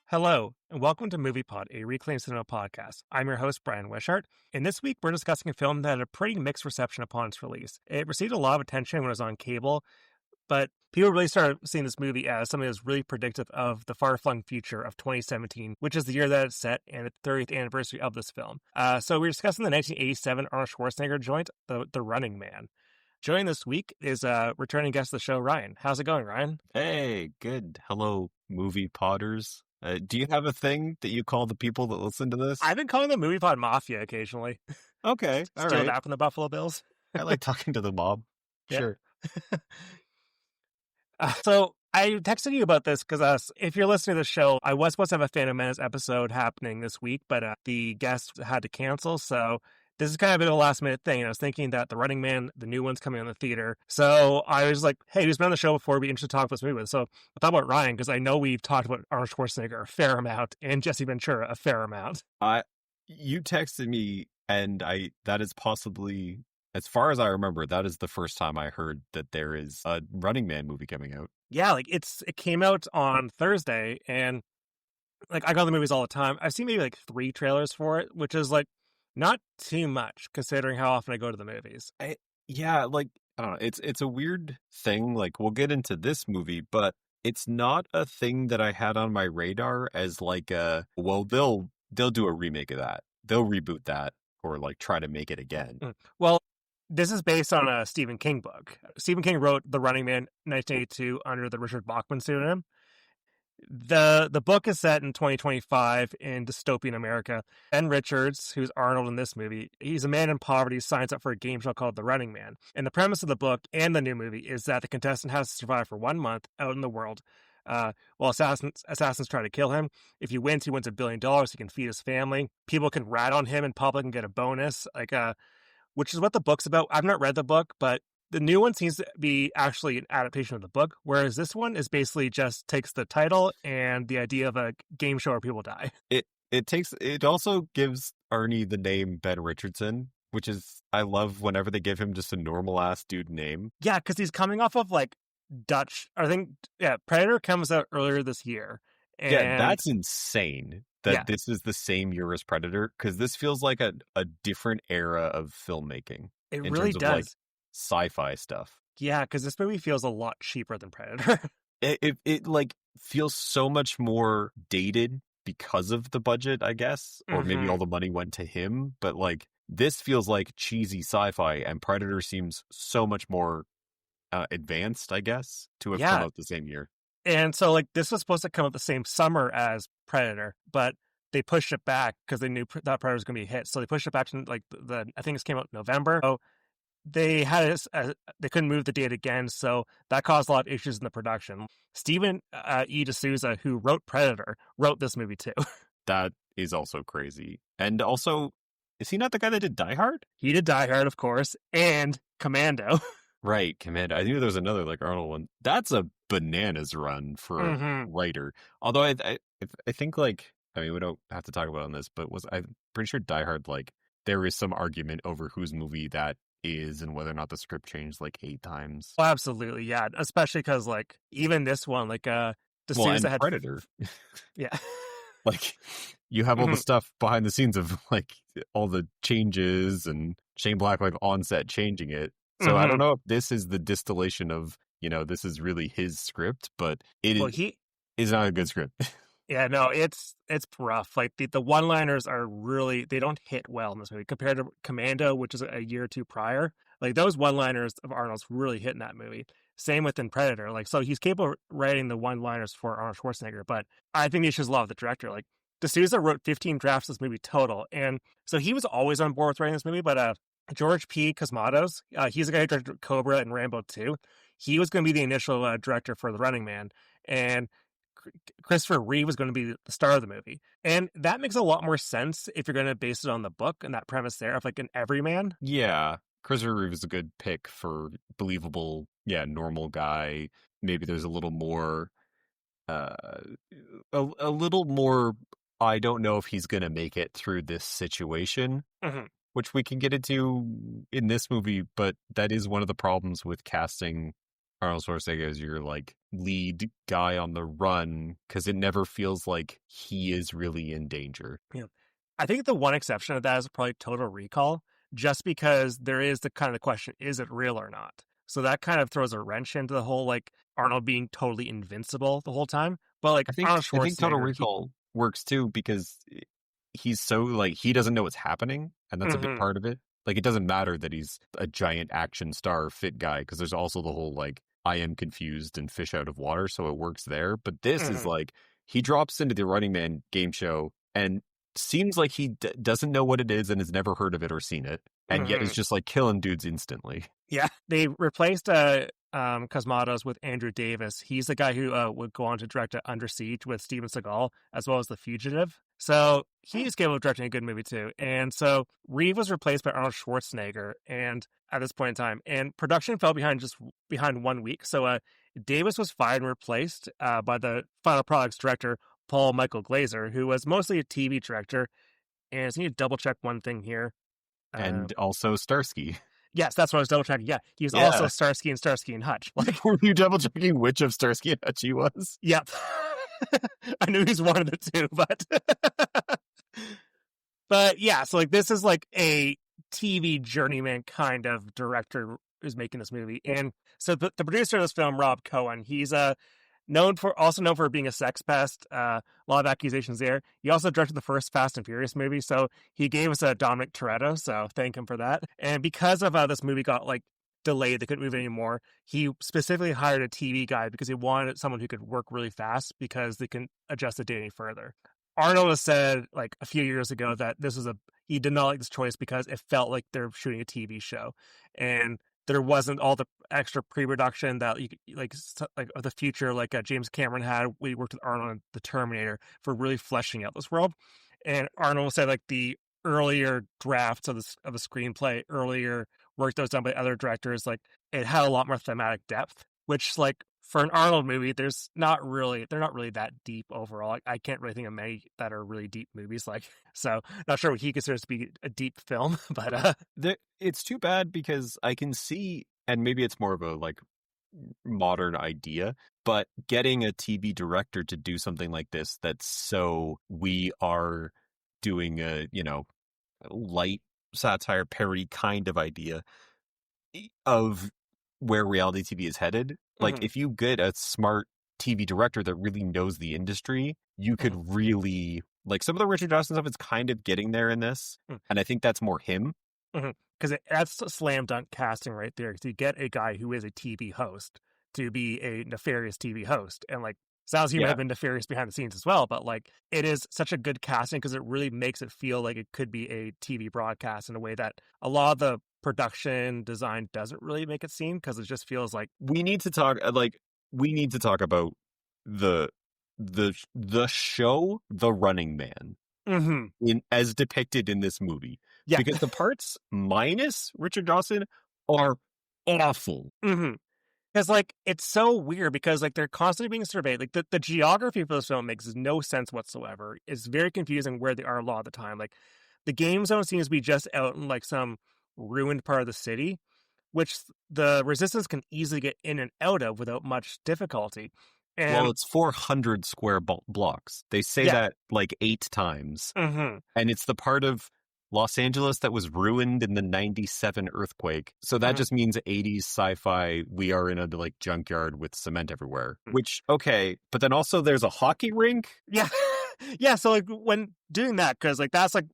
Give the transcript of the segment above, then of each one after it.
Hello, and welcome to MoviePod, a Reclaimed Cinema podcast. I'm your host, Brian Wishart, and this week we're discussing a film that had a pretty mixed reception upon its release. It received a lot of attention when it was on cable, but people really started seeing this movie as something that was really predictive of the far-flung future of 2017, which is the year that it's set and the 30th anniversary of this film. So we're discussing the 1987 Arnold Schwarzenegger joint, The Running Man. Joining this week is returning guest of the show, Ryan. How's it going, Ryan? Hey, good. Hello, movie podders. Do you have a thing that you call the people that listen to this? I've been calling the MoviePod Mafia occasionally. Okay, all Steal right. that from the Buffalo Bills. I like talking to the mob. Yeah. Sure. So I texted you about this because if you're listening to the show, I was supposed to have a Phantom Menace episode happening this week, but the guest had to cancel. So this is kind of a bit of a last minute thing. And I was thinking that The Running Man, the new one's coming on the theater. So I was like, hey, who's been on the show before? It'd be interested to talk about this movie with. So I thought about Ryan because I know we've talked about Arnold Schwarzenegger a fair amount and Jesse Ventura a fair amount. You texted me, and that is possibly, as far as I remember, that is the first time I heard that there is a Running Man movie coming out. Yeah, like it came out on Thursday, and like I go to the movies all the time. I've seen maybe like 3 trailers for it, which is like not too much considering how often I go to the movies. I don't know. It's a weird thing. Like, we'll get into this movie, but it's not a thing that I had on my radar as like they'll do a remake of that. They'll reboot that or like try to make it again. Well, this is based on a Stephen King book. Stephen King wrote The Running Man 1982 under the Richard Bachman pseudonym. The book is set in 2025 in dystopian America. Ben Richards, who's Arnold in this movie, he's a man in poverty, signs up for a game show called The Running Man. And the premise of the book and the new movie is that the contestant has to survive for 1 month out in the world while assassins try to kill him. If he wins $1 billion. He can feed his family. People can rat on him in public and get a bonus, which is what the book's about. I've not read the book, but the new one seems to be actually an adaptation of the book, whereas this one is basically just takes the title and the idea of a game show where people die. It also gives Arnie the name Ben Richardson, which is, I love whenever they give him just a normal ass dude name. Yeah, because he's coming off of like Dutch. I think Predator comes out earlier this year. And yeah, that's insane that this is the same year as Predator, because this feels like a different era of filmmaking. It really does. Like, sci-fi stuff. Yeah, because this movie feels a lot cheaper than Predator. it like feels so much more dated because of the budget, I guess, or maybe all the money went to him. But like, this feels like cheesy sci-fi, and Predator seems so much more advanced, I guess, to have come out the same year. And so like this was supposed to come out the same summer as Predator, but they pushed it back because they knew that Predator was going to be a hit. So they pushed it back to like I think this came out in November. So they had they couldn't move the date again, so that caused a lot of issues in the production. Stephen E. D'Souza, who wrote Predator, wrote this movie too. That is also crazy. And also, is he not the guy that did Die Hard? He did Die Hard, of course, and Commando. Right, Commando. I knew there was another like Arnold one. That's a bananas run for a writer. Although I think like, I mean, we don't have to talk about it on this, but I'm pretty sure Die Hard, like, there is some argument over whose movie that is and whether or not the script changed like 8 times. Oh, absolutely, yeah. Especially because like even this one, like D'Souza had Predator. Yeah. Like, you have all the stuff behind the scenes of like all the changes and Shane Black like on set changing it. So I don't know if this is the distillation of, this is really his script, but it is not a good script. Yeah, no, it's rough. Like the one-liners are really, they don't hit well in this movie compared to Commando, which is a year or 2 prior. Like those one-liners of Arnold's really hit in that movie. Same within Predator. Like, so he's capable of writing the one-liners for Arnold Schwarzenegger, but I think the issue is a lot of the director. Like D'Souza wrote 15 drafts of this movie total, and so he was always on board with writing this movie. But George P. Cosmatos, he's the guy who directed Cobra and Rambo 2. He was going to be the initial director for The Running Man, and Christopher Reeve was going to be the star of the movie. And that makes a lot more sense if you're going to base it on the book and that premise there of like an everyman. Yeah. Christopher Reeve is a good pick for believable, normal guy. Maybe there's a little more, a little more, I don't know if he's going to make it through this situation, which we can get into in this movie, but that is one of the problems with casting Arnold Schwarzenegger is your like lead guy on the run because it never feels like he is really in danger. Yeah. I think the one exception of that is probably Total Recall, just because there is the kind of question, is it real or not? So that kind of throws a wrench into the whole like Arnold being totally invincible the whole time. But like Arnold I think Total Schwarzenegger, Recall works too because he's so like he doesn't know what's happening, and that's a big part of it. Like it doesn't matter that he's a giant action star fit guy because there's also the whole like I am confused and fish out of water, so it works there. But this is like he drops into the Running Man game show and seems like he doesn't know what it is and has never heard of it or seen it, and yet is just like killing dudes instantly. Yeah, they replaced Cosmatos with Andrew Davis. He's the guy who would go on to direct Under Siege with Steven Seagal, as well as The Fugitive. So he's capable of directing a good movie too. And so Reeve was replaced by Arnold Schwarzenegger, and at this point in time, and production fell behind 1 week. So Davis was fired and replaced by the final products director Paul Michael Glazer, who was mostly a TV director. And I just need to double check one thing here. And also Starsky. Yes, that's what I was double checking. Yeah, he was also Starsky and Hutch. Like, were you double checking which of Starsky and Hutch he was? Yep. I knew he's one of the two, but yeah. So like, this is like a TV journeyman kind of director who's making this movie, and so the producer of this film, Rob Cohen, he's known for being a sex pest. A lot of accusations there. He also directed the first Fast and Furious movie, so he gave us a Dominic Toretto. So thank him for that. And because of this movie got like delayed, they couldn't move it anymore. He specifically hired a TV guy because he wanted someone who could work really fast because they can adjust the date any further. Arnold has said like a few years ago that he did not like this choice because it felt like they're shooting a TV show, and there wasn't all the extra pre-production that you like of the future like James Cameron had when he worked with Arnold on The Terminator for really fleshing out this world. And Arnold said like the earlier drafts of the screenplay, earlier work that was done by other directors, like it had a lot more thematic depth, which like for an Arnold movie, they're not really that deep overall. I can't really think of many that are really deep movies. Like, so not sure what he considers to be a deep film, but it's too bad because I can see, and maybe it's more of a like modern idea, but getting a TV director to do something like this, that's so we are doing a, light satire parody kind of idea of where reality TV is headed. Like if you get a smart TV director that really knows the industry, you could really like some of the Richard Dawson stuff is kind of getting there in this. And I think that's more him. Because that's a slam dunk casting right there. Because you get a guy who is a TV host to be a nefarious TV host. And like, sounds he might have been nefarious behind the scenes as well, but like it is such a good casting because it really makes it feel like it could be a TV broadcast in a way that a lot of the production design doesn't really make it seem, because it just feels like we need to talk about the show The Running Man in as depicted in this movie. Yeah. Because the parts minus Richard Dawson are awful. Because like it's so weird because like they're constantly being surveyed. Like the geography for this film makes no sense whatsoever. It's very confusing where they are a lot of the time. Like the game zone seems to be just out in like some ruined part of the city, which the resistance can easily get in and out of without much difficulty. And well, it's 400 square blocks. They say that like 8 times. And it's the part of Los Angeles that was ruined in the 97 earthquake. So that just means 80s sci-fi. We are in a like junkyard with cement everywhere, which, okay. But then also there's a hockey rink. Yeah. Yeah. So like when doing that, because like that's like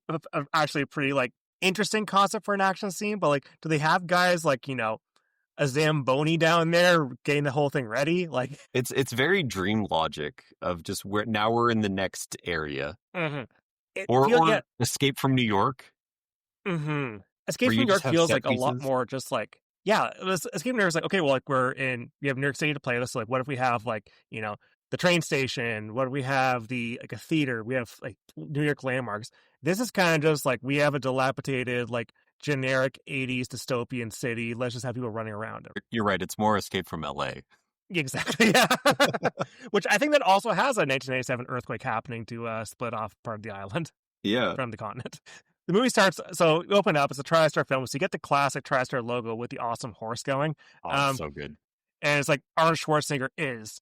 actually a pretty like interesting concept for an action scene. But like, do they have guys like, a Zamboni down there getting the whole thing ready? Like it's very dream logic of just now we're in the next area. Or Escape from New York. Escape from New York feels like a lot more just like, Escape from New York is like, okay, well, like we have New York City to play this. So like, what if we have like, the train station? What if we have a theater? We have like New York landmarks. This is kind of just like, we have a dilapidated, like generic 80s dystopian city. Let's just have people running around it. You're right. It's more Escape from LA. Exactly, yeah. Which I think that also has a 1987 earthquake happening to split off part of the island from the continent. The movie starts, so you open up, it's a TriStar film, so you get the classic TriStar logo with the awesome horse going. Oh, so good. and it's like Arnold Schwarzenegger is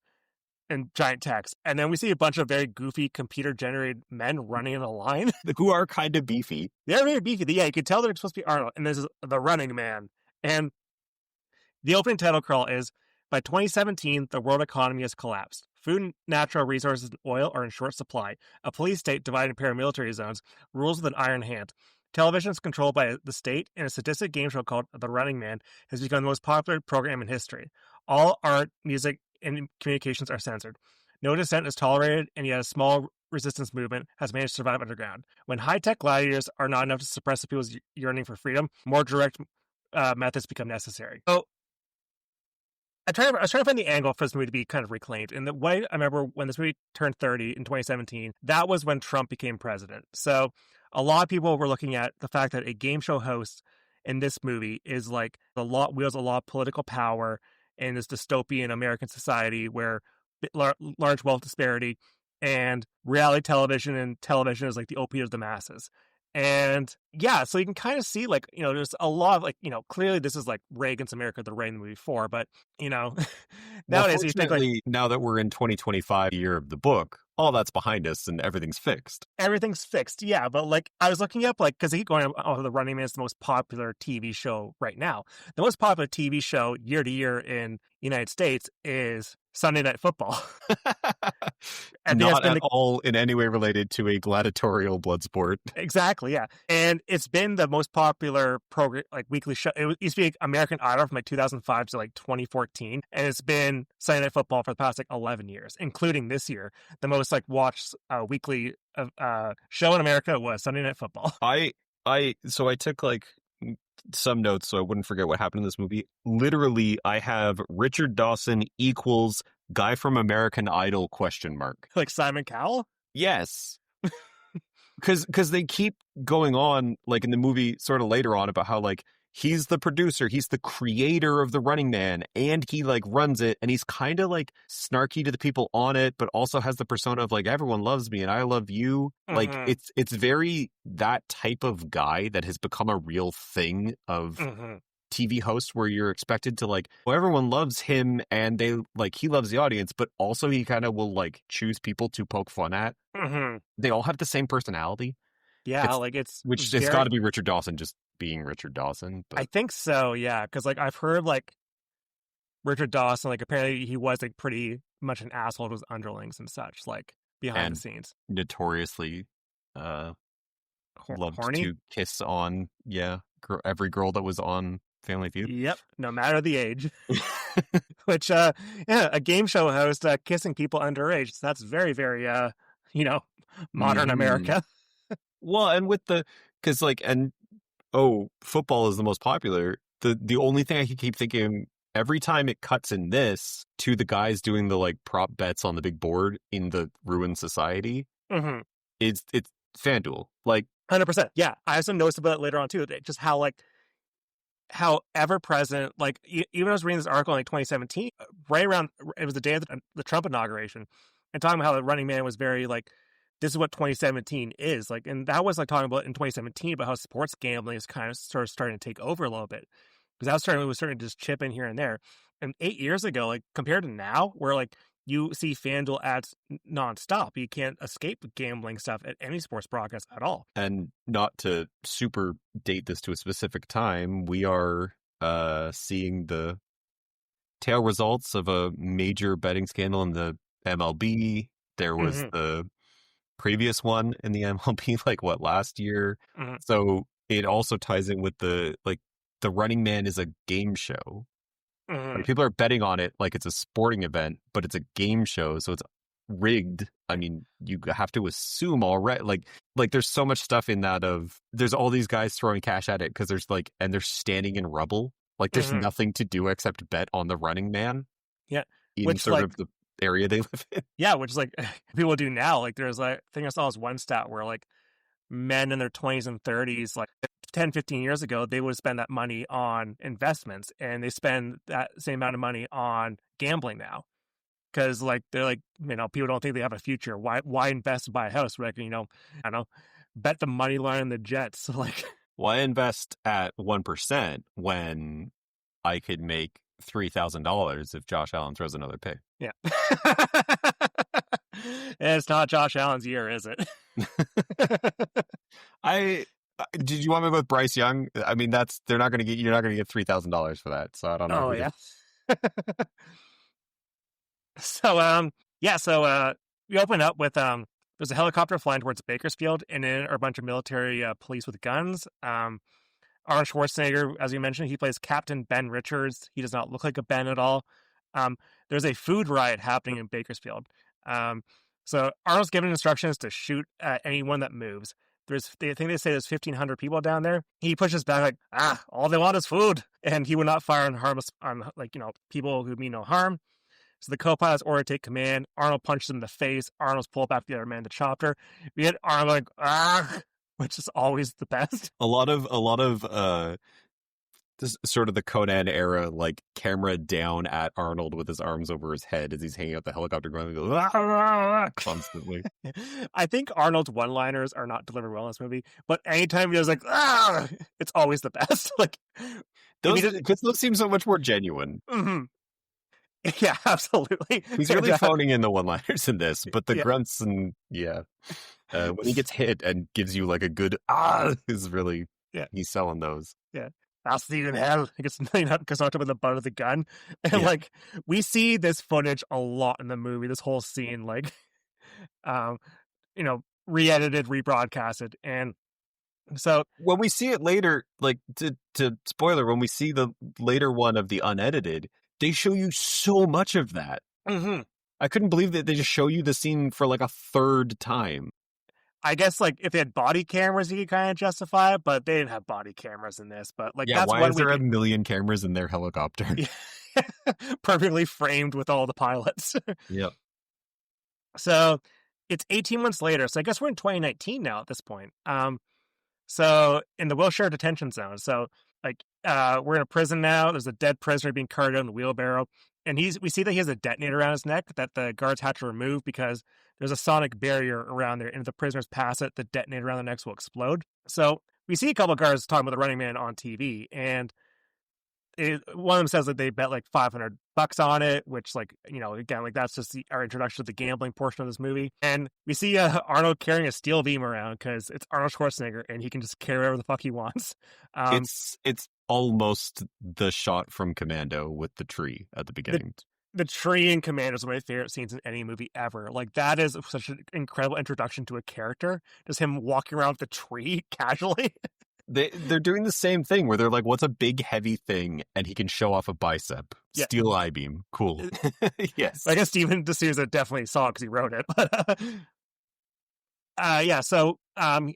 in giant text. And then we see a bunch of very goofy computer generated men running in a line. Who are kind of beefy. They're very beefy. Yeah, you can tell they're supposed to be Arnold. And this is the running man. And the opening title crawl is, by 2017, the world economy has collapsed. Food, natural resources, and oil are in short supply. A police state divided in paramilitary zones rules with an iron hand. Television is controlled by the state, and a sadistic game show called The Running Man has become the most popular program in history. All art, music, and communications are censored. No dissent is tolerated, and yet a small resistance movement has managed to survive underground. When high-tech gladiators are not enough to suppress the people's yearning for freedom, more direct methods become necessary. So, I was trying to find the angle for this movie to be kind of reclaimed. And the way I remember when this movie turned 30 in 2017, that was when Trump became president. So a lot of people were looking at the fact that a game show host in this movie is like wields a lot of political power in this dystopian American society where large wealth disparity and reality television and television is like the opiate of the masses. And yeah, so you can kind of see, like, there's a lot of, like, clearly this is like Reagan's America, the Reagan movie before, but, nowadays you think, like, now that we're in 2025, year of the book, all that's behind us and everything's fixed. Everything's fixed, yeah. But, like, I was looking up, like, because The Running Man is the most popular TV show right now. The most popular TV show year to year in the United States is Sunday Night Football. And not at all in any way related to a gladiatorial blood sport. Exactly, yeah. And it's been the most popular program, like, weekly show. It used to be American Idol from like 2005 to like 2014, and it's been Sunday Night Football for the past like 11 years, including this year. The most like watched weekly show in America was Sunday Night Football. So I took like some notes so I wouldn't forget what happened in this movie. Literally, I have Richard Dawson equals guy from American Idol ? Like Simon Cowell? Yes. Because they keep going on, like in the movie sort of later on, about how like he's the producer, he's the creator of The Running Man, and he like runs it, and he's kind of like snarky to the people on it, but also has the persona of like everyone loves me and I love you. Mm-hmm. Like it's very that type of guy that has become a real thing of TV host, where you're expected to like, well, everyone loves him and they like he loves the audience, but also he kind of will like choose people to poke fun at. They all have the same personality. Yeah, it's got to be Richard Dawson just being Richard Dawson. But I think so, yeah, because like I've heard like Richard Dawson, like apparently he was like pretty much an asshole to his underlings and such, like behind the scenes. Notoriously loved horny? To kiss on every girl that was on Family Feud. Yep, no matter the age. Which a game show host kissing people underage. So that's very, very modern America. Well, and with because like, and football is the most popular. The only thing I can keep thinking every time it cuts in this to the guys doing the like prop bets on the big board in the ruined society, it's FanDuel, like 100%. Yeah, I also noticed about it later on too. Just how ever present, like even I was reading this article in like 2017, right around, it was the day of the Trump inauguration, and talking about how The Running Man was very like, this is what 2017 is like, and that was like talking about in 2017 about how sports gambling is kind of sort of starting to take over a little bit, because that was starting to just chip in here and there. And 8 years ago, like compared to now, where like you see FanDuel ads nonstop, you can't escape gambling stuff at any sports broadcast at all. And not to super date this to a specific time, we are seeing the tail results of a major betting scandal in the MLB. There was the previous one in the MLB, like last year. So it also ties in with the Running Man is a game show. Like, people are betting on it like it's a sporting event, but it's a game show, so it's rigged. I mean, you have to assume already. Like there's so much stuff in that there's all these guys throwing cash at it because there's and they're standing in rubble. Like there's nothing to do except bet on the Running Man. Yeah, in sort of the area they live in. Yeah, which is like people do now. Like there's I think I saw this one stat where like men in their 20s and 30s, like 10, 15 years ago, they would spend that money on investments, and they spend that same amount of money on gambling now. Because like they're like, people don't think they have a future. Why invest and buy a house where I can, I don't know, bet the money line on the Jets? So like, why invest at 1% when I could make $3,000 if Josh Allen throws another pick. Yeah. It's not Josh Allen's year, is it? Did you want me to go with Bryce Young? I mean, you're not going to get $3,000 for that. So I don't know. Oh, yeah. So we open up with there's a helicopter flying towards Bakersfield, and in are a bunch of military police with guns. Arnold Schwarzenegger, as you mentioned, he plays Captain Ben Richards. He does not look like a Ben at all. There's a food riot happening in Bakersfield. So Arnold's given instructions to shoot at anyone that moves. I think they say there's 1,500 people down there. He pushes back like, all they want is food, and he would not fire on people who mean no harm. So the co-pilot's order to take command. Arnold punches him in the face. Arnold's pulled back the other man, the chopper. We get Arnold like, which is always the best. A lot of this sort of the Conan era, like camera down at Arnold with his arms over his head as he's hanging out the helicopter going constantly. I think Arnold's one-liners are not delivered well in this movie, but anytime he was like, it's always the best. Like those seem so much more genuine. Mm-hmm. Yeah, absolutely. He's really phoning in the one-liners in this, but the grunts and when he gets hit and gives you like a good is really he's selling those. Yeah. I'll see you in hell. He gets knocked up with the butt of the gun. And like we see this footage a lot in the movie, this whole scene, like re-edited, rebroadcasted. And so when we see it later, like to spoiler, when we see the later one of the unedited, they show you so much of that. Mm-hmm. I couldn't believe that they just show you the scene for like a third time. I guess like if they had body cameras, you could kind of justify it, but they didn't have body cameras in this. But like, that's why is there a million cameras in their helicopter? Perfectly framed with all the pilots. Yep. So it's 18 months later. So I guess we're in 2019 now at this point. So in the Wilshire detention zone. So like we're in a prison now. There's a dead prisoner being carried out in a wheelbarrow. And we see that he has a detonator around his neck that the guards had to remove because there's a sonic barrier around there. And if the prisoners pass it, the detonator around their necks will explode. So we see a couple of guards talking about the Running Man on TV. And one of them says that they bet like $500 on it, which like, again, like that's just our introduction to the gambling portion of this movie. And we see Arnold carrying a steel beam around because it's Arnold Schwarzenegger and he can just carry whatever the fuck he wants. It's almost the shot from Commando with the tree at the beginning. The tree in Commando is one of my favorite scenes in any movie ever. Like that is such an incredible introduction to a character. Just him walking around with the tree casually. They're doing the same thing where they're like, what's a big heavy thing? And he can show off a bicep. Yeah. Steel I-beam. Cool. Yes. I guess Steven D'Souza definitely saw it because he wrote it. But so Arnold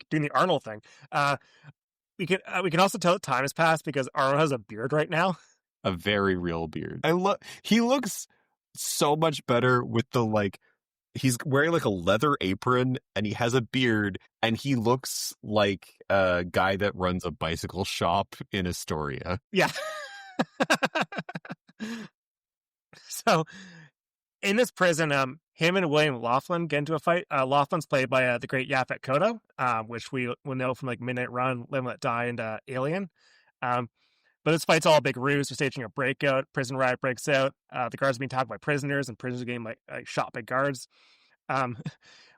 doing the Arnold thing. We can also tell that time has passed because Arnold has a beard right now. A very real beard. He looks so much better with the like. He's wearing like a leather apron and he has a beard and he looks like a guy that runs a bicycle shop in Astoria. Yeah. So in this prison, him and William Laughlin get into a fight. Laughlin's played by the great Yaphet Kotto, which we will know from like Midnight Run, Live and Let Die, and Alien. But this fight's all a big ruse. They're staging a breakout. Prison riot breaks out. The guards are being attacked by prisoners, and prisoners are getting like shot by guards.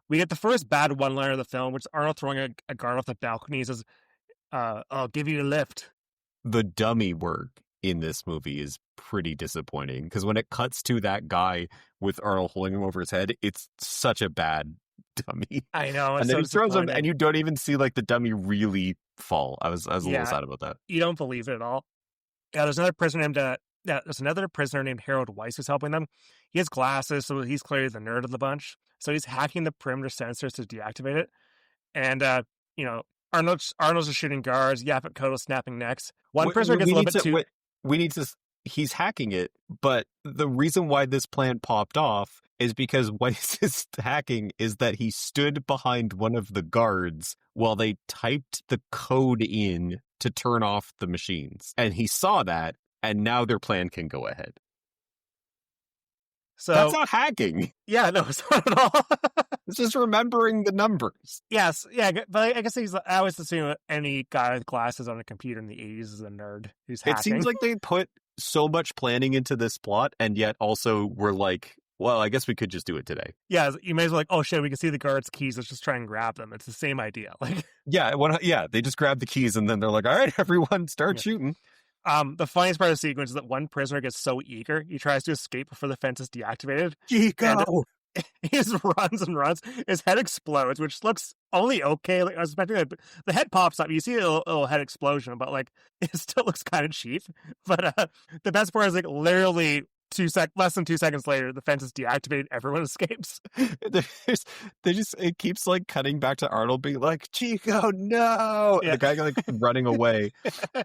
We get the first bad one-liner of the film, which is Arnold throwing a guard off the balcony. He says, "I'll give you a lift." The dummy work in this movie is pretty disappointing because when it cuts to that guy with Arnold holding him over his head, it's such a bad dummy. I know. And then he throws him, and you don't even see like the dummy really fall. I was a little sad about that. You don't believe it at all. Yeah, there's another prisoner named Harold Weiss who's helping them. He has glasses, so he's clearly the nerd of the bunch. So he's hacking the perimeter sensors to deactivate it. And Arnold's just shooting guards. Yaphet Kotto snapping necks. One prisoner gets a little bit too. He's hacking it, but the reason why this plan popped off is because Weiss's hacking is that he stood behind one of the guards while they typed the code in to turn off the machines. And he saw that, and now their plan can go ahead. So that's not hacking. Yeah, no, it's not at all. It's just remembering the numbers. Yes, yeah, but I guess I always assume any guy with glasses on a computer in the 80s is a nerd who's It seems hacking. like they put so much planning into this plot, and yet also we're like, well, I guess we could just do it today. Yeah, you may as well like, oh shit, we can see the guards' keys. Let's just try and grab them. It's the same idea. Like, yeah, they just grab the keys and then they're like, all right, everyone, start shooting. The funniest part of the sequence is that one prisoner gets so eager, he tries to escape before the fence is deactivated. Chico! He just runs and runs. His head explodes, which looks only okay. Like I was expecting that the head pops up. You see a little head explosion, but like it still looks kind of cheap. But the best part is like literally less than 2 seconds later, the fence is deactivated. Everyone escapes. It keeps like cutting back to Arnold being like, Chico, no! Yeah. The guy like running away.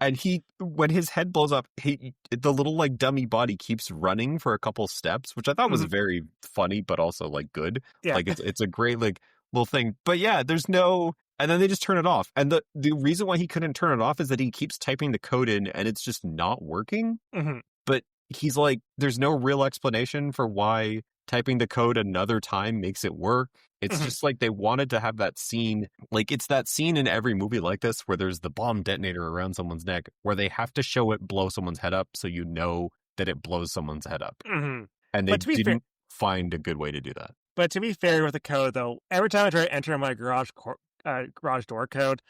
And when his head blows up, the little like dummy body keeps running for a couple steps, which I thought was very funny, but also like good. Yeah. Like it's a great like little thing. But yeah, there's no, and then they just turn it off. And the reason why he couldn't turn it off is that he keeps typing the code in and it's just not working. Mm-hmm. But he's like, there's no real explanation for why typing the code another time makes it work. It's just like they wanted to have that scene. Like it's that scene in every movie like this where there's the bomb detonator around someone's neck where they have to show it blow someone's head up so you know that it blows someone's head up. Mm-hmm. And they didn't find a good way to do that. But to be fair with the code, though, every time I try to enter my garage door code,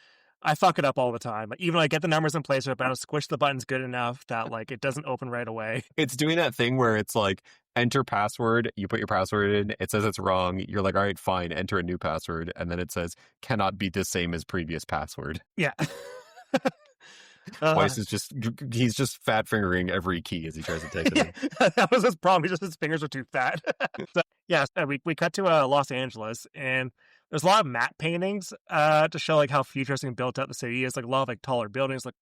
I fuck it up all the time. Like, even when I get the numbers in place, but I squish the buttons good enough that like it doesn't open right away. It's doing that thing where it's like, enter password, you put your password in, it says it's wrong, you're like, all right, fine, enter a new password, and then it says, cannot be the same as previous password. Yeah. Weiss is he's just fat fingering every key as he tries to take it in. That was his problem. Just his fingers were too fat. So, yeah, we cut to Los Angeles, and there's a lot of matte paintings to show like how futuristic and built out the city is. Like a lot of like taller buildings, like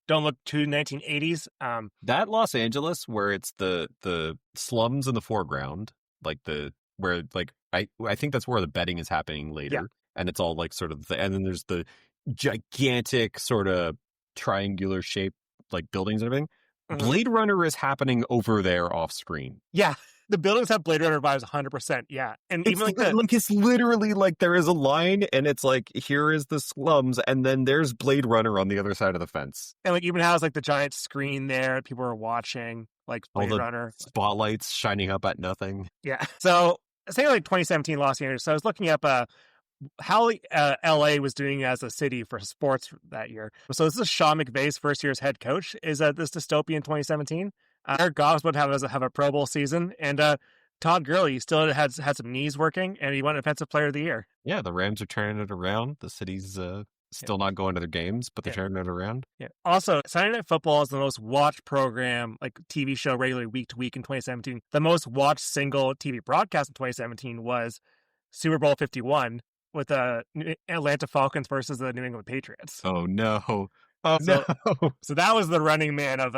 don't look too 1980s. That Los Angeles where it's the slums in the foreground, like where like I think that's where the betting is happening later, and it's all like sort of and then there's the gigantic sort of triangular shape like buildings and everything. Blade Runner is happening over there off screen. Yeah. The buildings have Blade Runner vibes 100%. Yeah. And it's even like it's literally like there is a line and it's like, here is the slums and then there's Blade Runner on the other side of the fence. And like even has like the giant screen there. People are watching like Blade Runner. Spotlights shining up at nothing. Yeah. So say like 2017 Los Angeles. So I was looking up how LA was doing as a city for sports that year. So this is Sean McVay's first year as head coach. Is this dystopian 2017? Eric Goff's about to have a Pro Bowl season, and Todd Gurley still had some knees working, and he won Offensive Player of the Year. Yeah, the Rams are turning it around. The city's still not going to their games, but they're turning it around. Yeah. Also, Sunday Night Football is the most watched program, like TV show, regularly week to week in 2017. The most watched single TV broadcast in 2017 was Super Bowl 51 with the Atlanta Falcons versus the New England Patriots. Oh no! Oh no! So that was the running man of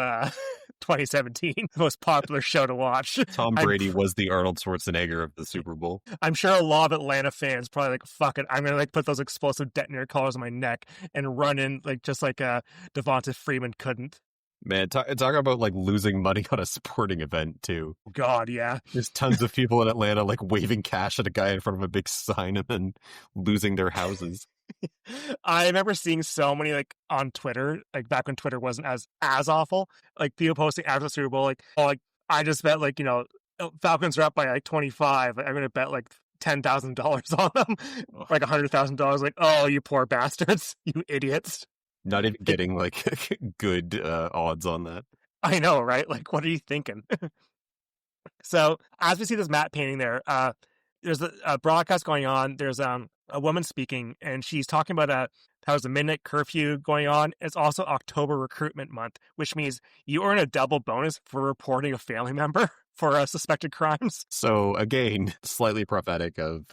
2017, the most popular show to watch. Tom Brady was the Arnold Schwarzenegger of the Super Bowl. I'm sure a lot of Atlanta fans probably like, fuck it, I'm gonna like put those explosive detonator collars on my neck and run in like just like Devonta Freeman couldn't. Man, talk about like losing money on a sporting event too. God, yeah. There's tons of people in Atlanta like waving cash at a guy in front of a big sign and then losing their houses. I remember seeing so many like on Twitter, like back when Twitter wasn't as awful, like people posting after the Super Bowl, like, oh, like I just bet like Falcons are up by like 25. I'm gonna bet like $10,000 on them, like $100,000. Like, oh, you poor bastards, you idiots. Not even getting like good odds on that. I know, right? Like, what are you thinking? So, as we see this matte painting there, there's a broadcast going on. There's a woman speaking, and she's talking about how there's a midnight curfew going on. It's also October recruitment month, which means you earn a double bonus for reporting a family member for suspected crimes. So, again, slightly prophetic of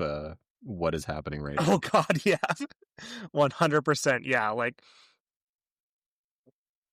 what is happening right now. Oh, God, yeah. 100%. Yeah, like...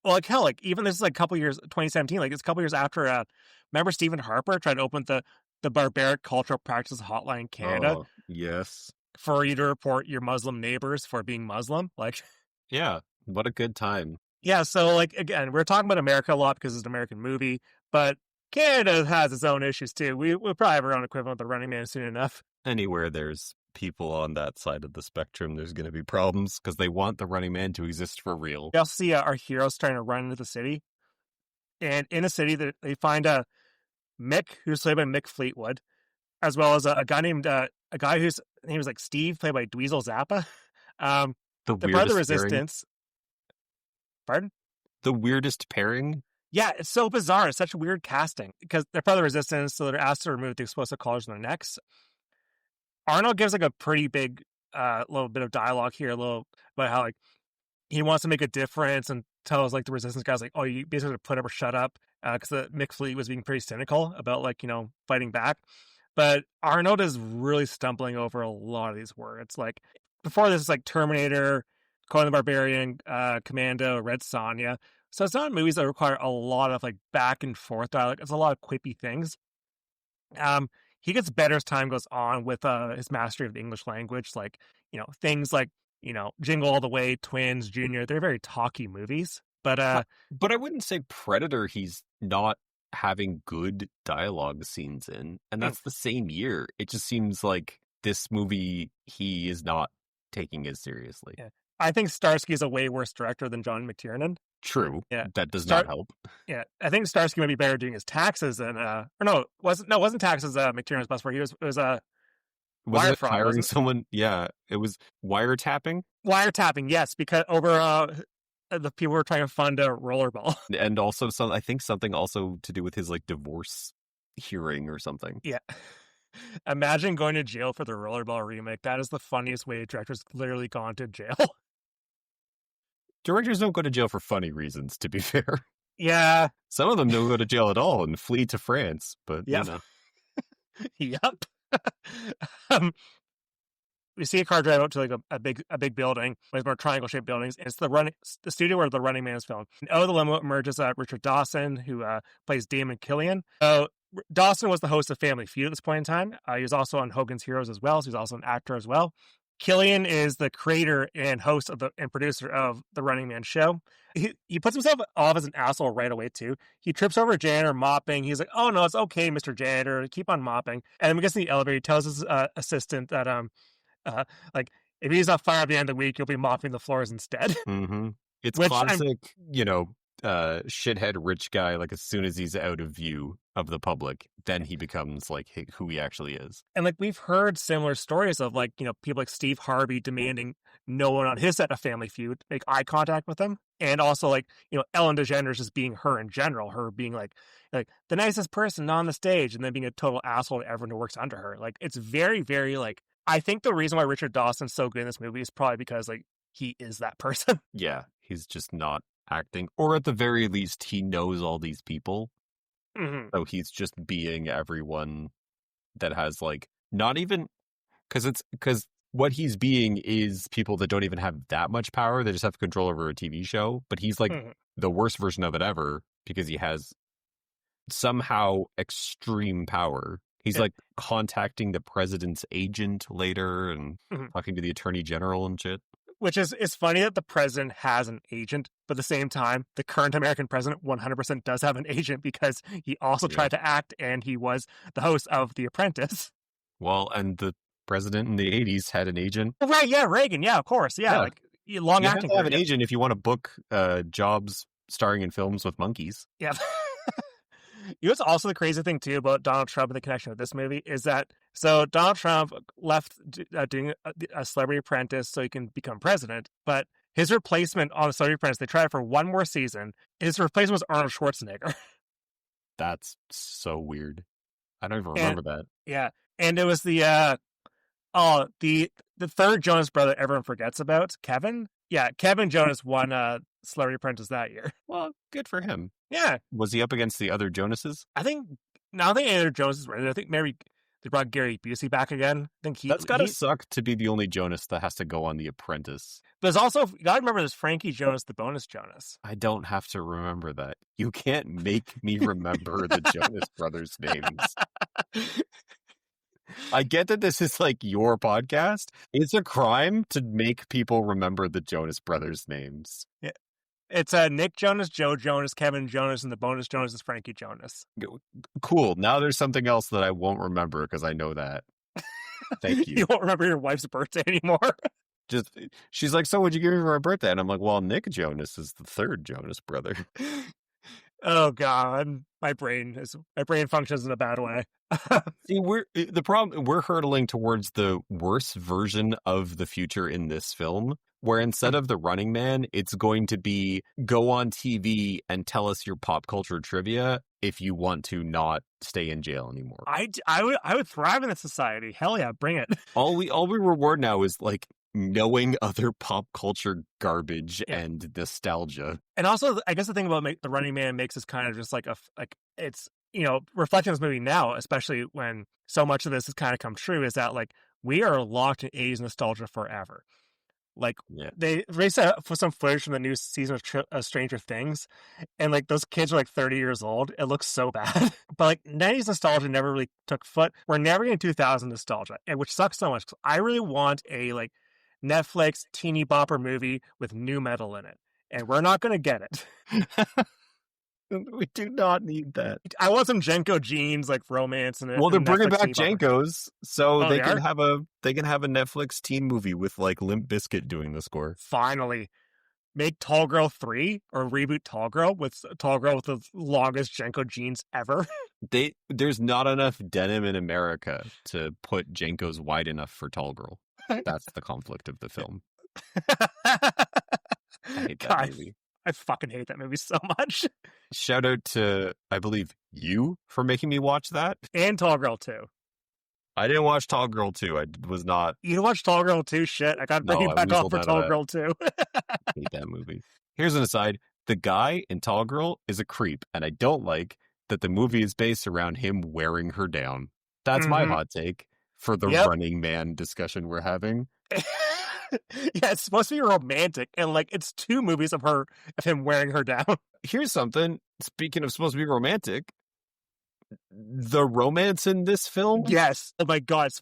Well, like hell, like even this is like a couple years, 2017, like it's a couple years after, remember Stephen Harper tried to open the Barbaric Cultural Practices Hotline in Canada? Oh, yes. For you to report your Muslim neighbors for being Muslim. Like, yeah, what a good time. Yeah, so like, again, we're talking about America a lot because it's an American movie, but Canada has its own issues too. We'll probably have our own equivalent of the Running Man soon enough. Anywhere there's people on that side of the spectrum, there's going to be problems because they want the Running Man to exist for real. We also see our heroes trying to run into the city, and in a city that they find a Mick, who's played by Mick Fleetwood, as well as a guy named a guy whose name is like Steve, played by Dweezil Zappa. The They're part of the weirdest pairing. Resistance. Pardon? The weirdest pairing. Yeah, it's so bizarre. It's such weird casting because they're part of the Resistance, so they're asked to remove the explosive collars on their necks. Arnold gives like a pretty big little bit of dialogue here, a little about how like he wants to make a difference and tells like the Resistance guys like, oh, you basically put up or shut up, because Mick Fleet was being pretty cynical about like, you know, fighting back. But Arnold is really stumbling over a lot of these words. Like before this is like Terminator, Conan the Barbarian, Commando, Red Sonja. So it's not movies that require a lot of like back and forth dialogue. It's a lot of quippy things. He gets better as time goes on with his mastery of the English language. Like, you know, things like, you know, Jingle All the Way, Twins, Junior. They're very talky movies. But I wouldn't say Predator he's not having good dialogue scenes in, and that's the same year. It just seems like this movie he is not taking as seriously. Yeah. I think Starsky is a way worse director than John McTiernan. True. Yeah. That does not help. Yeah. I think Starsky might be better doing his taxes than it wasn't taxes Mctiernan's best work. It was wire Wasn't fraud. hiring someone? Yeah, it was wiretapping. Wiretapping, yes, because over the people were trying to fund a rollerball. And also I think something also to do with his like divorce hearing or something. Yeah. Imagine going to jail for the rollerball remake. That is the funniest way a director's literally gone to jail. Directors don't go to jail for funny reasons, to be fair. Yeah. Some of them don't go to jail at all and flee to France, but yep. you know. Yep. We see a car drive out to like a big building with more triangle shaped buildings. And it's the studio where the Running Man is filmed. And out of the limo emerges Richard Dawson, who plays Damon Killian. Dawson was the host of Family Feud at this point in time. He was also on Hogan's Heroes as well, so he's also an actor as well. Killian is the creator and host and producer of the Running Man show. He puts himself off as an asshole right away too. He trips over a janitor mopping. He's like, "Oh no, it's okay, Mr. Janitor. Keep on mopping." And then we get in the elevator. He tells his assistant that like if he's not fired at the end of the week, you'll be mopping the floors instead. Mm-hmm. It's classic, shithead rich guy. Like as soon as he's out of view of the public, then he becomes like who he actually is. And like we've heard similar stories of like, you know, people like Steve Harvey demanding no one on his set of Family Feud make eye contact with him. And also like, you know, Ellen DeGeneres just being her in general, her being like the nicest person on the stage and then being a total asshole to everyone who works under her. Like it's very, very like, I think the reason why Richard Dawson's so good in this movie is probably because like he is that person. Yeah, he's just not acting, or at the very least he knows all these people. Mm-hmm. So he's just being everyone that has like not even because what he's being is people that don't even have that much power. They just have control over a TV show, but he's like the worst version of it ever because he has somehow extreme power. He's like contacting the president's agent later and talking to the attorney general and shit. Which is, it's funny that the president has an agent, but at the same time, the current American president 100% does have an agent because he also tried to act and he was the host of The Apprentice. Well, and the president in the 80s had an agent. Oh, right, yeah, Reagan, yeah, of course, yeah. Like long you acting. You have to have an agent if you want to book jobs starring in films with monkeys. Yeah. You know what's also the crazy thing, too, about Donald Trump and the connection with this movie is that, so Donald Trump left doing a Celebrity Apprentice so he can become president, but his replacement on the Celebrity Apprentice, they tried for one more season. His replacement was Arnold Schwarzenegger. That's so weird. I don't even remember that. Yeah, and it was the third Jonas brother everyone forgets about, Kevin. Yeah, Kevin Jonas won Celebrity Apprentice that year. Well, good for him. Yeah. Was he up against the other Jonases? I think any other Jonases were. I think maybe they brought Gary Busey back again. I think that's gotta suck to be the only Jonas that has to go on The Apprentice. There's also, you gotta remember, there's Frankie Jonas, the bonus Jonas. I don't have to remember that. You can't make me remember the Jonas brothers' names. I get that this is like your podcast. It's a crime to make people remember the Jonas brothers' names. Yeah. It's Nick Jonas, Joe Jonas, Kevin Jonas, and the bonus Jonas is Frankie Jonas. Cool. Now there's something else that I won't remember because I know that. Thank you. You won't remember your wife's birthday anymore. Just she's like, so what'd you give me for my birthday? And I'm like, well, Nick Jonas is the third Jonas brother. Oh God, my brain functions in a bad way. See, we're hurtling towards the worst version of the future in this film, where instead of the Running Man, it's going to be go on TV and tell us your pop culture trivia if you want to not stay in jail anymore. I would thrive in this society. Hell yeah, bring it. All we reward now is like knowing other pop culture garbage and nostalgia. And also, I guess the thing about the Running Man makes us kind of just like it's, reflecting on this movie now, especially when so much of this has kind of come true, is that like we are locked in 80s nostalgia forever. Like they set for some footage from the new season of Stranger Things, and like those kids are like 30 years old. It looks so bad. But like 90s nostalgia never really took foot. We're never getting 2000 nostalgia, and which sucks so much. I really want a like Netflix teeny bopper movie with new metal in it, and we're not going to get it. We do not need that. I want some Jenko jeans, like romance in it. Well, they're bringing back Jenkos, so they can have a Netflix teen movie with like Limp Bizkit doing the score. Finally, make Tall Girl 3 or reboot Tall Girl with the longest Jenko jeans ever. There's not enough denim in America to put Jenkos wide enough for Tall Girl. That's the conflict of the film. I hate that movie. I fucking hate that movie so much. Shout out to, I believe, you for making me watch that. And Tall Girl 2. I didn't watch Tall Girl 2. I was not. You didn't watch Tall Girl 2? Shit. I got to bring you back off for Tall Girl 2. I hate that movie. Here's an aside. The guy in Tall Girl is a creep, and I don't like that the movie is based around him wearing her down. That's my hot take for the Running Man discussion we're having. Yeah, it's supposed to be romantic, and like it's 2 movies of him wearing her down. Here's something. Speaking of supposed to be romantic, the romance in this film. Yes. Oh my God,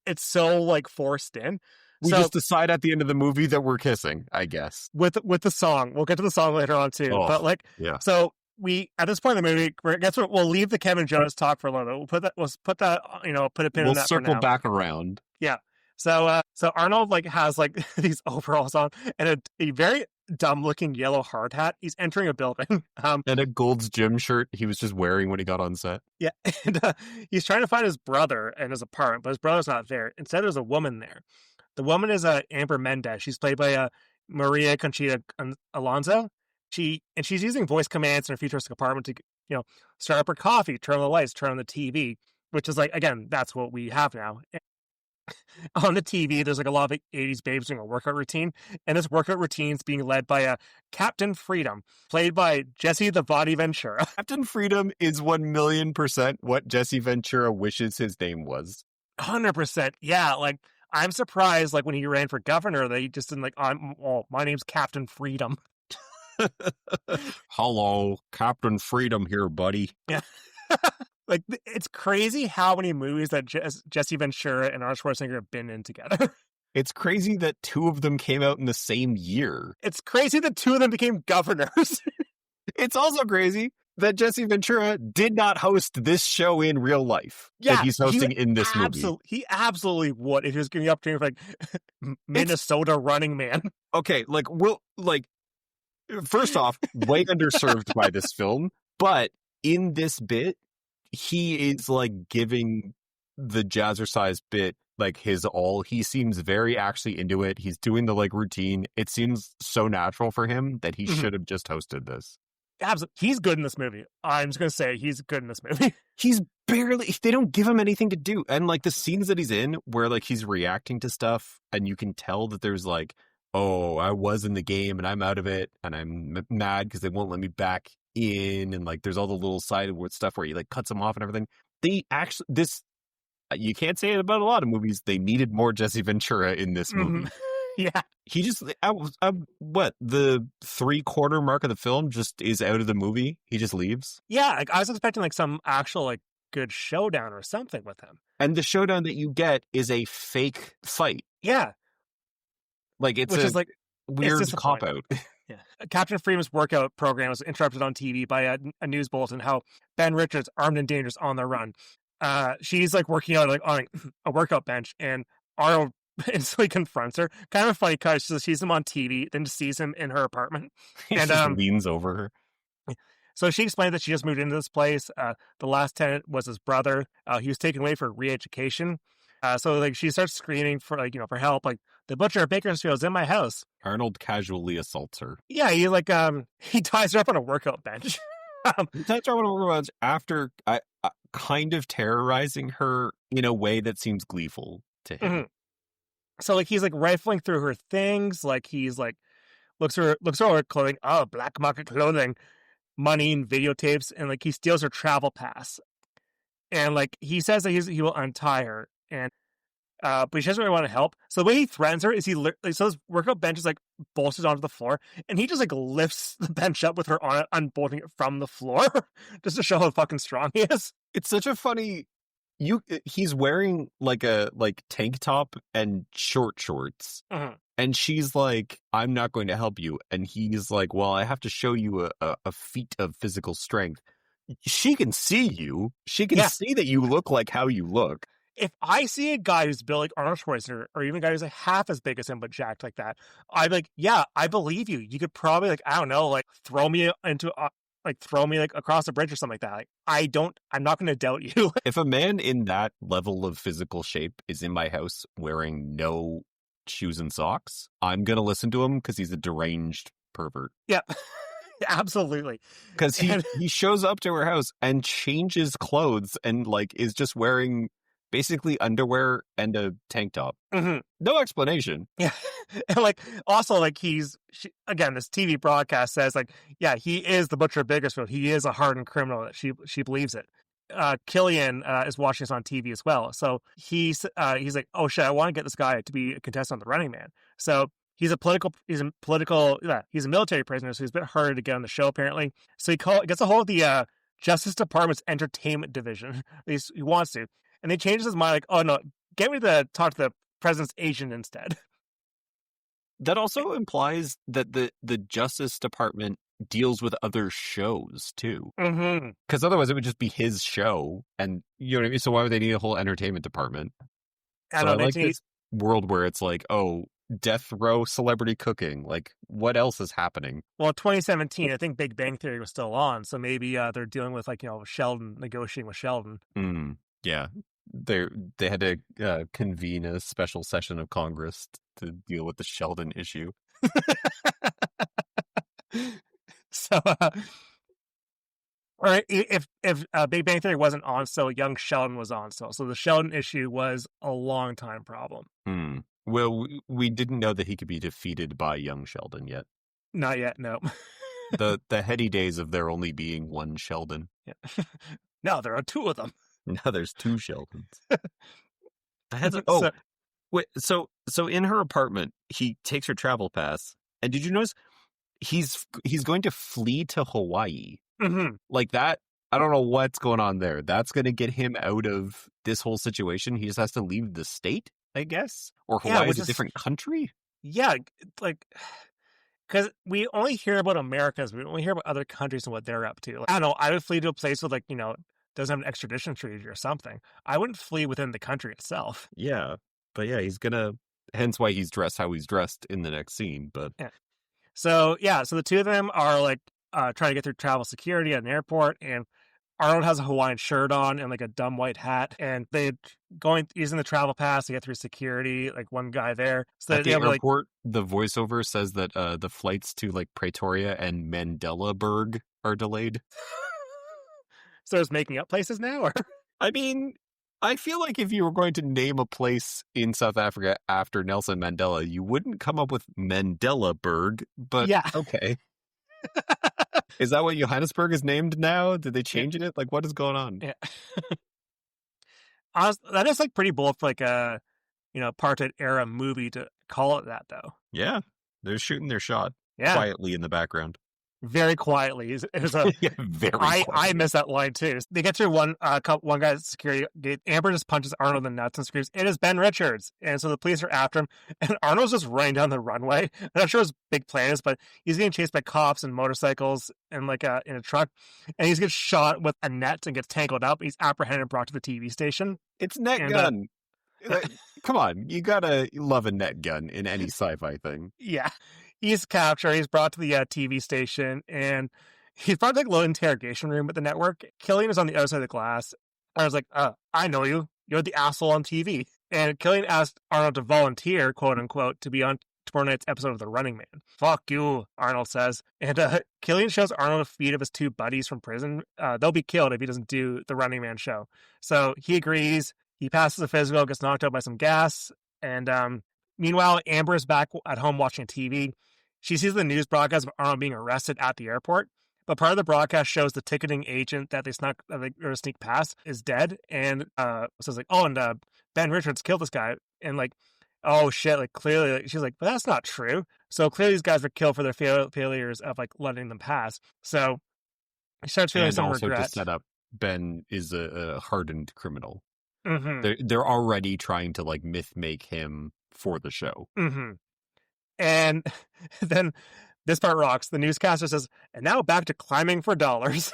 it's so like forced in. We just decide at the end of the movie that we're kissing, I guess. With the song, we'll get to the song later on too. But like, so we at this point in the movie, guess what? We'll leave the Kevin Jonas talk for a little bit. We'll put a pin in that. We'll circle back around. Yeah. So Arnold like has like these overalls on and a very dumb looking yellow hard hat. He's entering a building. And a Gold's Gym shirt he was just wearing when he got on set. Yeah. And he's trying to find his brother in his apartment, but his brother's not there. Instead, there's a woman there. The woman is Amber Mendez. She's played by Maria Conchita Alonso. She's using voice commands in her futuristic apartment to, start up her coffee, turn on the lights, turn on the TV, which is like, again, that's what we have now. On the TV, there's like a lot of 80s babes doing a workout routine, and this workout routine is being led by Captain Freedom, played by Jesse the Body Ventura. Captain Freedom is 1,000,000% what Jesse Ventura wishes his name was. 100%. Yeah, like I'm surprised, like when he ran for governor, that he just didn't like, my name's Captain Freedom. Hello, Captain Freedom here, buddy. Yeah. Like, it's crazy how many movies that Jesse Ventura and Arnold Schwarzenegger have been in together. It's crazy that 2 of them came out in the same year. It's crazy that 2 of them became governors. It's also crazy that Jesse Ventura did not host this show in real life. Yeah, that he's hosting in this movie. He absolutely would if he was giving the opportunity for like Minnesota Running Man. Okay, first off, way underserved by this film, but in this bit, he is like giving the jazzercise bit like his all. He seems very actually into it. He's doing the like routine. It seems so natural for him that he should have just hosted this. Absolutely. He's good in this movie. I'm just going to say he's good in this movie. They don't give him anything to do. And like the scenes that he's in where like he's reacting to stuff and you can tell that there's like, oh, I was in the game and I'm out of it and I'm mad because they won't let me back in, and like there's all the little side stuff where he like cuts them off and everything. They actually, you can't say it about a lot of movies. They needed more Jesse Ventura in this movie. Yeah, he just the 3/4 mark of the film just is out of the movie. He just leaves. Yeah, like I was expecting like some actual like good showdown or something with him, and the showdown that you get is a fake fight. Yeah, like it's which is like weird cop out. Yeah. Captain Freeman's workout program was interrupted on TV by a news bulletin how Ben Richards, armed and dangerous, on the run. She's like working out like on a workout bench, and Arnold instantly confronts her. Kind of a funny cut. She sees him on TV, then sees him in her apartment, He and just leans over her. so she explained that she just moved into this place. The last tenant was his brother. He was taken away for re-education. So like she starts screaming for for help. Like, the butcher of Bakersfield's in my house. Arnold casually assaults her. Yeah, he ties her up on a workout bench. He ties her up on a workout bench after kind of terrorizing her in a way that seems gleeful to him. Mm-hmm. So like he's like rifling through her things. Like he's like looks over her clothing. Oh, black market clothing, money and videotapes, and like he steals her travel pass. And like he says that he will untie her, and but she doesn't really want to help. So the way he threatens her is so this workout bench is like bolted onto the floor, and he just like lifts the bench up with her on it, unbolting it from the floor, just to show how fucking strong he is. It's such a funny. He's wearing like a tank top and shorts, and she's like, "I'm not going to help you," and he's like, "Well, I have to show you a feat of physical strength." She can see you. She can see that you look like how you look. If I see a guy who's built like Arnold Schwarzenegger, or even a guy who's like half as big as him but jacked like that, I'd be like, yeah, I believe you. You could probably like, I don't know, like throw me across a bridge or something like that. Like, I'm not going to doubt you. If a man in that level of physical shape is in my house wearing no shoes and socks, I'm going to listen to him because he's a deranged pervert. Yeah. Absolutely. Because he shows up to her house and changes clothes and like is just wearing basically underwear and a tank top. Mm-hmm. No explanation. Yeah. And like also like again, this TV broadcast says like, yeah, he is the butcher of Bakersfield. He is a hardened criminal. That she believes it. Killian is watching this on TV as well. So he's like, oh shit, I want to get this guy to be a contestant on The Running Man. So he's a military prisoner, so he's a bit harder to get on the show, apparently. So he gets a hold of the Justice Department's entertainment division. At least he wants to. And they change his mind, like, oh no, get me to talk to the president's agent instead. That also implies that the Justice Department deals with other shows, too. Because otherwise it would just be his show. And, you know what I mean? So why would they need a whole entertainment department? I like this world where it's like, oh, death row celebrity cooking. Like, what else is happening? Well, in 2017, I think Big Bang Theory was still on, so maybe they're dealing with like Sheldon, negotiating with Sheldon. Yeah, they had to convene a special session of Congress to deal with the Sheldon issue. So, or if Big Bang Theory wasn't on, so young Sheldon was on, so the Sheldon issue was a long time problem. Well, we didn't know that he could be defeated by young Sheldon yet. Not yet, no. The heady days of there only being one Sheldon. Yeah. Now there are two of them. Now there's two Sheldons. So in her apartment, he takes her travel pass, and did you notice he's going to flee to Hawaii? Like that. I don't know what's going on there. That's going to get him out of this whole situation. He just has to leave the state, I guess, or Hawaii is a different country. Yeah, like because we only hear about Americans, we only hear about other countries and what they're up to. Like, I don't know. I would flee to a place with doesn't have an extradition treaty or something. I wouldn't flee within the country itself. Yeah, but yeah, he's gonna. Hence why he's dressed how he's dressed in the next scene. But yeah. So the two of them are like trying to get through travel security at an airport, and Arnold has a Hawaiian shirt on and like a dumb white hat, and they using the travel pass to get through security. Like one guy there. So at the airport, the voiceover says that the flights to like Pretoria and Mandelaberg are delayed. So it's making up places now, or I mean, I feel like if you were going to name a place in South Africa after Nelson Mandela, you wouldn't come up with Mandelaberg, but yeah. Okay. Is that what Johannesburg is named now? Did they change it? Like, what is going on? Yeah. That is like pretty bold for like a apartheid era movie to call it that, though. Yeah, they're shooting their shot quietly in the background. very quietly. It was a Yeah, very I quietly. missed that line too. They get through one guy's security gate. Amber just punches Arnold in the nuts and screams, "It is Ben Richards!" And so the police are after him, and Arnold's just running down the runway. I'm not sure what his big plan is, but he's getting chased by cops and motorcycles and like in a truck, and he gets shot with a net and gets tangled up. He's apprehended and brought to the TV station. It's net And gun. Come on, you gotta love a net gun in any sci-fi thing. yeah, he's captured. He's brought to the TV station, and he's brought to like a little interrogation room at the network. Killian is on the other side of the glass. I was like, I know you. You're the asshole on TV. And Killian asked Arnold to volunteer, quote unquote, to be on tomorrow night's episode of The Running Man. Fuck you, Arnold says. And Killian shows Arnold a feed of his two buddies from prison. They'll be killed if he doesn't do The Running Man show. So he agrees. He passes a physical, gets knocked out by some gas. And meanwhile, Amber is back at home watching TV. She sees the news broadcast of Arnold being arrested at the airport. But part of the broadcast shows the ticketing agent that they sneak past is dead, and says like, "Oh, and Ben Richards killed this guy," and like, "Oh shit!" Like clearly, like, she's like, "But that's not true." So clearly, these guys were killed for their failures of like letting them pass. So he starts feeling some also regret. to set up, Ben is a hardened criminal. Mm-hmm. They're already trying to like myth make him for the show. Mm-hmm. And then this part rocks. The newscaster says, "And now back to climbing for dollars."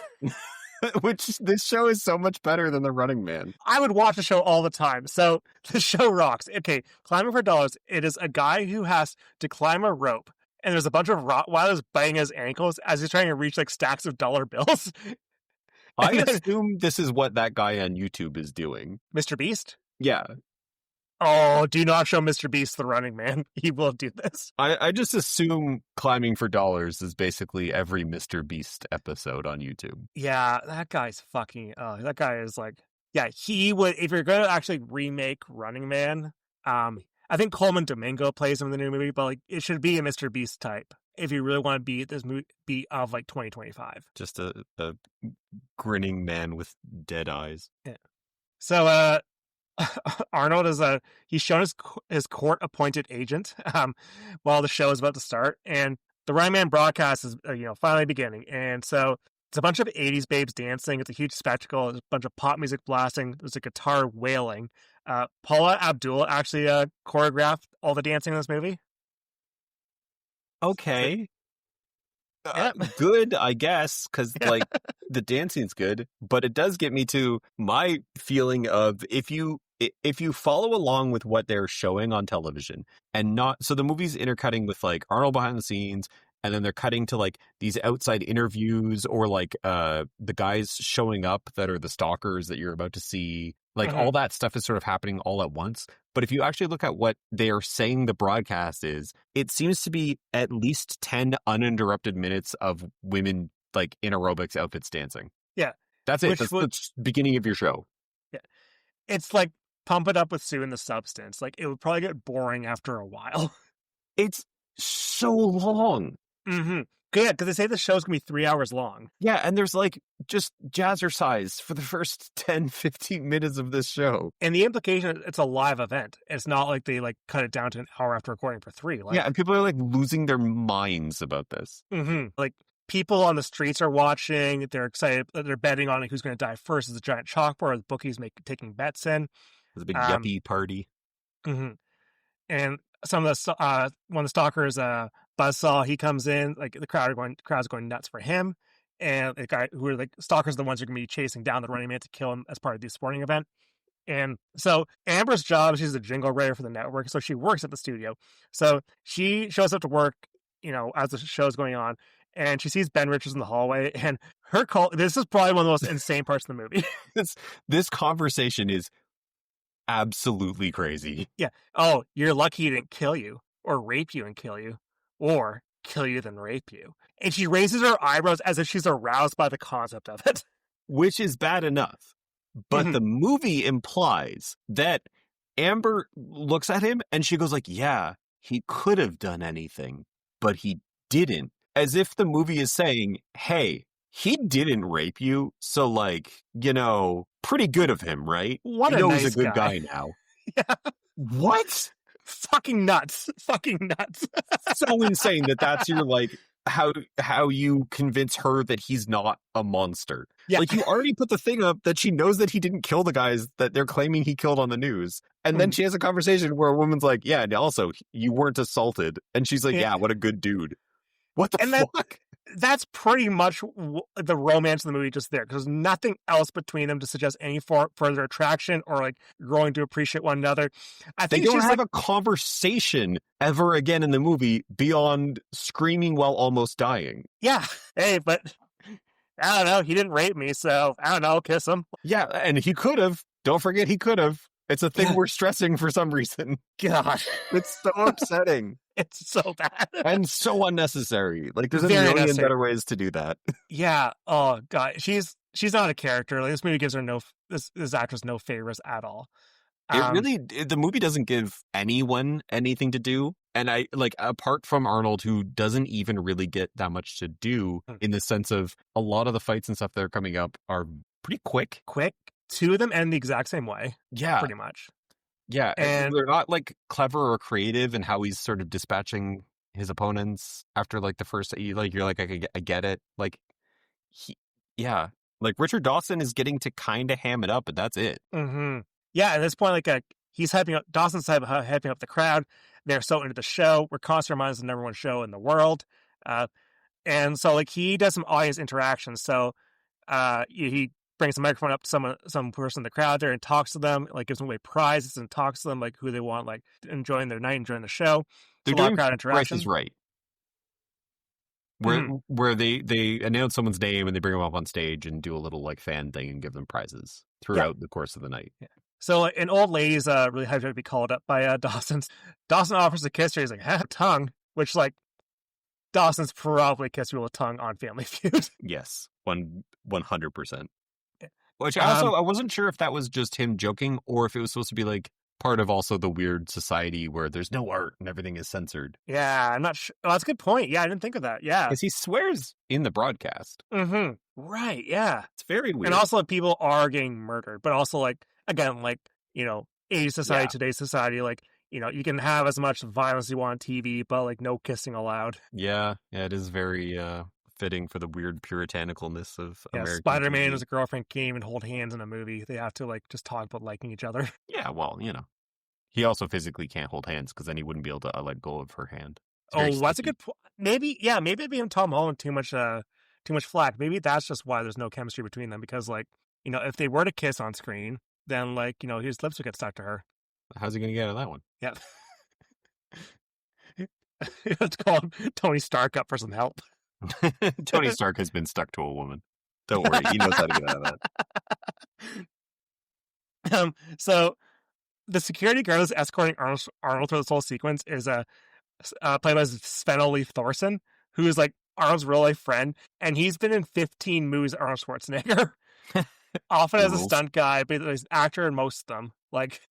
Which this show is so much better than The Running Man. I would watch the show all the time. So the show rocks. Okay, climbing for dollars. It is a guy who has to climb a rope, and there's a bunch of Rottweilers biting his ankles as he's trying to reach like stacks of dollar bills. I assume this is what that guy on YouTube is doing. Mr. Beast? Yeah. Oh, do not show Mr. Beast The Running Man. He will do this. I just assume climbing for dollars is basically every Mr. Beast episode on YouTube. Yeah, that guy's fucking... that guy is like... Yeah, he would... If you're going to actually remake Running Man, I think Coleman Domingo plays him in the new movie, but like it should be a Mr. Beast type if you really want to be this movie of like 2025. Just a grinning man with dead eyes. Yeah. So Arnold is he's shown his court appointed agent while the show is about to start, and the Running Man broadcast is finally beginning, and so it's a bunch of 80s babes dancing. It's a huge spectacle. There's a bunch of pop music blasting. There's a guitar wailing. Paula Abdul actually choreographed all the dancing in this movie. Okay. Yeah. Good, I guess, because like the dancing's good, but it does get me to my feeling of if you follow along with what they're showing on television and not so the movie's intercutting with like Arnold behind the scenes, and then they're cutting to like these outside interviews or like the guys showing up that are the stalkers that you're about to see. Like all that stuff is sort of happening all at once. But if you actually look at what they're saying the broadcast is, it seems to be at least 10 uninterrupted minutes of women like in aerobics outfits dancing. Yeah. That's it. That's the beginning of your show. Yeah. It's like pump it up with Sue and the Substance. Like it would probably get boring after a while. It's so long. Mm-hmm. Good, because they say the show's going to be 3 hours long. Yeah, and there's like just jazzercise for the first 10, 15 minutes of this show. And the implication, it's a live event. It's not like they like cut it down to an hour after recording for 3. Like, yeah, and people are like losing their minds about this. Mm-hmm. Like people on the streets are watching. They're excited. They're betting on like, who's going to die first. Is a giant chalkboard. The bookies taking bets in. It's a big yuppie party. Mm-hmm. And some of the one of the stalkers, Buzzsaw, he comes in. Like the crowd's going nuts for him. And the guy who are like stalkers are the ones who are going to be chasing down the Running Man to kill him as part of the sporting event. And so Amber's job, she's a jingle writer for the network, so she works at the studio. So she shows up to work, as the show's going on, and she sees Ben Richards in the hallway, and her call. This is probably one of the most insane parts of the movie. This conversation is absolutely crazy. Yeah. Oh, you're lucky he didn't kill you, or rape you and kill you, or kill you then rape you. And she raises her eyebrows as if she's aroused by the concept of it. Which is bad enough. But the movie implies that Amber looks at him and she goes like, yeah, he could have done anything, but he didn't. As if the movie is saying, hey, he didn't rape you, so like, pretty good of him, right? What you a know nice he's a good guy now. Yeah. What? Fucking nuts. Fucking nuts. So insane that's your like how you convince her that he's not a monster. Yeah. Like, you already put the thing up that she knows that he didn't kill the guys that they're claiming he killed on the news. And then she has a conversation where a woman's like, yeah, and also you weren't assaulted. And she's like, yeah, what a good dude. What the fuck? That's pretty much the romance of the movie just there, because there's nothing else between them to suggest any further attraction or like growing to appreciate one another. I think they don't have a conversation ever again in the movie beyond screaming while almost dying. Yeah. Hey, but I don't know. He didn't rape me, so I don't know. Kiss him. Yeah, and he could have. Don't forget, he could have. It's a thing we're stressing for some reason. God. It's so upsetting. It's so bad. And so unnecessary. Like, there's a million better ways to do that. Yeah. Oh, God. She's not a character. Like, this movie gives her this actress no favors at all. The movie doesn't give anyone anything to do. And apart from Arnold, who doesn't even really get that much to do, in the sense of a lot of the fights and stuff that are coming up are pretty quick. Two of them end the exact same way. Yeah. Pretty much. Yeah. And they're not like clever or creative in how he's sort of dispatching his opponents after like the first, you're like, I get it. Like, like Richard Dawson is getting to kind of ham it up, but that's it. Mm-hmm. Yeah. At this point, like he's hyping up, Dawson's hyping up the crowd. They're so into the show. We're Concert Mine is the #1 show in the world. And so like he does some audience interactions. So he brings the microphone up to some person in the crowd there and talks to them, like gives them away prizes and talks to them like who they want, like enjoying their night, enjoying the show. They're doing crowd interaction. Price is Right. Where they announce someone's name and they bring them up on stage and do a little like fan thing and give them prizes throughout the course of the night. Yeah. So like, an old lady's really hyped to be called up by Dawson. Dawson offers a kiss her. He's like, tongue, which like Dawson's probably kissed her with a tongue on Family Feud. Yes, 100%. Which I wasn't sure if that was just him joking or if it was supposed to be like part of also the weird society where there's no art and everything is censored. Yeah, I'm not sure. Oh, that's a good point. Yeah, I didn't think of that. Yeah. Because he swears in the broadcast. Mm-hmm. Right, yeah. It's very weird. And also people are getting murdered, but also like, again, like, 80s society, today's society, like, you can have as much violence as you want on TV, but like no kissing allowed. Yeah, it is very fitting for the weird puritanicalness of American Spider-Man TV. and his girlfriend can't even hold hands in a movie. They have to like just talk about liking each other. Yeah, well, he also physically can't hold hands because then he wouldn't be able to let go of her hand. That's a good point. Maybe it'd be Tom Holland too much flack. Maybe that's just why there's no chemistry between them, because like, if they were to kiss on screen, then like, his lips would get stuck to her. How's he going to get out of that one? Yeah. Let's call Tony Stark up for some help. Tony Stark has been stuck to a woman. Don't worry, he knows how to get out of that. So the security guard that's escorting Arnold through this whole sequence is played by Sven Leif Thorson, who is like Arnold's real life friend, and he's been in 15 movies with Arnold Schwarzenegger. Often as a stunt guy, but he's an actor in most of them. Like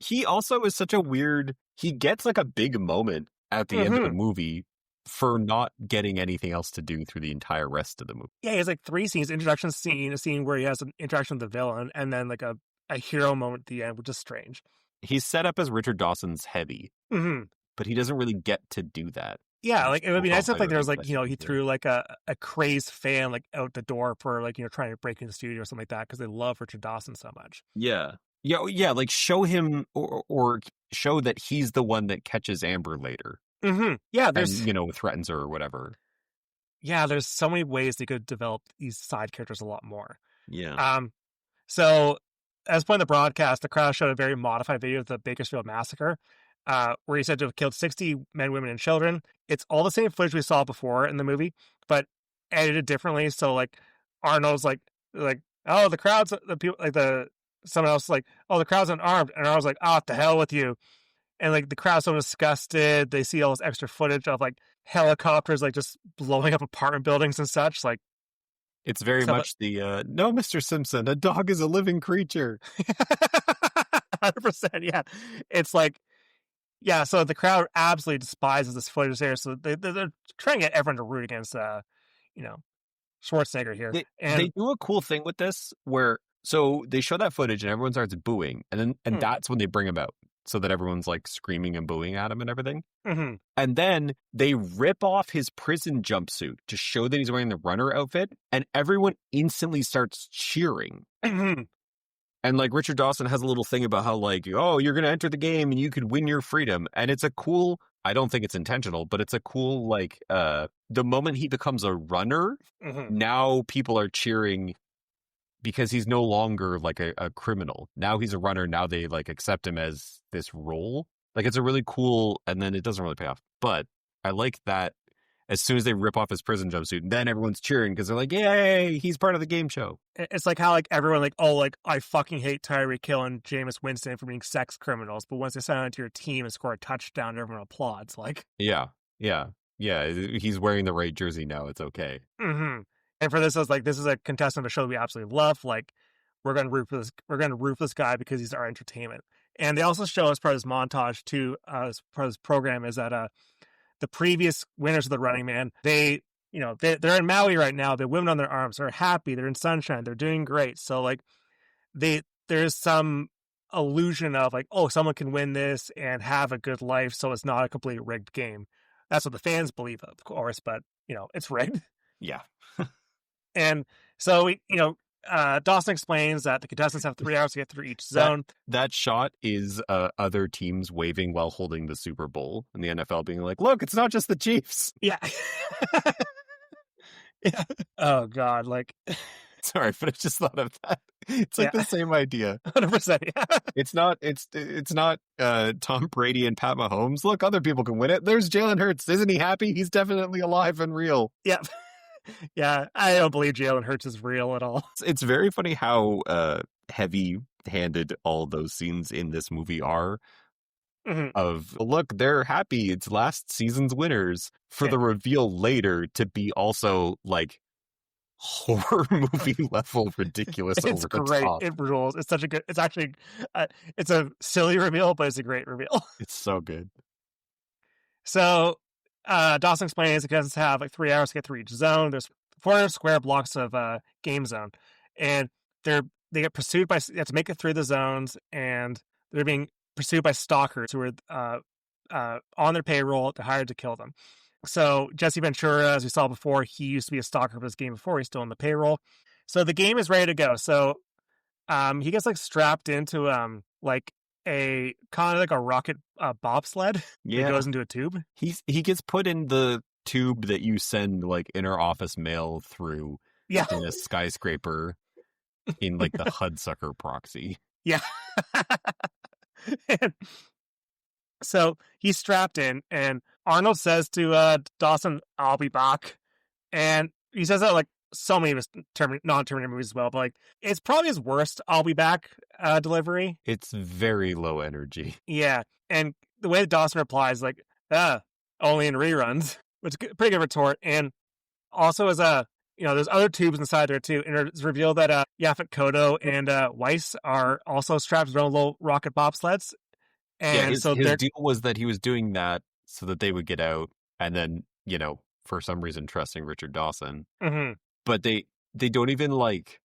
he also is such a weird. He gets like a big moment at the end of the movie for not getting anything else to do through the entire rest of the movie. Yeah, he has like 3 scenes: introduction scene, a scene where he has an interaction with the villain, and then like a hero moment at the end, which is strange. He's set up as Richard Dawson's heavy, but he doesn't really get to do that. Yeah, like it would be nice if like there was like he threw like a crazed fan like out the door for like trying to break into the studio or something like that because they love Richard Dawson so much. Yeah. Like show him or show that he's the one that catches Amber later. Yeah, there's threatens her or whatever. Yeah, there's so many ways they could develop these side characters a lot more. Yeah. So as point of the broadcast, the crowd showed a very modified video of the Bakersfield massacre. Where he's said to have killed 60 men, women, and children. It's all the same footage we saw before in the movie, but edited differently. So like Arnold's like, oh, the crowd's the people someone else is like, oh, the crowd's unarmed, and Arnold's like, oh, what the hell with you? And like the crowd's so disgusted. They see all this extra footage of like helicopters like just blowing up apartment buildings and such. Like it's very much the no, Mr. Simpson, a dog is a living creature. 100%. Yeah, it's like. Yeah, so the crowd absolutely despises this footage there, so they're trying to get everyone to root against, Schwarzenegger here. They do a cool thing with this, where so they show that footage and everyone starts booing, and that's when they bring him out. so that everyone's like screaming and booing at him and everything. Mm-hmm. And then they rip off his prison jumpsuit to show that he's wearing the runner outfit, and everyone instantly starts cheering. Mm-hmm. And like Richard Dawson has a little thing about how like, oh, you're going to enter the game and you could win your freedom. And it's a cool, I don't think it's intentional, but it's a cool, like, the moment he becomes a runner, now people are cheering because he's no longer like a criminal. Now he's a runner. Now they like accept him as this role. Like it's a really cool, and then it doesn't really pay off. But I like that as soon as they rip off his prison jumpsuit, then everyone's cheering because they're like, yay, he's part of the game show. It's like how like everyone like, oh, like I fucking hate Tyreek Hill and Jameis Winston for being sex criminals, but once they sign onto your team and score a touchdown, everyone applauds. Like, yeah. He's wearing the right jersey now. It's okay. Mm-hmm. And for this, I was like, this is a contestant of a show we absolutely love. Like, we're going to root for this. We're going to root for this guy because he's our entertainment. And they also show as part of this montage too, as part of this program, is that the previous winners of the Running Man, they're in Maui right now. They're women on their arms. They're happy. They're in sunshine. They're doing great. So like, there's some illusion of like, oh, someone can win this and have a good life. So it's not a completely rigged game. That's what the fans believe, of course, but it's rigged. Yeah. And so Dawson explains that the contestants have 3 hours to get through each zone. That shot is other teams waving while holding the Super Bowl, and the NFL being like, look, it's not just the Chiefs. Yeah. Yeah. Oh, God. Like, sorry, but I just thought of that. It's like the same idea. 100%. Yeah. It's not Tom Brady and Pat Mahomes. Look, other people can win it. There's Jalen Hurts. Isn't he happy? He's definitely alive and real. Yeah. Yeah, I don't believe Jalen Hurts is real at all. It's very funny how heavy-handed all those scenes in this movie are. Mm-hmm. Of, look, they're happy. It's last season's winners, for the reveal later to be also like horror movie level ridiculous. It's over great. The top. It rules. It's such a good. It's actually, it's a silly reveal, but it's a great reveal. It's so good. So. Dawson explains the contestants have like 3 hours to get through each zone. There's 400 square blocks of game zone, and they get pursued by. They have to make it through the zones, and they're being pursued by stalkers who are on their payroll. They're hired to kill them. So Jesse Ventura, as we saw before, he used to be a stalker for this game before. He's still on the payroll. So the game is ready to go. So he gets like strapped into like a kind of like a rocket bobsled that goes into a tube. He gets put in the tube that you send like inner office mail through in a skyscraper in like the Hudsucker proxy. Yeah. So he's strapped in, and Arnold says to Dawson, I'll be back. And he says that like so many of his non-Terminator movies as well, but like it's probably his worst I'll be back delivery. It's very low energy. Yeah. And the way that Dawson replies, like, only in reruns, which is a pretty good retort. And also as there's other tubes inside there too. And it's revealed that Yaphet Kotto and Weiss are also strapped to their own little rocket bobsleds. And his deal was that he was doing that so that they would get out, and then, for some reason trusting Richard Dawson. Mm-hmm. But they don't even like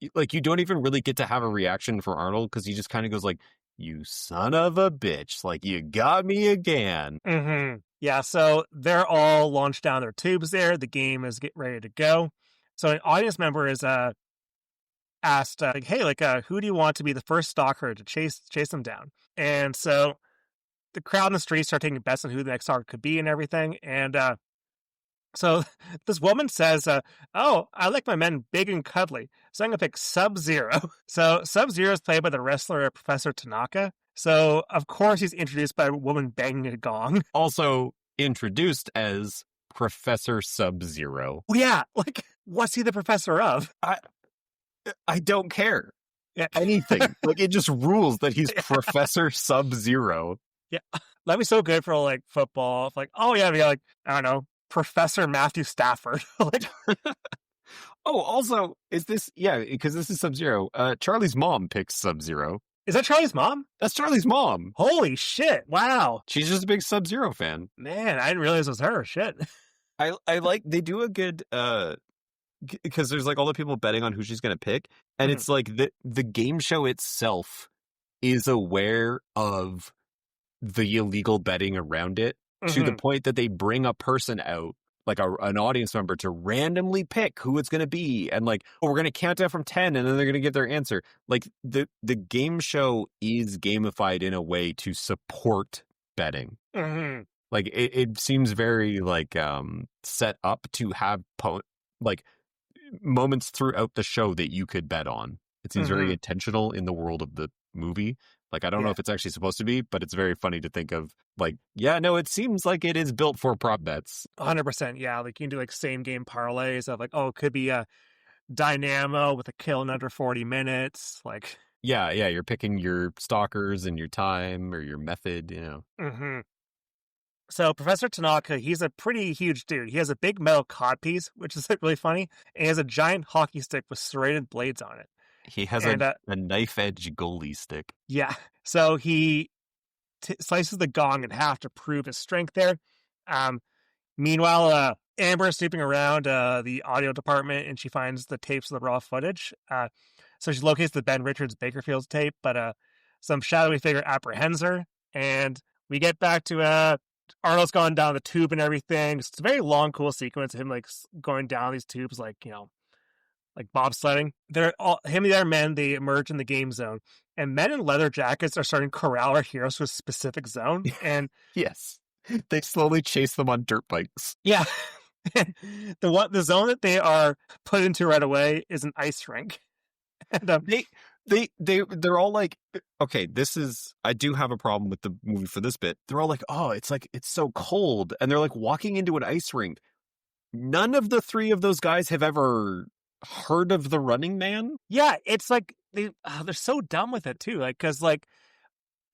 you don't even really get to have a reaction for Arnold, because he just kind of goes like, you son of a bitch, like you got me again. Mm-hmm. Yeah, so they're all launched down their tubes there. The game is getting ready to go. So an audience member is asked, like, hey, like, who do you want to be the first stalker to chase them down? And so the crowd in the streets start taking bets on who the next stalker could be and everything. And so this woman says, oh, I like my men big and cuddly, so I'm going to pick Sub-Zero. So Sub-Zero is played by the wrestler Professor Tanaka. So, of course, he's introduced by a woman banging a gong. Also introduced as Professor Sub-Zero. Oh, yeah, like, what's he the professor of? I don't care. Yeah. Anything. Like, it just rules that he's Professor Sub-Zero. Yeah, that'd be so good for, like, football. Like, oh, yeah, like, I don't know, Professor Matthew Stafford. Like, oh, also, is this, because this is Sub-Zero. Charlie's mom picks Sub-Zero. Is that Charlie's mom? That's Charlie's mom. Holy shit. Wow. She's just a big Sub-Zero fan. Man, I didn't realize it was her. Shit. I like, they do a good, because there's like all the people betting on who she's going to pick. And it's like the game show itself is aware of the illegal betting around it to the point that they bring a person out, like an audience member, to randomly pick who it's going to be. And like, oh, we're going to count down from 10 and then they're going to give their answer. Like the game show is gamified in a way to support betting. Like it seems very like set up to have like moments throughout the show that you could bet on. It seems very intentional in the world of the movie. Like, I don't know if it's actually supposed to be, but it's very funny to think of, like, yeah, no, it seems like it is built for prop bets. 100%, yeah. Like, you can do, like, same-game parlays of, like, oh, it could be a Dynamo with a kill in under 40 minutes, like... Yeah, you're picking your stalkers and your time or your method, you know. So, Professor Tanaka, he's a pretty huge dude. He has a big metal codpiece, which is, like, really funny, and he has a giant hockey stick with serrated blades on it. He has a knife-edge goalie stick. Yeah. So he slices the gong in half to prove his strength there. Meanwhile, Amber is snooping around the audio department, and she finds the tapes of the raw footage. So she locates the Ben Richards Bakerfield tape, but some shadowy figure apprehends her, and we get back to Arnold's gone down the tube and everything. It's a very long, cool sequence of him like going down these tubes, like, you know, like bobsledding. Him and the other men, they emerge in the game zone, and men in leather jackets are starting to corral our heroes to a specific zone. And yes, they slowly chase them on dirt bikes. Yeah. The zone that they are put into right away is an ice rink. And they're all like, okay, I do have a problem with the movie for this bit. They're all like, oh, it's so cold, and they're like walking into an ice rink. None of the three of those guys have ever heard of the Running Man. Yeah, it's like they're so dumb with it too. Like, because like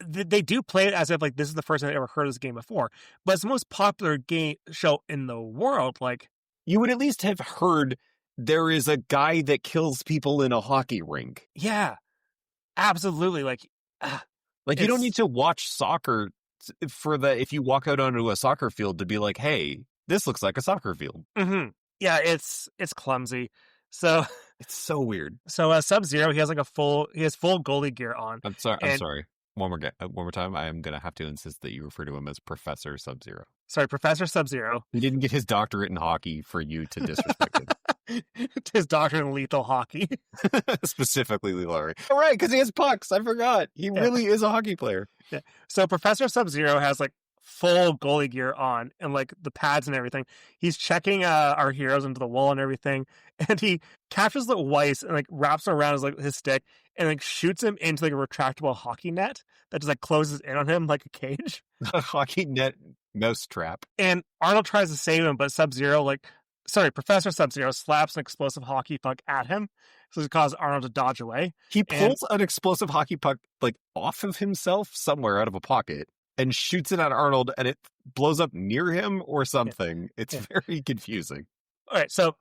they do play it as if like this is the first time they ever heard of this game before, but it's the most popular game show in the world. Like, you would at least have heard there is a guy that kills people in a hockey rink. Yeah, absolutely. Like you don't need to watch soccer if you walk out onto a soccer field to be like, hey, this looks like a soccer field. Yeah, it's clumsy. So it's so weird. So Sub-Zero, he has full goalie gear on. I'm sorry. One more time. I am gonna have to insist that you refer to him as Professor Sub-Zero. Sorry, Professor Sub-Zero. He didn't get his doctorate in hockey for you to disrespect him. His doctorate in lethal hockey. Specifically lethal hockey. All right, because he has pucks. I forgot. He really is a hockey player. Yeah. So Professor Sub-Zero has full goalie gear on and the pads and everything. He's checking our heroes into the wall and everything, and he captures the Weiss and wraps him around his stick and shoots him into a retractable hockey net that just closes in on him like a cage. A hockey net mouse trap. And Arnold tries to save him, but Professor Sub-Zero slaps an explosive hockey puck at him, so it causes Arnold to dodge away. He pulls an explosive hockey puck off of himself somewhere out of a pocket and shoots it at Arnold, and it blows up near him or something. Yeah. It's very confusing. All right, so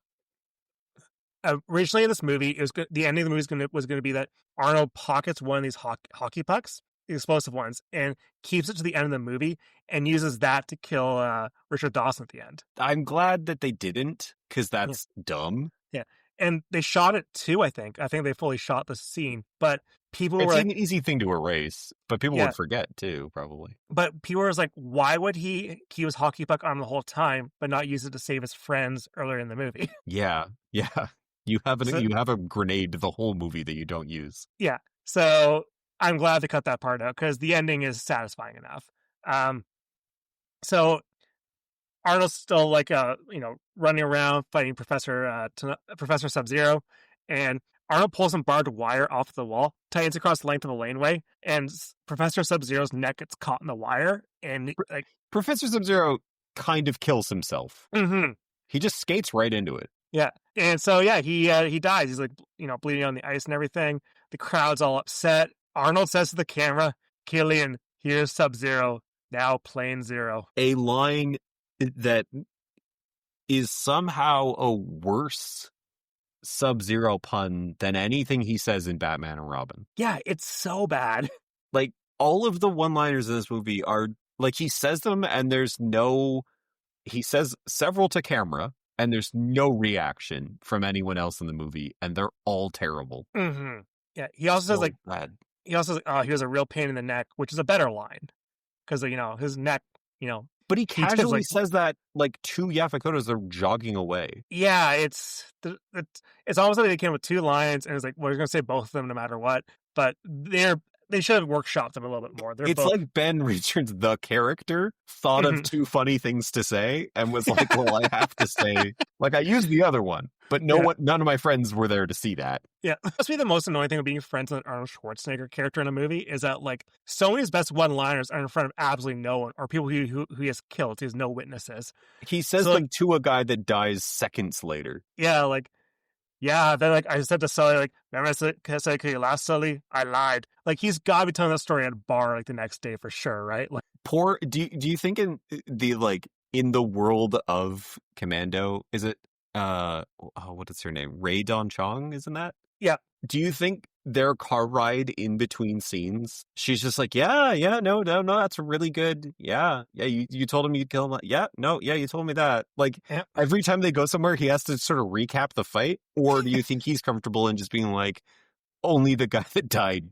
originally in this movie, the ending of the movie was going to be that Arnold pockets one of these hockey pucks, the explosive ones, and keeps it to the end of the movie and uses that to kill Richard Dawson at the end. I'm glad that they didn't, because that's dumb. Yeah, and they shot it too, I think. I think they fully shot the scene, but people it's an easy thing to erase, but people would forget too, probably. But people were why would he keep his hockey puck on the whole time, but not use it to save his friends earlier in the movie? Yeah. You have a grenade the whole movie that you don't use. Yeah. So I'm glad they cut that part out because the ending is satisfying enough. So Arnold's still running around fighting Professor Sub-Zero, and Arnold pulls some barbed wire off the wall, tightens across the length of the laneway, and Professor Sub-Zero's neck gets caught in the wire, and Professor Sub-Zero kind of kills himself. Mm-hmm. He just skates right into it. Yeah, and so he dies. He's bleeding on the ice and everything. The crowd's all upset. Arnold says to the camera, "Killian, here's Sub-Zero, now plain zero." A line that is somehow a worse Sub-Zero pun than anything he says in Batman and Robin. Yeah, it's so bad. All of the one-liners in this movie are he says them and he says several to camera and there's no reaction from anyone else in the movie and they're all terrible. Mm-hmm. Yeah, he also says bad. he also he was a real pain in the neck, which is a better line because his neck, But he he just casually says that like two Yafakotas are jogging away. yeah, it's almost like they came with two lines, and it's like we're gonna say both of them no matter what. But they should have workshopped them a little bit more. They're It's both like Ben Richards, the character, thought of two funny things to say and was like, well, I have to say, like, I used the other one, but none of my friends were there to see that. Yeah. Must be the most annoying thing of being friends with an Arnold Schwarzenegger character in a movie is that, like, Sony's best one-liners are in front of absolutely no one, or people who he has killed. He has no witnesses. He says, So, like, to a guy that dies seconds later. yeah, like, yeah, then, like, I said to Sully, like, remember I said to you last, Sully? I lied. Like, he's got to be telling that story at a bar, like, the next day for sure, right? Like, Do you think in the world of Commando, is it, what is her name? Ray Don Chong, isn't that? yeah. Do you think their car ride in between scenes, she's just like, yeah, no, that's really good. Yeah, you told him you'd kill him. Yeah, no, yeah, you told me that. Like, Yeah. every time they go somewhere, he has to sort of recap the fight? Or do you think he's comfortable in just being like, only the guy that died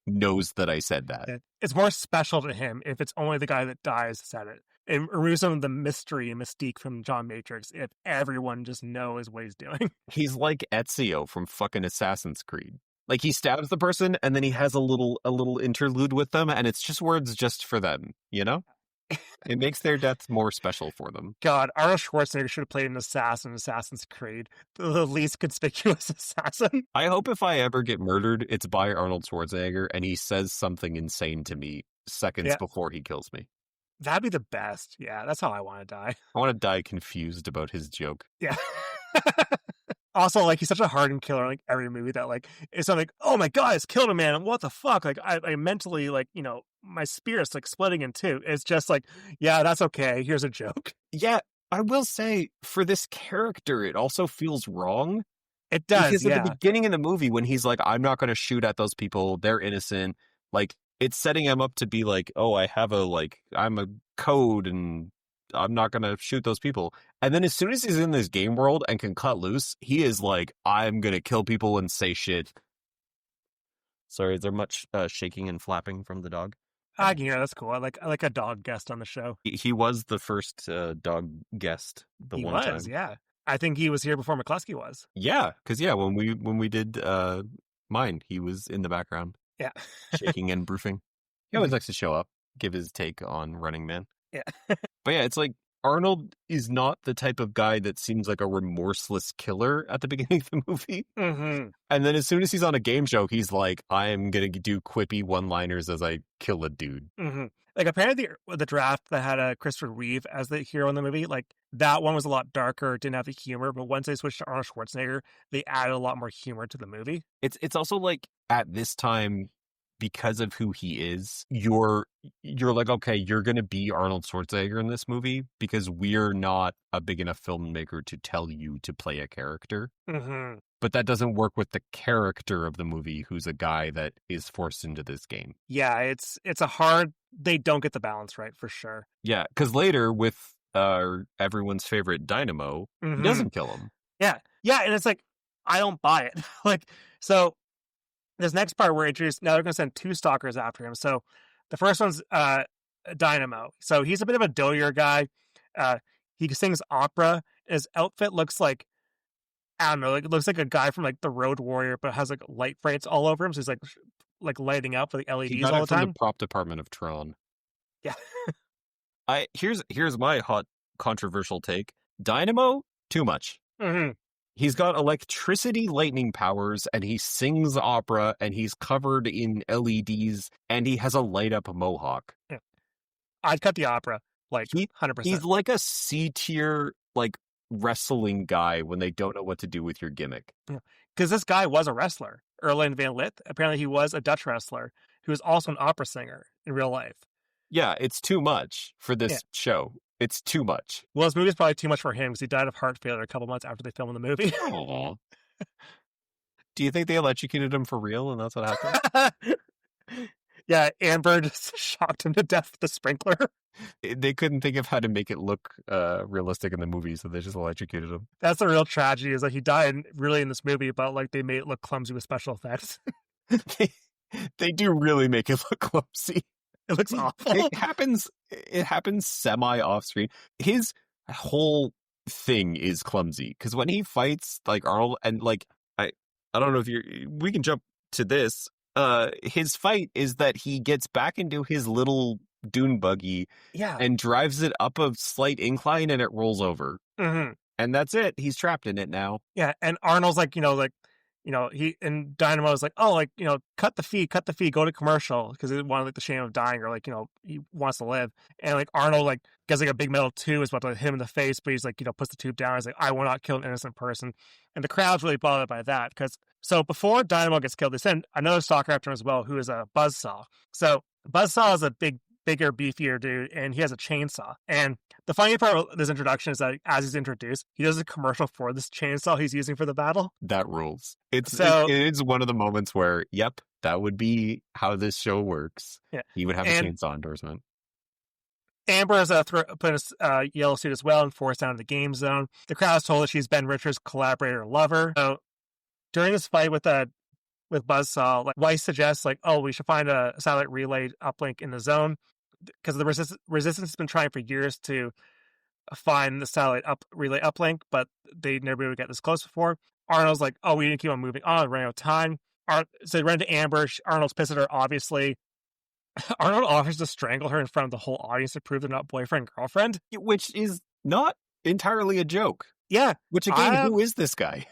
knows that I said that? It's more special to him if it's only the guy that dies said it. It removes some of the mystery and mystique from John Matrix if everyone just knows what he's doing. He's like Ezio from fucking Assassin's Creed. Like, he stabs the person and then he has a little interlude with them, and it's just words just for them, you know? It makes their deaths more special for them. God, Arnold Schwarzenegger should have played an assassin in Assassin's Creed, the least conspicuous assassin. I hope if I ever get murdered, it's by Arnold Schwarzenegger and he says something insane to me seconds before he kills me. That'd be the best. Yeah, that's how I want to die. I want to die confused about his joke. Yeah. Also, like, he's such a hardened killer in, like, every movie that, like, it's not like, oh my god, it's killed a man, what the fuck? Like, I mentally, like, my spirit's, like, splitting in two. It's just like, yeah, that's okay, here's a joke. Yeah, I will say, for this character, it also feels wrong. It does, because yeah. at the beginning of the movie, when he's like, I'm not going to shoot at those people, they're innocent, like, it's setting him up to be like, oh, I'm a code and I'm not going to shoot those people. And then as soon as he's in this game world and can cut loose, he is like, I'm going to kill people and say shit. Sorry, is there much shaking and flapping from the dog? I can hear, that's cool. I like a dog guest on the show. He was the first dog guest He one was, time. yeah. I think he was here before McCluskey was. Yeah, because when we did mine, he was in the background. Yeah. Shaking and broofing. He always likes to show up, give his take on Running Man. Yeah. But yeah, it's like Arnold is not the type of guy that seems like a remorseless killer at the beginning of the movie. Mm-hmm. And then as soon as he's on a game show, he's like, I'm going to do quippy one-liners as I kill a dude. Mm-hmm. Like, apparently the draft that had Christopher Reeve as the hero in the movie, like, that one was a lot darker, didn't have the humor, but once they switched to Arnold Schwarzenegger, they added a lot more humor to the movie. It's also like, at this time, because of who he is, you're like, okay, you're going to be Arnold Schwarzenegger in this movie because we're not a big enough filmmaker to tell you to play a character. Mm-hmm. But that doesn't work with the character of the movie, who's a guy that is forced into this game. Yeah, it's they don't get the balance right for sure. Yeah, because later with everyone's favorite Dynamo, he doesn't kill him. Yeah, and it's like, I don't buy it. Like, so this next part we're introduced, now they're going to send two stalkers after him. So the first one's Dynamo. So he's a bit of a doughier guy. He sings opera. His outfit looks like, I don't know, like, it looks like a guy from, like, the Road Warrior, but has, like, light frames all over him. So he's like lighting up with the LEDs he got all it the from time. the prop department of Tron. Yeah. Here's my hot controversial take. Dynamo, too much. Mm-hmm. He's got electricity lightning powers, and he sings opera, and he's covered in LEDs, and he has a light up mohawk. Yeah. I'd cut the opera, like, 100%. He's like a C tier, like, wrestling guy when they don't know what to do with your gimmick. Because this guy was a wrestler, Erland Van Lith. Apparently he was a Dutch wrestler who was also an opera singer in real life. Yeah, it's too much for this show. It's too much. Well, this movie's probably too much for him because he died of heart failure a couple months after they filmed the movie. Aww. Do you think they electrocuted him for real and that's what happened? Yeah, Amber just shocked him to death with the sprinkler. They couldn't think of how to make it look realistic in the movie, so they just electrocuted him. That's the real tragedy, is that he died really in this movie, but, like, they made it look clumsy with special effects. They do really make it look clumsy. It looks awful. It happens semi off screen. His whole thing is clumsy because when he fights like Arnold and like I don't know if we can jump to this. His fight is that he gets back into his little dune buggy and drives it up a slight incline and it rolls over. Mm-hmm. And that's it. He's trapped in it now. Yeah, and Arnold's like, he and Dynamo's like, oh, like, cut the fee, go to commercial because he wanted like the shame of dying or like, he wants to live. And like Arnold like gets like a big metal tube is about to hit him in the face, but he's like, puts the tube down. He's like, I will not kill an innocent person. And the crowd's really bothered by that because so before Dynamo gets killed, they send another stalker after him as well, who is a Buzzsaw. So Buzzsaw is a bigger, beefier dude, and he has a chainsaw. And the funny part of this introduction is that as he's introduced, he does a commercial for this chainsaw he's using for the battle. That rules. It is one of the moments where, yep, that would be how this show works. Yeah. He would have a chainsaw endorsement. Amber is put in a yellow suit as well and forced down to the game zone. The crowd is told that she's Ben Richards' collaborator and lover. So during this fight with Buzzsaw, like Weiss suggests, like, oh, we should find a satellite relay uplink in the zone because the resistance has been trying for years to find the satellite relay uplink, but they never been able to get this close before. Arnold's like, oh, we need to keep on moving on, running out of time. So they run into Amber. Arnold's pissed at her, obviously. Arnold offers to strangle her in front of the whole audience to prove they're not boyfriend girlfriend, which is not entirely a joke. Yeah. Which again, who is this guy?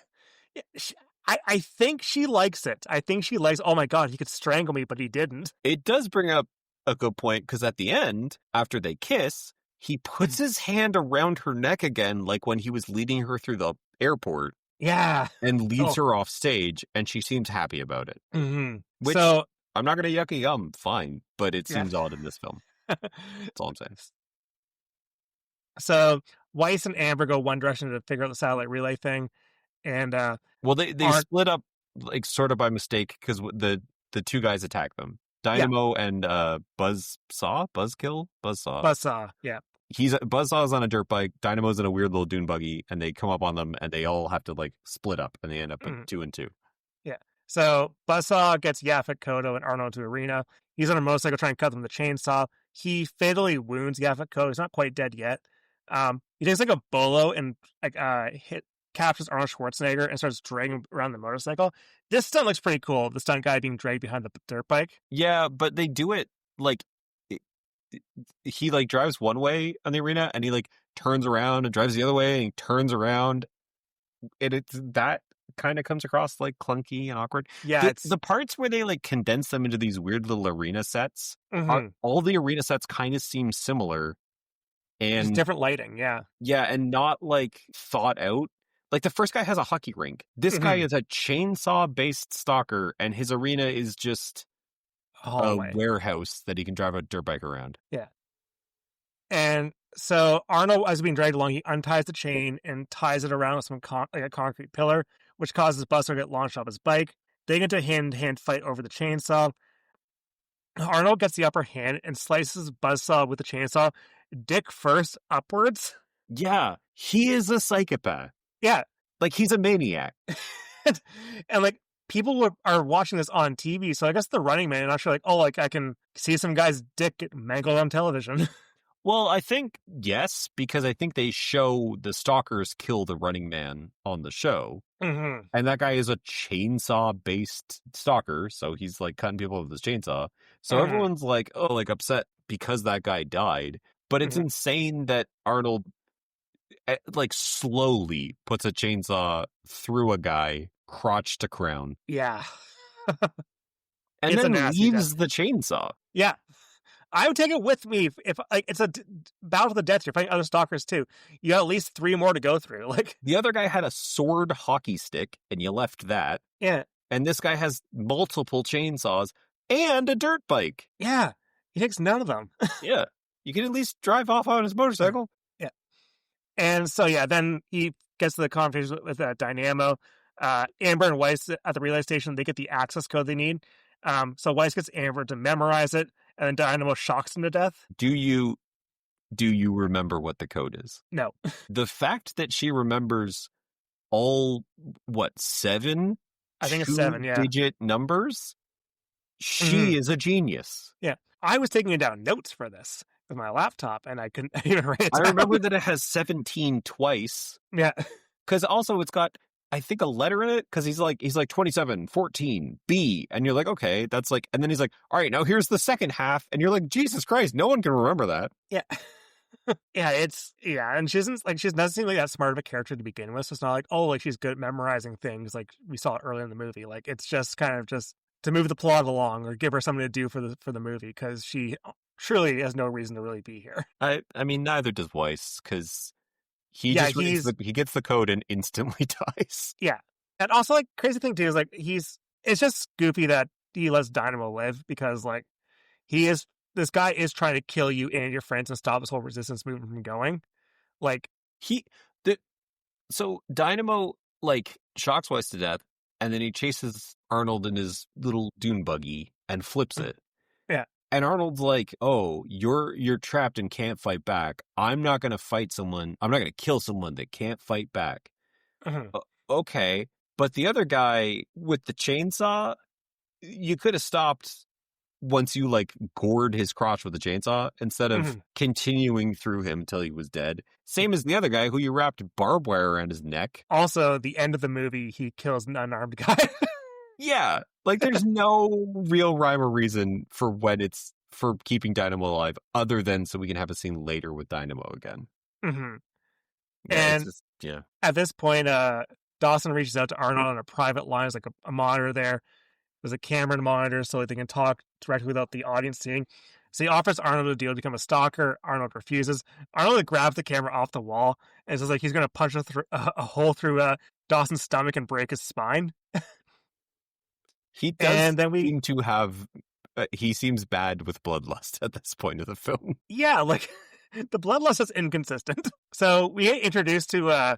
I think she likes it. I think she likes, oh my God, he could strangle me, but he didn't. It does bring up a good point, because at the end, after they kiss, he puts his hand around her neck again, like when he was leading her through the airport. Yeah. And leads her off stage, and she seems happy about it. Mm-hmm. Which, so, I'm not going to yucky yum, fine, but it seems odd in this film. That's all I'm saying. So, Weiss and Amber go one direction to figure out the satellite relay thing. And well, they split up like sort of by mistake because the two guys attack them. Dynamo and Buzzsaw, yeah. Buzzsaw's on a dirt bike. Dynamo's in a weird little dune buggy, and they come up on them, and they all have to like split up, and they end up at 2 and 2. Yeah. So Buzzsaw gets Yaphet, Kodo, and Arnold to arena. He's on a motorcycle trying to cut them with the chainsaw. He fatally wounds Yaphet Kodo. He's not quite dead yet. He takes like a bolo and like captures Arnold Schwarzenegger and starts dragging around the motorcycle. This stunt looks pretty cool. The stunt guy being dragged behind the dirt bike. Yeah, but they do it like he like drives one way on the arena and he like turns around and drives the other way and he turns around. And it's that kind of comes across like clunky and awkward. Yeah, the parts where they like condense them into these weird little arena sets. All the arena sets kind of seem similar. And just different lighting, yeah. Yeah, and not like thought out. Like the first guy has a hockey rink. This guy is a chainsaw-based stalker, and his arena is just a warehouse that he can drive a dirt bike around. Yeah. And so Arnold, as being dragged along, he unties the chain and ties it around with some like a concrete pillar, which causes Buster to get launched off his bike. They get into a hand-to-hand fight over the chainsaw. Arnold gets the upper hand and slices Buzzsaw with the chainsaw, dick first, upwards. Yeah, he is a psychopath. Yeah. Like, he's a maniac. And like, people are watching this on TV, so I guess the Running Man, and actually like, oh, like, I can see some guy's dick get mangled on television. Well, I think, yes, because I think they show the stalkers kill the Running Man on the show. Mm-hmm. And that guy is a chainsaw-based stalker, so he's, like, cutting people with his chainsaw. So everyone's, like, oh, like, upset because that guy died. But it's insane that Arnold, like, slowly puts a chainsaw through a guy, crotch to crown. Yeah. And then leaves the chainsaw. Yeah. I would take it with me if like it's a battle to the death. You're fighting other stalkers too. You got at least 3 more to go through. Like the other guy had a sword hockey stick, and you left that. Yeah. And this guy has multiple chainsaws and a dirt bike. Yeah. He takes none of them. Yeah. You can at least drive off on his motorcycle. Yeah. And so yeah, then he gets to the conversation with Dynamo. Amber and Weiss at the relay station. They get the access code they need. So Weiss gets Amber to memorize it. And then Dynamo shocks him to death. Do you remember what the code is? No. The fact that she remembers all, 7? I think it's 7, yeah. Digit numbers She is a genius. Yeah. I was taking down notes for this with my laptop, and I couldn't even write it down. I remember that it has 17 twice. Yeah. Because also it's got, I think, a letter in it, because he's like 27, 14, B. And you're like, okay, that's like, and then he's like, all right, now here's the second half. And you're like, Jesus Christ, no one can remember that. Yeah. And she doesn't seem like that smart of a character to begin with. So it's not like, oh, like she's good at memorizing things like we saw earlier in the movie. Like it's just kind of just to move the plot along or give her something to do for the movie, because she surely has no reason to really be here. I mean, neither does Weiss, because he gets the code and instantly dies. Yeah. And also, like, crazy thing too is like it's just goofy that he lets Dynamo live, because like this guy is trying to kill you and your friends and stop this whole resistance movement from going. Like so Dynamo like shocks Weiss to death, and then he chases Arnold in his little dune buggy and flips it. Yeah. And Arnold's like, "Oh, you're trapped and can't fight back. I'm not going to fight someone. I'm not going to kill someone that can't fight back." Okay, but the other guy with the chainsaw, you could have stopped once you like gored his crotch with a chainsaw instead of continuing through him till he was dead. Same as the other guy who you wrapped barbed wire around his neck. Also, the end of the movie, he kills an unarmed guy. Yeah, like there's no real rhyme or reason for for keeping Dynamo alive, other than so we can have a scene later with Dynamo again. Yeah, and at this point, Dawson reaches out to Arnold on a private line. There's like a monitor there. There's a camera and monitor so they can talk directly without the audience seeing. So he offers Arnold a deal to become a stalker. Arnold refuses. Arnold grabs the camera off the wall and says like he's going to punch a hole through Dawson's stomach and break his spine. He does seem to have... he seems bad with bloodlust at this point of the film. Yeah, like the bloodlust is inconsistent. So we get introduced to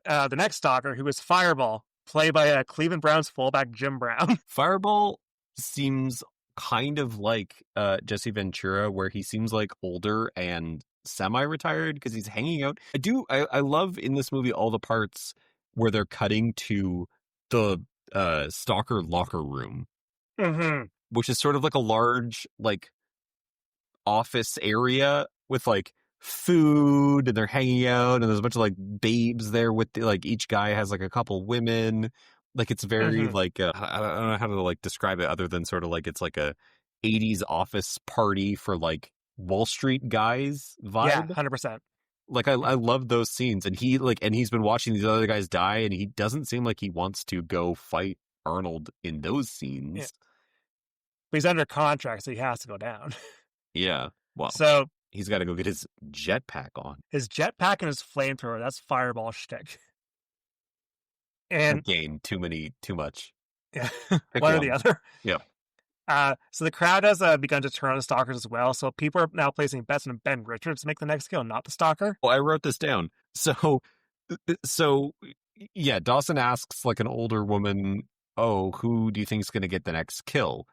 the next stalker, who is Fireball, played by Cleveland Browns fullback Jim Brown. Fireball seems kind of like Jesse Ventura, where he seems like older and semi-retired because he's hanging out. I love in this movie all the parts where they're cutting to the stalker locker room, which is sort of like a large like office area with like food, and they're hanging out, and there's a bunch of like babes there with like each guy has like a couple women. Like it's very like I don't know how to like describe it other than sort of like it's like a 80s office party for like Wall Street guys vibe. Yeah, 100%. Like I love those scenes, and he's been watching these other guys die, and he doesn't seem like he wants to go fight Arnold in those scenes. Yeah. But he's under contract, so he has to go down. Yeah. Well, so he's got to go get his jetpack on. His jetpack and his flamethrower, that's Fireball shtick. And again, too much. Yeah. One or the other. Yeah. So the crowd has begun to turn on the stalkers as well. So people are now placing bets on Ben Richards to make the next kill, not the stalker. Well, I wrote this down. So yeah, Dawson asks like an older woman, "Oh, who do you think is going to get the next kill?"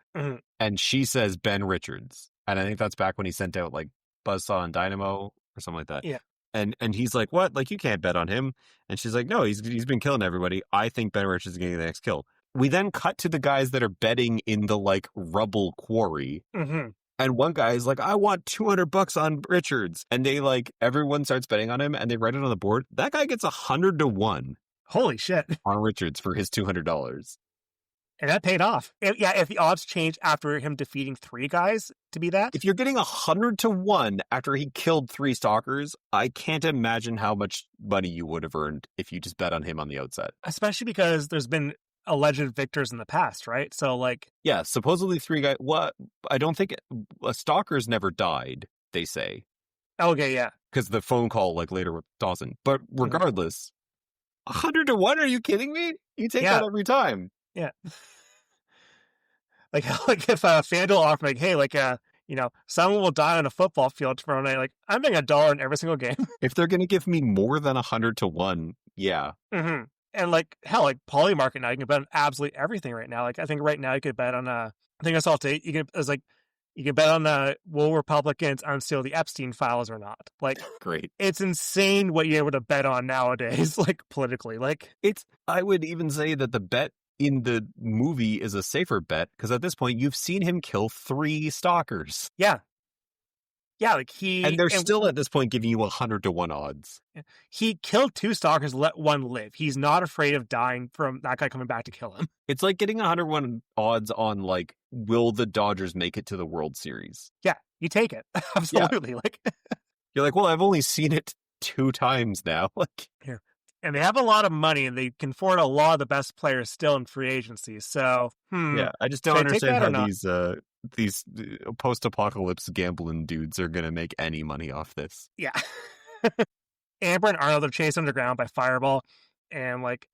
And she says Ben Richards. And I think that's back when he sent out like Buzzsaw and Dynamo or something like that. Yeah. And he's like, "What? Like you can't bet on him?" And she's like, "No, he's been killing everybody. I think Ben Richards is going to get the next kill." We then cut to the guys that are betting in the like rubble quarry. And one guy is like, "I want $200 on Richards." And they like, everyone starts betting on him and they write it on the board. That guy gets 100 to 1. Holy shit. On Richards for his $200. And that paid off. If the odds change after him defeating 3 guys to be that. If you're getting 100 to 1 after he killed 3 stalkers, I can't imagine how much money you would have earned if you just bet on him on the outset. Especially because there's been alleged victors in the past, right? So like, yeah, supposedly 3 guys. What? I don't think stalkers never died, they say. Okay, yeah. Because the phone call like later with Dawson. But regardless, 100 to 1? Are you kidding me? You take that every time. Yeah. like if FanDuel offered like, hey, like someone will die on a football field tomorrow night, like I'm betting $1 in every single game. If they're gonna give me more than 100 to 1, yeah. And like hell, like Polymarket now, you can bet on absolutely everything right now. Like I think right now you could bet on I think I saw today you can bet on will Republicans unseal the Epstein files or not. Like great. It's insane what you're able to bet on nowadays, like politically. Like I would even say that the bet in the movie is a safer bet because at this point you've seen him kill 3 stalkers. Yeah. Yeah, like and they're still at this point giving you 100-1 odds. He killed 2 stalkers, let one live. He's not afraid of dying from that guy coming back to kill him. It's like getting 101 odds on, like, will the Dodgers make it to the World Series? Yeah, you take it. Absolutely. Yeah. Like, you're like, well, I've only seen it 2 times now. Like, here. And they have a lot of money, and they can afford a lot of the best players still in free agency. So, yeah, I just don't understand how these post-apocalypse gambling dudes are going to make any money off this. Yeah. Amber and Arnold are chased underground by Fireball, and, like,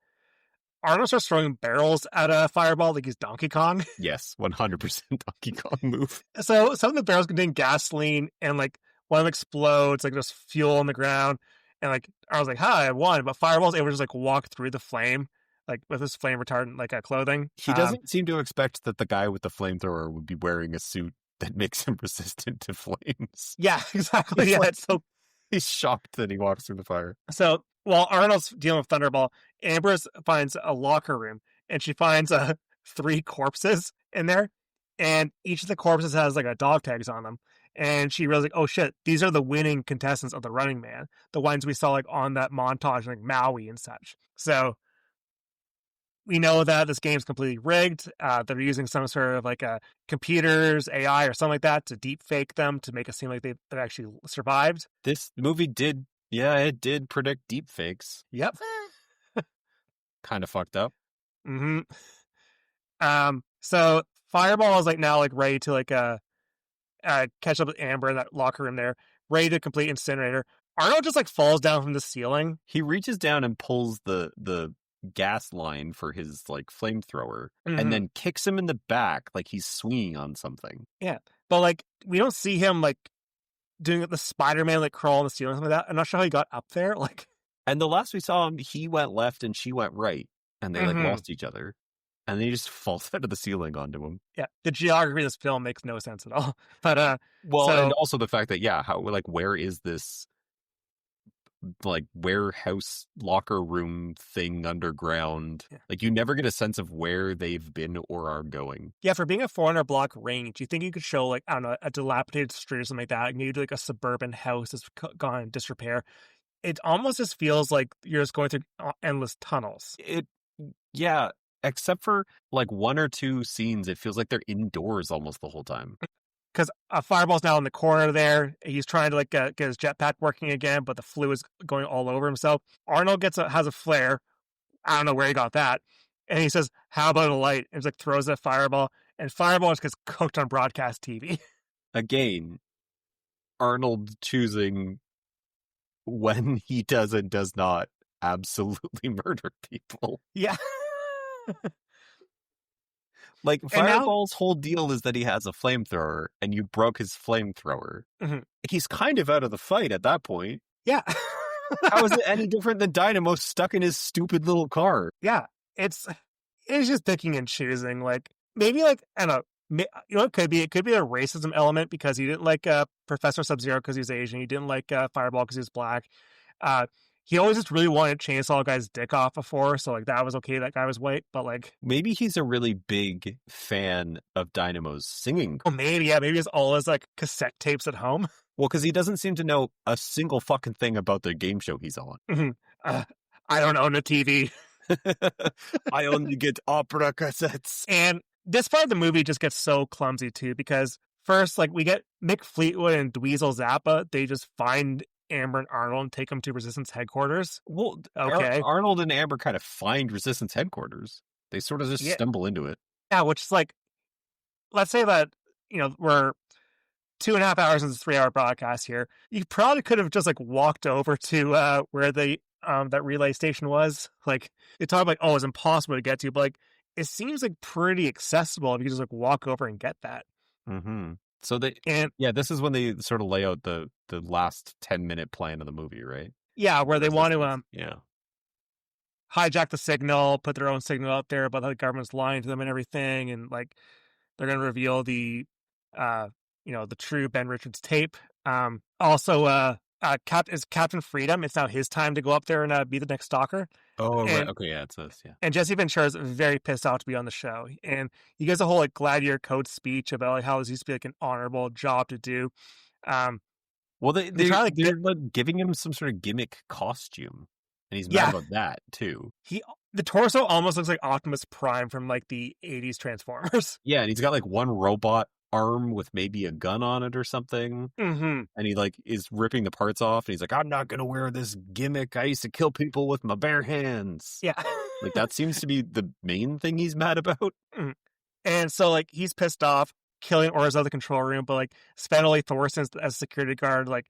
Arnold starts throwing barrels at a Fireball like he's Donkey Kong. Yes, 100% Donkey Kong move. So some of the barrels contain gasoline, and, like, one of them explodes, like, there's fuel on the ground. And, like, Arnold's like, hi, I won. But Fireball's able to just, like, walk through the flame, like, with his flame retardant, like, clothing. He doesn't seem to expect that the guy with the flamethrower would be wearing a suit that makes him resistant to flames. Yeah, exactly. He's yeah, like, so he's shocked that he walks through the fire. So while Arnold's dealing with Thunderball, Amber finds a locker room, and she finds 3 corpses in there, and each of the corpses has, like, a dog tags on them. And she realized, like, oh shit, these are the winning contestants of the Running Man, the ones we saw, like, on that montage, like Maui and such. So we know that this game's completely rigged. They're using some sort of, like, computers, AI, or something like that to deep fake them to make it seem like they actually survived. This movie did predict deep fakes. Yep. Kind of fucked up. Mm-hmm. So Fireball is, like, now, like, ready to, like, catch up with Amber in that locker room there, ready to complete Incinerator. Arnold just, like, falls down from the ceiling. He reaches down and pulls the gas line for his, like, flamethrower, and then kicks him in the back like he's swinging on something. Yeah, but, like, we don't see him, like, doing the Spider-Man, like, crawl on the ceiling or something like that. I'm not sure how he got up there. Like, and the last we saw him, he went left and she went right, and they like lost each other. And then he just falls out of the ceiling onto him. Yeah, the geography of this film makes no sense at all. But and also the fact that how, like, where is this, like, warehouse locker room thing underground? Yeah. Like, you never get a sense of where they've been or are going. Yeah, for being a 400 block range, you think you could show, like, I don't know, a dilapidated street or something like that, maybe like a suburban house that's gone in disrepair. It almost just feels like you're just going through endless tunnels. Yeah. Except for, like, 1 or 2 scenes, it feels like they're indoors almost the whole time. Because Fireball's now in the corner there. He's trying to, like, get his jetpack working again, but the flu is going all over himself. Arnold has a flare. I don't know where he got that. And he says, how about a light? And he's like, throws a Fireball. And Fireball just gets cooked on broadcast TV. Again, Arnold choosing when he does and does not absolutely murder people. Yeah. Like, Fireball's whole deal is that he has a flamethrower, and you broke his flamethrower. He's kind of out of the fight at that point. Yeah. How is it any different than Dynamo stuck in his stupid little car? Yeah. It's just picking and choosing. Like, maybe, like, I don't know. You know, it could be a racism element because he didn't like Professor Sub-Zero because he was Asian. He didn't like Fireball because he was black. He always just really wanted to chainsaw a guy's dick off before, so, like, that was okay. That guy was white, but, like, maybe he's a really big fan of Dynamo's singing. Oh, maybe, yeah. Maybe it's all his, like, cassette tapes at home. Well, because he doesn't seem to know a single fucking thing about the game show he's on. I don't own a TV. I only get opera cassettes. And this part of the movie just gets so clumsy, too, because first, like, we get Mick Fleetwood and Dweezil Zappa. They just find Amber and Arnold and take them to Resistance headquarters. Well, okay. Arnold and Amber kind of find Resistance headquarters. They sort of just stumble into it. Yeah, which is, like, let's say that, you know, we're 2.5 hours into this 3-hour broadcast here. You probably could have just, like, walked over to where the that relay station was. Like, they talk like, oh, it's impossible to get to, but, like, it seems like pretty accessible if you just, like, walk over and get that. So this is when they sort of lay out the last 10-minute plan of the movie, right? Yeah, where they want to hijack the signal, put their own signal out there, but the government's lying to them and everything, and, like, they're going to reveal the the true Ben Richards tape. Also, is Captain Freedom. It's now his time to go up there and be the next stalker. Oh, right. And Okay, yeah, it's this. Yeah. and Jesse Ventura is very pissed off to be on the show, and he gives a whole like gladiator code speech about like how this used to be like an honorable job to do. Um, Well, they try like they're like giving him some sort of gimmick costume, and he's mad yeah, about that too. he the torso almost looks like Optimus Prime from like the '80s Transformers. Yeah, and he's got like one robot arm with maybe a gun on it or something. Mm-hmm. And he like is ripping the parts off, and he's like, "I'm not gonna wear this gimmick. I used to kill people with my bare hands." Yeah. Like that seems to be the main thing he's mad about. Mm. And so like he's pissed off, killing Orz out of the control room, but like Sven Ole Thorson as security guard, like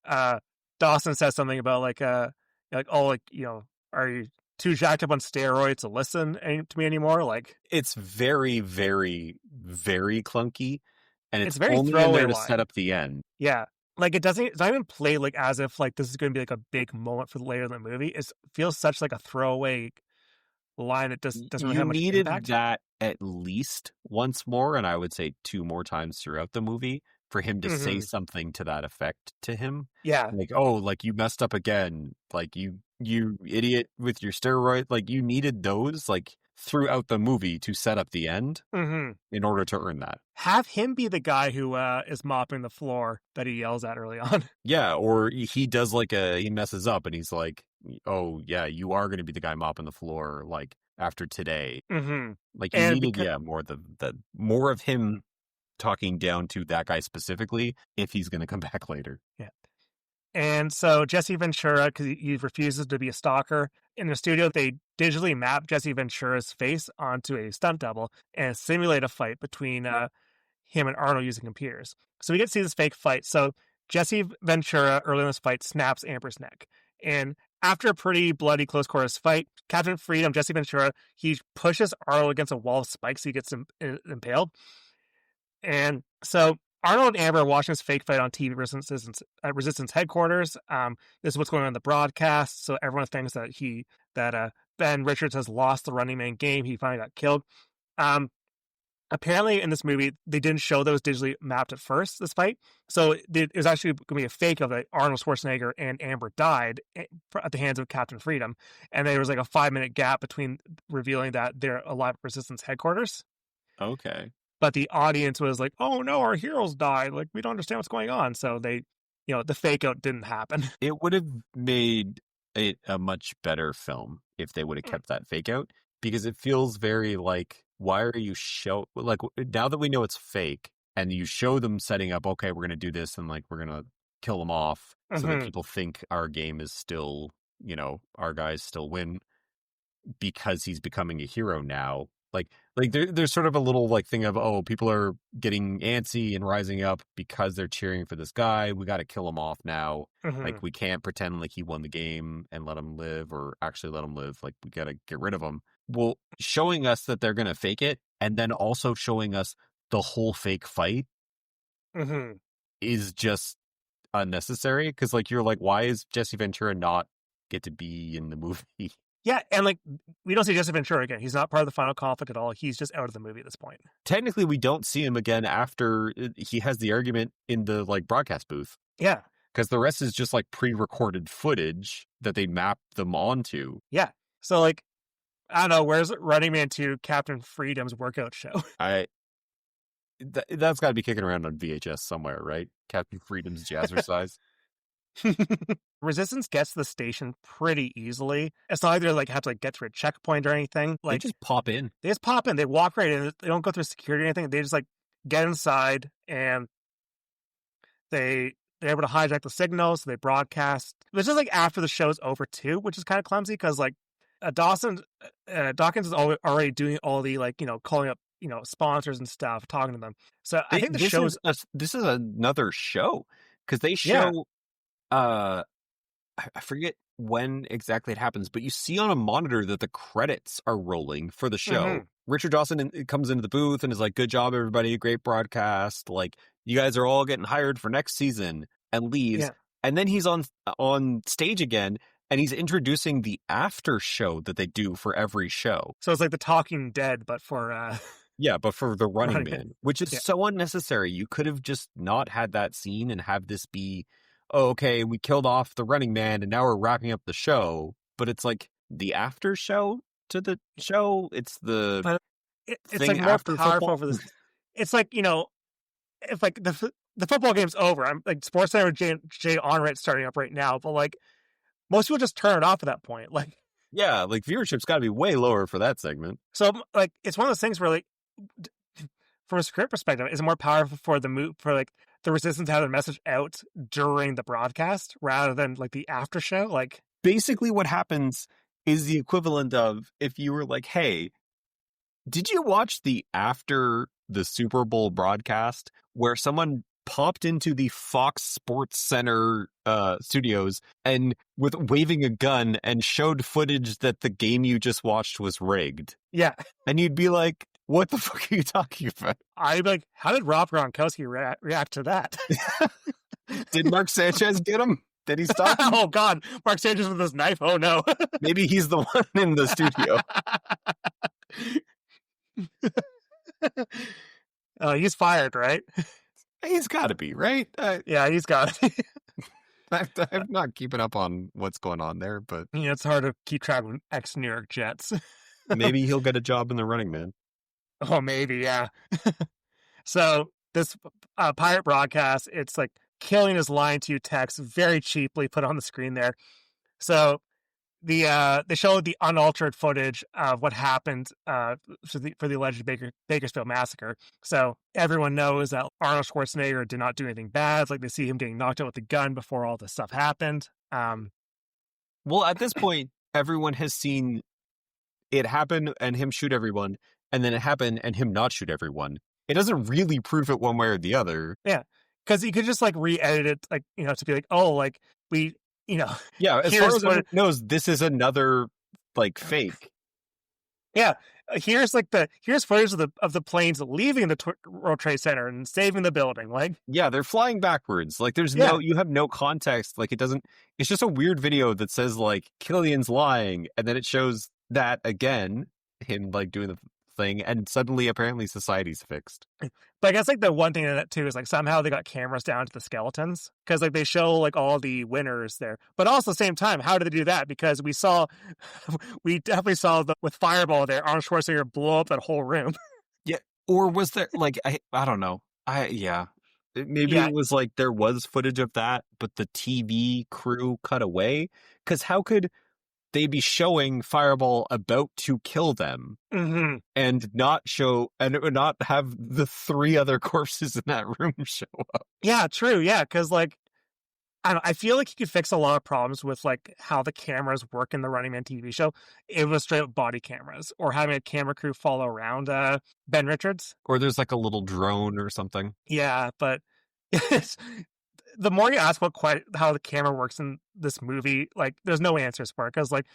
uh Dawson says something about like oh like are you too jacked up on steroids to listen to me anymore? Like It's very, very, very clunky, and it's it's very only in throwaway there to set line. up the end. Yeah. Like it's not even played like as if like this is going to be like a big moment for later in the movie. It feels such like a throwaway line that doesn't really You have much needed impact. that at least once more, and I would say two more times throughout the movie for him to say Mm-hmm. something to that effect to him. Yeah. Like, oh, like you messed up again. Like you idiot with your steroid. Like you needed those like throughout the movie to set up the end Mm-hmm. in order to earn that. Have him be the guy who is mopping the floor that he yells at early on. Yeah, or he does like he messes up and he's like, "Oh, yeah, you are going to be the guy mopping the floor like after today." Mm-hmm. Like you And needed because more the more of him talking down to that guy specifically if he's going to come back later. yeah, and so Jesse Ventura, because he refuses to be a stalker, in the studio they digitally map Jesse Ventura's face onto a stunt double and simulate a fight between him and Arnold using computers. So we get to see this fake fight. So Jesse Ventura early in this fight snaps Amber's neck, and after a pretty bloody close quarters fight, Captain Freedom, Jesse Ventura, he pushes Arnold against a wall of spikes. So he gets impaled. And so Arnold and Amber are watching this fake fight on TV at Resistance headquarters. This is what's going on in the broadcast. So everyone thinks that Ben Richards has lost the Running Man game. He finally got killed. Um, Apparently in this movie they didn't show those digitally mapped at first. This fight, so it was actually going to be a fake of that Arnold Schwarzenegger and Amber died at the hands of Captain Freedom, and there was like a 5-minute gap between revealing that they're alive at Resistance headquarters. Okay. But the audience was like, "Oh no, our heroes died! Like we don't understand what's going on." So they, the fake out didn't happen. It would have made it a much better film if they would have kept that fake out because it feels very like, why are you like now that we know it's fake and you show them setting up, okay, we're going to do this and like we're going to kill them off so that people think our game is still, our guys still win because he's becoming a hero now. Like there's sort of a little like thing of, oh, people are getting antsy and rising up because they're cheering for this guy. We got to kill him off now. Like we can't pretend like he won the game and let him live, or actually let him live. Like we got to get rid of him. Well, showing us that they're going to fake it and then also showing us the whole fake fight is just unnecessary. Because like you're like, why is Jesse Ventura not get to be in the movie? Yeah, and like we don't see Jesse Ventura again. He's not part of the final conflict at all. He's just out of the movie at this point. Technically, we don't see him again after he has the argument in the like broadcast booth. Yeah, because the rest is just like pre-recorded footage that they map them onto. Yeah, so like I don't know. Where's Running Man 2 Captain Freedom's workout show? That's got to be kicking around on VHS somewhere, right? Captain Freedom's Jazzercise. Resistance gets to the station pretty easily. It's not like they like have to like get through a checkpoint or anything. Like they just pop in. They just pop in. They walk right in. They don't go through security or anything. They just like get inside and they're able to hijack the signals. So they broadcast. This is like after the show's over too, which is kind of clumsy because like Dawkins is already doing all the like calling up sponsors and stuff, talking to them. So I think this is another show because they show. I forget when exactly it happens, but you see on a monitor that the credits are rolling for the show. Richard Dawson comes into the booth and is like, "Good job, everybody! Great broadcast! Like, you guys are all getting hired for next season," and leaves. Yeah. And then he's on stage again, and he's introducing the after show that they do for every show. So it's like the Talking Dead, but for yeah, but for the Running Man, which is so unnecessary. You could have just not had that scene and have this be, oh, okay, we killed off the Running Man and now we're wrapping up the show. But it's like, the after show to the show. It's the but it's thing like more after powerful football. for this. It's like, if like the football game's over, I'm like Sports Center Jay Onrait starting up right now, but like most people just turn it off at that point. Like, Yeah, like viewership's got to be way lower for that segment. so like it's one of those things where like from a script perspective, it's more powerful for like the Resistance to have their message out during the broadcast rather than like the after show. Like, Basically, what happens is the equivalent of if you were like, "Hey, did you watch the after the Super Bowl broadcast where someone popped into the Fox Sports Center studios and with waving a gun and showed footage that the game you just watched was rigged?" yeah, And you'd be like, "What the fuck are you talking about?" I'd be like, how did Rob Gronkowski react to that? Did Mark Sanchez get him? Did he stop him? Oh God, Mark Sanchez with his knife. Oh no. Maybe he's the one in the studio. He's fired, right? He's got to be, right? Yeah, he's got it. I'm not keeping up on what's going on there, but It's hard to keep track of ex-New York Jets. maybe he'll get a job in the Running Man. Oh, maybe, yeah. So this pirate broadcast, it's like Killian is lying to you text very cheaply put on the screen there. So they showed the unaltered footage of what happened for the alleged Bakersfield massacre. So everyone knows that Arnold Schwarzenegger did not do anything bad. Like they see him getting knocked out with a gun before all this stuff happened. Well, at this point, everyone has seen it happen and him shoot everyone, and then it happen and him not shoot everyone. It doesn't really prove it one way or the other. Yeah, because you could just like re-edit it, like to be like, oh, like we, yeah. As far as everyone knows, this is another like fake. Yeah, here's footage of the planes leaving the World Trade Center and saving the building. Like, yeah, they're flying backwards. Like, you have no context. Like, it's just a weird video that says like Killian's lying, and then it shows that again, him like doing the thing, and suddenly apparently society's fixed. But I guess like the one thing in that too is like somehow they got cameras down to the skeletons because like they show like all the winners there, but also at the same time, how did they do that? Because we definitely saw with Fireball there, Arnold Schwarzenegger blow up that whole room. Yeah, or was there like I don't know. Maybe it was like there was footage of that, but the TV crew cut away. Because how could they be showing Fireball about to kill them and not have the 3 other corpses in that room show up? Yeah, true. Yeah, because like I feel like you could fix a lot of problems with like how the cameras work in the Running Man TV show. It was straight up body cameras or having a camera crew follow around Ben Richards. Or there's like a little drone or something. Yeah, but the more you ask about how the camera works in this movie, like there's no answers for it because like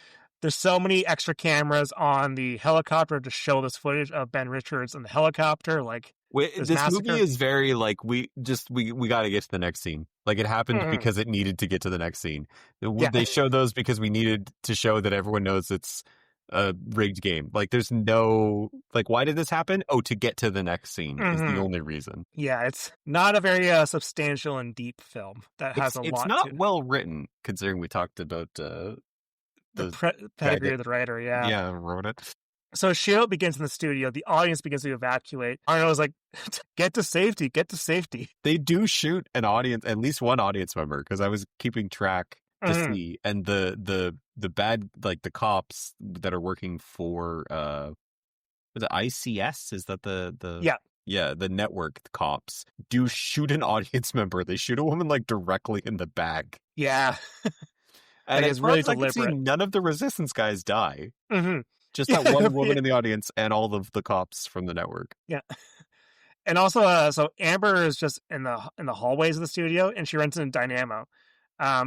there's so many extra cameras on the helicopter to show this footage of Ben Richards and the helicopter. Like this movie is very like we got to get to the next scene. Like it happened because it needed to get to the next scene. They show those because we needed to show that everyone knows it's a rigged game. Like there's no like why did this happen? Oh, to get to the next scene is the only reason. Yeah, it's not a very substantial and deep film that has a lot. It's not well written considering we talked about the pedigree of the writer. Yeah, wrote it. So S.H.I.E.L.D. begins in the studio. The audience begins to evacuate. Arnold's like, get to safety, get to safety. They do shoot an audience, at least one audience member, because I was keeping track to see. And the bad, like the cops that are working for the ICS, is that the network cops do shoot an audience member. They shoot a woman like directly in the back. Yeah. And it's really deliberate. I can see, none of the Resistance guys die. Just that one woman in the audience and all of the cops from the network. Yeah. And also, so Amber is just in the hallways of the studio, and she runs into Dynamo.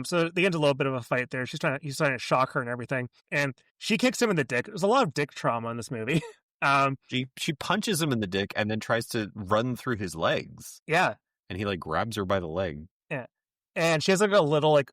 So they get into a little bit of a fight there. He's trying to shock her and everything, and she kicks him in the dick. There's a lot of dick trauma in this movie. She punches him in the dick and then tries to run through his legs. Yeah. And he like grabs her by the leg. Yeah. And she has like a little like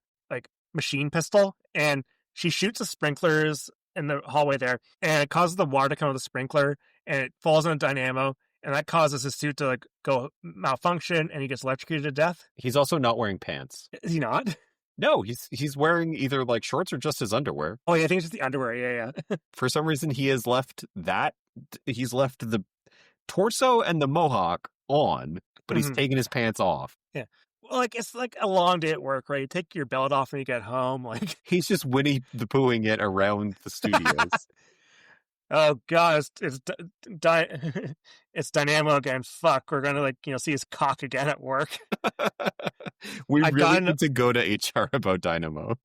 machine pistol, and she shoots the sprinklers in the hallway there, and it causes the water to come out of the sprinkler, and it falls on a Dynamo, and that causes his suit to like go malfunction, and he gets electrocuted to death. He's also not wearing pants. Is he not? No, he's wearing either like shorts or just his underwear. Oh, yeah, I think it's just the underwear. Yeah. For some reason, he's left the torso and the mohawk on, but he's taking his pants off. Yeah. Well, like, it's like a long day at work, right? You take your belt off when you get home. Like, he's just Winnie the Poohing it around the studios. oh god, it's Dynamo again. Fuck, we're gonna see his cock again at work. We really need to go to HR about Dynamo.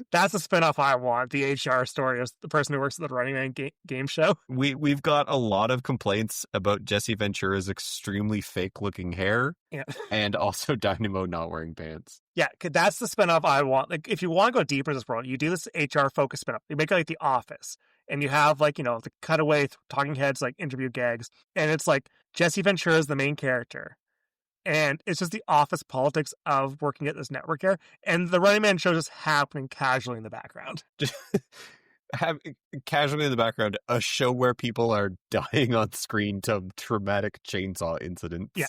That's a spinoff I want. The HR story of the person who works at the Running Man game show. We've got a lot of complaints about Jesse Ventura's extremely fake looking hair, and also Dynamo not wearing pants. Yeah, that's the spinoff I want. Like, if you want to go deeper in this world, you do this HR focused spinoff. You make it like The Office, and you have the cutaway talking heads, like interview gags, and it's like Jesse Ventura is the main character. And it's just the office politics of working at this network here. And the Running Man show just happening casually in the background. Casually in the background, a show where people are dying on screen to traumatic chainsaw incidents. Yeah.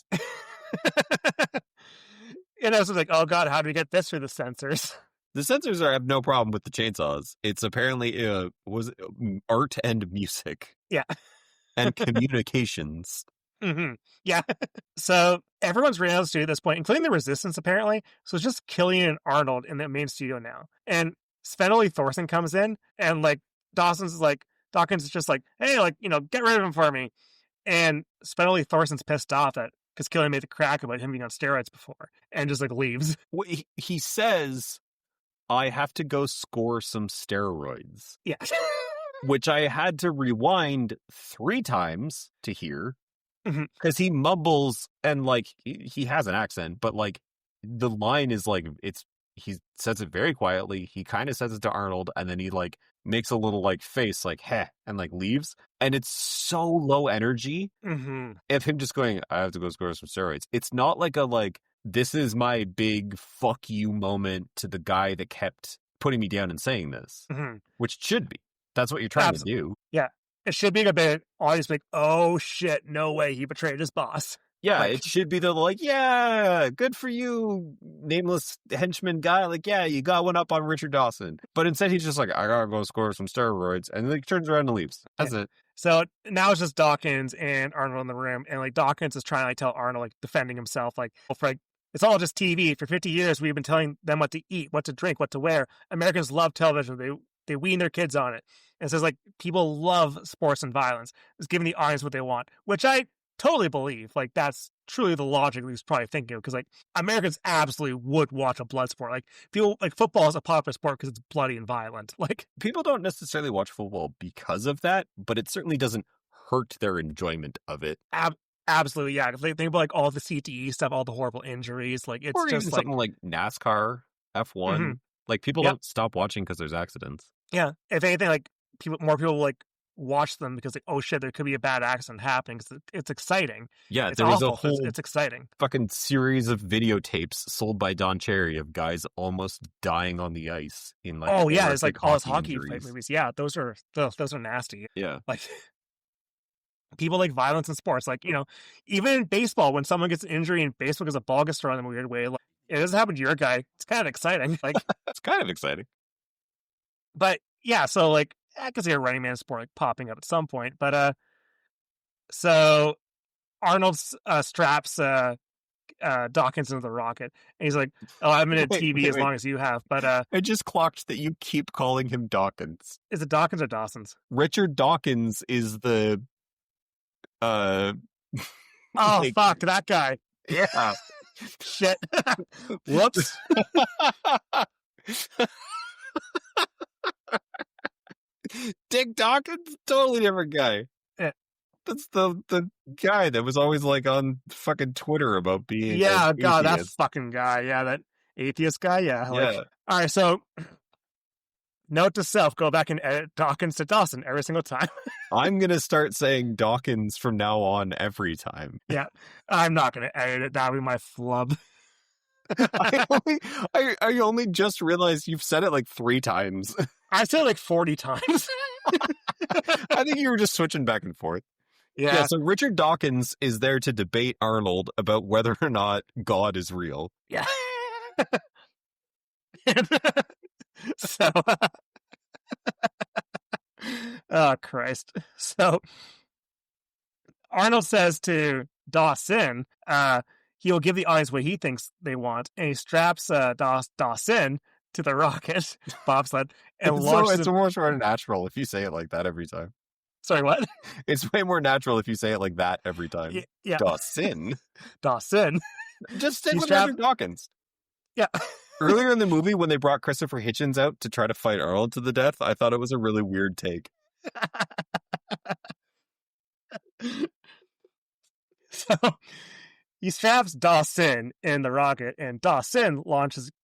And I was like, oh god, how do we get this through the censors? The censors have no problem with the chainsaws. It's apparently art and music. Yeah. And communications. Mm-hmm. Yeah. So everyone's ran out of the studio at this point, including the Resistance, apparently. So it's just Killian and Arnold in the main studio now. And Sven-Ole Thorsen comes in, and Dawkins is just like, hey, get rid of him for me. And Sven-Ole Thorsen's pissed off because Killian made the crack about him being on steroids before, and just leaves. Well, he says, I have to go score some steroids. Yeah. Which I had to rewind 3 times to hear. Because he mumbles and he has an accent, but the line is he says it very quietly. He kind of says it to Arnold, and then he makes a little face heh, and leaves. And it's so low energy of him just going, I have to go score some steroids. It's not this is my big fuck you moment to the guy that kept putting me down and saying this, which should be. That's what you're trying to do. Yeah. It should be a bit always oh shit, no way, he betrayed his boss. Yeah, it should be yeah, good for you, nameless henchman guy. Yeah, you got one up on Richard Dawson. But instead he's just I gotta go score some steroids, and then he turns around and leaves. That's it. So now it's just Dawkins and Arnold in the room, and Dawkins is trying to tell Arnold, defending himself, it's all just TV. For 50 years we've been telling them what to eat, what to drink, what to wear. Americans love television. They wean their kids on it. And it says, people love sports and violence. It's giving the audience what they want, which I totally believe. That's truly the logic he was probably thinking of, because, Americans absolutely would watch a blood sport. People, football is a popular sport because it's bloody and violent. People don't necessarily watch football because of that, but it certainly doesn't hurt their enjoyment of it. Absolutely, yeah. If they think about, all the CTE stuff, all the horrible injuries, it's or just, even something like NASCAR, F1. People don't stop watching because there's accidents. Yeah. If anything, more people will watch them because oh shit, there could be a bad accident happening, because it's exciting. Yeah, it's there was awful, a whole it's exciting fucking series of videotapes sold by Don Cherry of guys almost dying on the ice in oh yeah, it's all his hockey injuries. movies. Yeah, those are nasty. Yeah, people like violence in sports. Even in baseball, when someone gets an injury in baseball because a ball gets thrown in a weird way, it doesn't happen to your guy. It's kind of exciting. It's kind of exciting. But yeah, so I could see a Running Man sport popping up at some point. But so Arnold straps Dawkins into the rocket, and he's like, "Oh, I'm in a TV as long as you have." But I just clocked that you keep calling him Dawkins. Is it Dawkins or Dawson's? Richard Dawkins is the oh fuck, that guy. Yeah. Shit. Whoops. Dick Dawkins, totally different guy. Yeah. That's the guy that was always on fucking Twitter about being God, that fucking guy. Yeah, that atheist guy. Yeah. All right, so note to self: go back and edit Dawkins to Dawson every single time. I'm gonna start saying Dawkins from now on every time. Yeah, I'm not gonna edit it. That'll be my flub. I only just realized you've said it 3 times. I said it 40 times. I think you were just switching back and forth. Yeah. So Richard Dawkins is there to debate Arnold about whether or not God is real. Yeah. So, oh Christ. So Arnold says to Dawson, he'll give the audience what he thinks they want, and he straps Dawson to the rocket bobsled and launches It's him. much more natural if you say it like that every time. Sorry, what? It's way more natural if you say it like that every time. Yeah. Dawson. Dawson. Just stick with Andrew Dawkins. Yeah. Earlier in the movie, when they brought Christopher Hitchens out to try to fight Arnold to the death, I thought it was a really weird take. So he straps Dawson in the rocket, and Dawson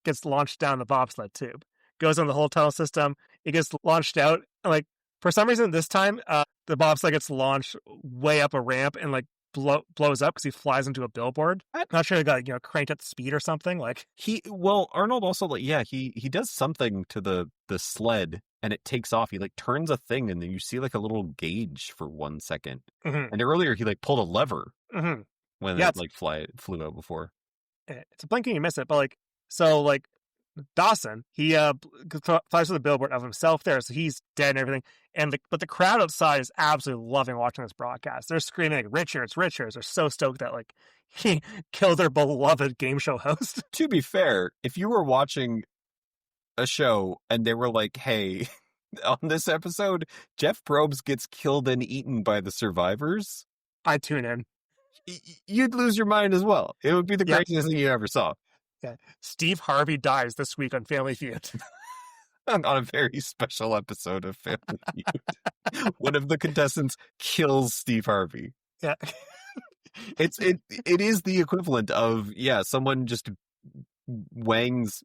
gets launched down the bobsled tube. Goes on the whole tunnel system. It gets launched out. Like, for some reason, this time, the bobsled gets launched way up a ramp and like blows up because he flies into a billboard. I'm not sure he got cranked at the speed or something. Like Arnold also he does something to the sled and it takes off. He like turns a thing and then you see like a little gauge for 1 second. Mm-hmm. And earlier he like pulled a lever when it like flew out before. It's a blink and you miss it, but like Dawson, he flies to the billboard of himself there, so he's dead and everything. But the crowd outside is absolutely loving watching this broadcast. They're screaming like Richards. They're so stoked that like he killed their beloved game show host. To be fair, if you were watching a show and they were like, "Hey, on this episode, Jeff Probst gets killed and eaten by the survivors," I'd tune in. You'd lose your mind as well. It would be the craziest thing you ever saw. Yeah. Steve Harvey dies this week on Family Feud. On a very special episode of Family Feud. One of the contestants kills Steve Harvey. Yeah. It is the equivalent of, someone just wangs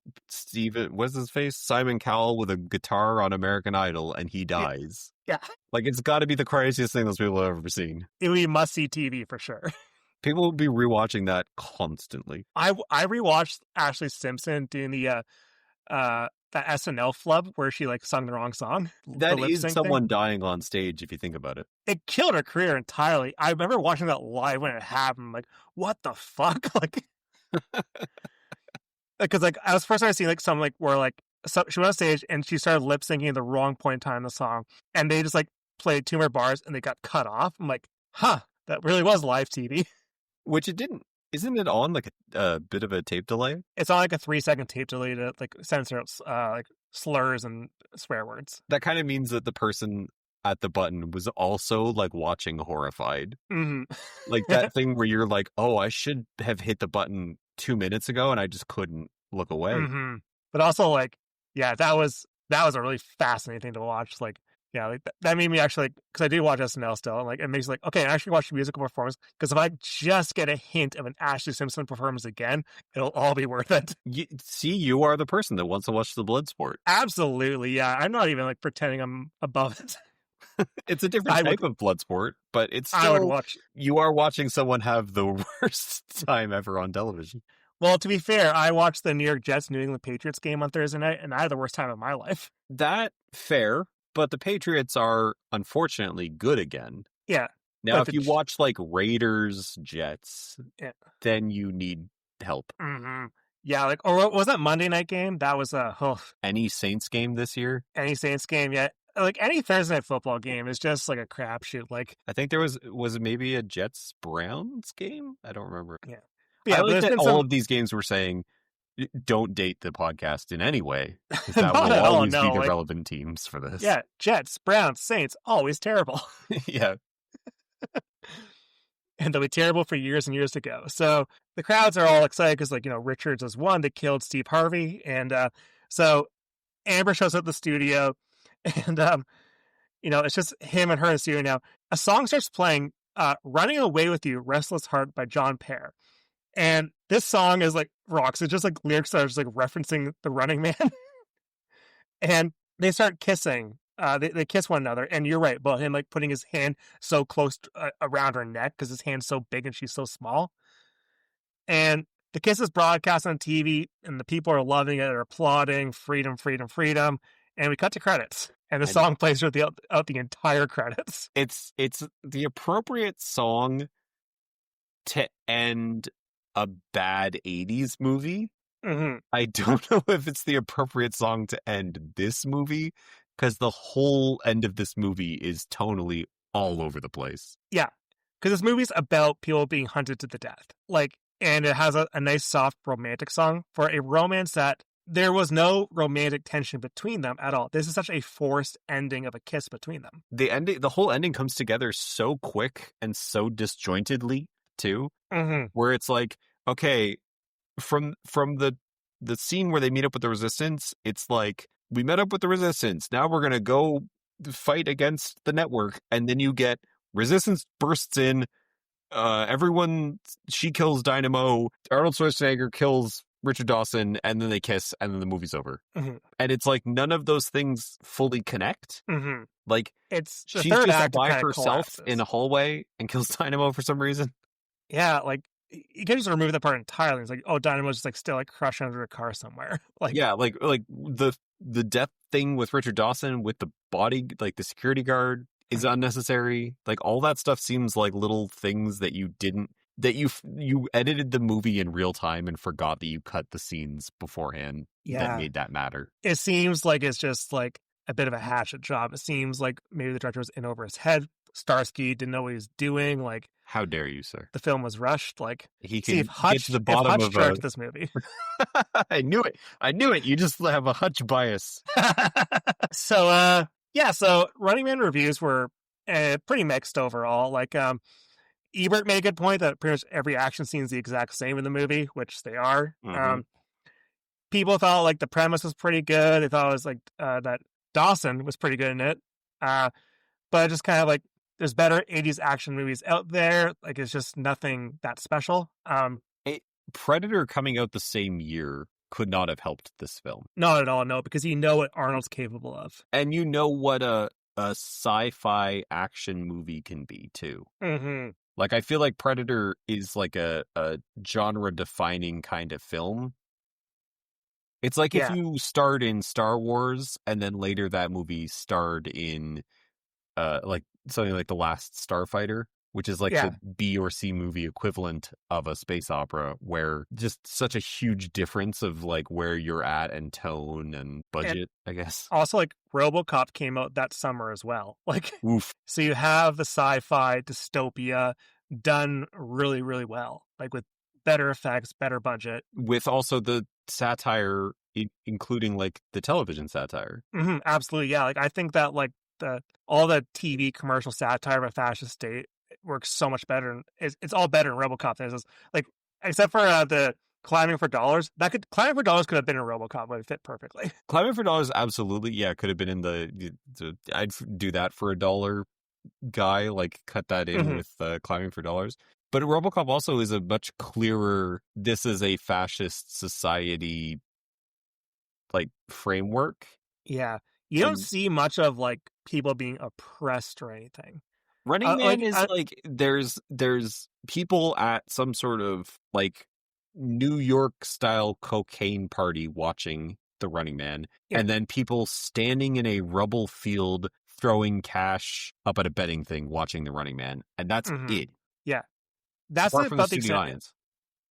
what's his face? Simon Cowell with a guitar on American Idol and he dies. Yeah. Like, it's got to be the craziest thing those people have ever seen. It would be must-see TV for sure. People will be rewatching that constantly. I rewatched Ashley Simpson doing the that SNL flub where she like sung the wrong song. That is someone dying on stage if you think about it. It killed her career entirely. I remember watching that live when it happened. I'm like, what the fuck? Like, because like I was first time I seen like some like where like she went on stage and she started lip syncing at the wrong point in time in the song, and they just like played 2 more bars and they got cut off. I'm like, huh, that really was live TV. Which it didn't. Isn't it on like a bit of a tape delay? It's on like a 3-second tape delay to like censor like slurs and swear words. That kind of means that the person at the button was also like watching horrified. Mm-hmm. Like that thing where you're like, oh, I should have hit the button 2 minutes ago and I just couldn't look away. Mm-hmm. But also like, yeah, that was a really fascinating thing to watch. Like, yeah, like that made me actually, because I do watch SNL still, and like it makes me like, okay, I actually watch the musical performance, because if I just get a hint of an Ashley Simpson performance again, it'll all be worth it. You are the person that wants to watch the Bloodsport. Absolutely, yeah. I'm not even like pretending I'm above it. It's a different type of Bloodsport, but it's still, I would watch. You are watching someone have the worst time ever on television. Well, to be fair, I watched the New York Jets New England Patriots game on Thursday night, and I had the worst time of my life. That fair. But the Patriots are, unfortunately, good again. Yeah. Now, if you watch, like, Raiders, Jets, then you need help. Mm-hmm. Yeah, like, or was that Monday night game? That was Any Saints game this year? Any Saints game, yeah. Like, any Thursday night football game is just, like, a crapshoot. Like, I think there was it maybe a Jets-Browns game? I don't remember. Yeah, I like that all of these games were saying, don't date the podcast in any way, because that will always be the relevant teams for this. Yeah, Jets, Browns, Saints, always terrible. Yeah. And they'll be terrible for years and years to go. So the crowds are all excited because, like, Richards has won. They killed Steve Harvey. And so Amber shows up at the studio, and, it's just him and her in the studio now. A song starts playing, Running Away With You, Restless Heart by John Parr. And this song is like rocks. It's just like lyrics that are just like referencing the Running Man. And they start kissing. They kiss one another. And you're right about him like putting his hand so close around her neck because his hand's so big and she's so small. And the kiss is broadcast on TV and the people are loving it. They're applauding, freedom, freedom, freedom. And we cut to credits. And the song plays throughout the entire credits. It's the appropriate song to end a bad 80s movie. Hmm. I don't know if it's the appropriate song to end this movie because the whole end of this movie is tonally all over the place. Yeah, because this movie's about people being hunted to the death. Like, and it has a nice, soft, romantic song for a romance that there was no romantic tension between them at all. This is such a forced ending of a kiss between them. The whole ending comes together so quick and so disjointedly too, Mm-hmm. where it's like, okay, from the scene where they meet up with the resistance, it's like we met up with the resistance. Now we're gonna go fight against the network, and then you get resistance bursts in. Everyone, she kills Dynamo. Arnold Schwarzenegger kills Richard Dawson, and then they kiss, and then the movie's over. Mm-hmm. And it's like none of those things fully connect. Mm-hmm. Like It's the she's third just act by kind of herself collapses. in a hallway and kills Dynamo for some reason. Yeah, like you can just remove that part entirely. It's like, oh, Dynamo's just like still like crushed under a car somewhere. Like, Yeah, like the death thing with Richard Dawson with the body, like the security guard is unnecessary. Like all that stuff seems like little things that you edited the movie in real time and forgot that you cut the scenes beforehand that yeah, made that matter. it seems like it's just like a bit of a hatchet job. It seems like maybe the director was in over his head. Starsky didn't know what he was doing. Like, How dare you, sir? the film was rushed. Like, He see can get to the If bottom Hutch of a. directed this movie. I knew it. I knew it. You just have a Hutch bias. So yeah, so Running Man reviews were pretty mixed overall. Like Ebert made a good point that pretty much every action scene is the exact same in the movie, which they are. Mhm. People thought like the premise was pretty good. They thought it was like that Dawson was pretty good in it. But just kind of like there's better 80s action movies out there. Like it's just nothing that special. Predator coming out the same year could not have helped this film. Not at all, no, because you know what Arnold's capable of. And you know what a sci-fi action movie can be too. Mm-hmm. Like I feel like Predator is like a genre defining kind of film. It's like if Yeah. you starred in Star Wars and then later that movie starred in like something like The Last Starfighter, which is like Yeah. the B or C movie equivalent of a space opera, where just such a huge difference of like where you're at and tone and budget, I guess. Also, like RoboCop came out that summer as well. Like, Oof. so you have the sci-fi dystopia done really, really well. Like with better effects, better budget. With also the satire, including like the television satire. Mm-hmm, absolutely, yeah. Like I think that like all the TV commercial satire of a fascist state works so much better. It's all better in RoboCop than it is like except for the Climbing for Dollars. Climbing for Dollars could have been in RoboCop, but it fit perfectly. Climbing for Dollars, absolutely, yeah, could have been in I'd do that for $1 guy, like cut that in with Climbing for Dollars. But RoboCop also is a much clearer, this is a fascist society like framework. Yeah. You don't see much of like people being oppressed or anything. Running Man is like there's people at some sort of like New York style cocaine party watching the Running Man, and then people standing in a rubble field throwing cash up at a betting thing watching the Running Man, and that's it. Yeah, that's Apart from the about the studio extent. audience.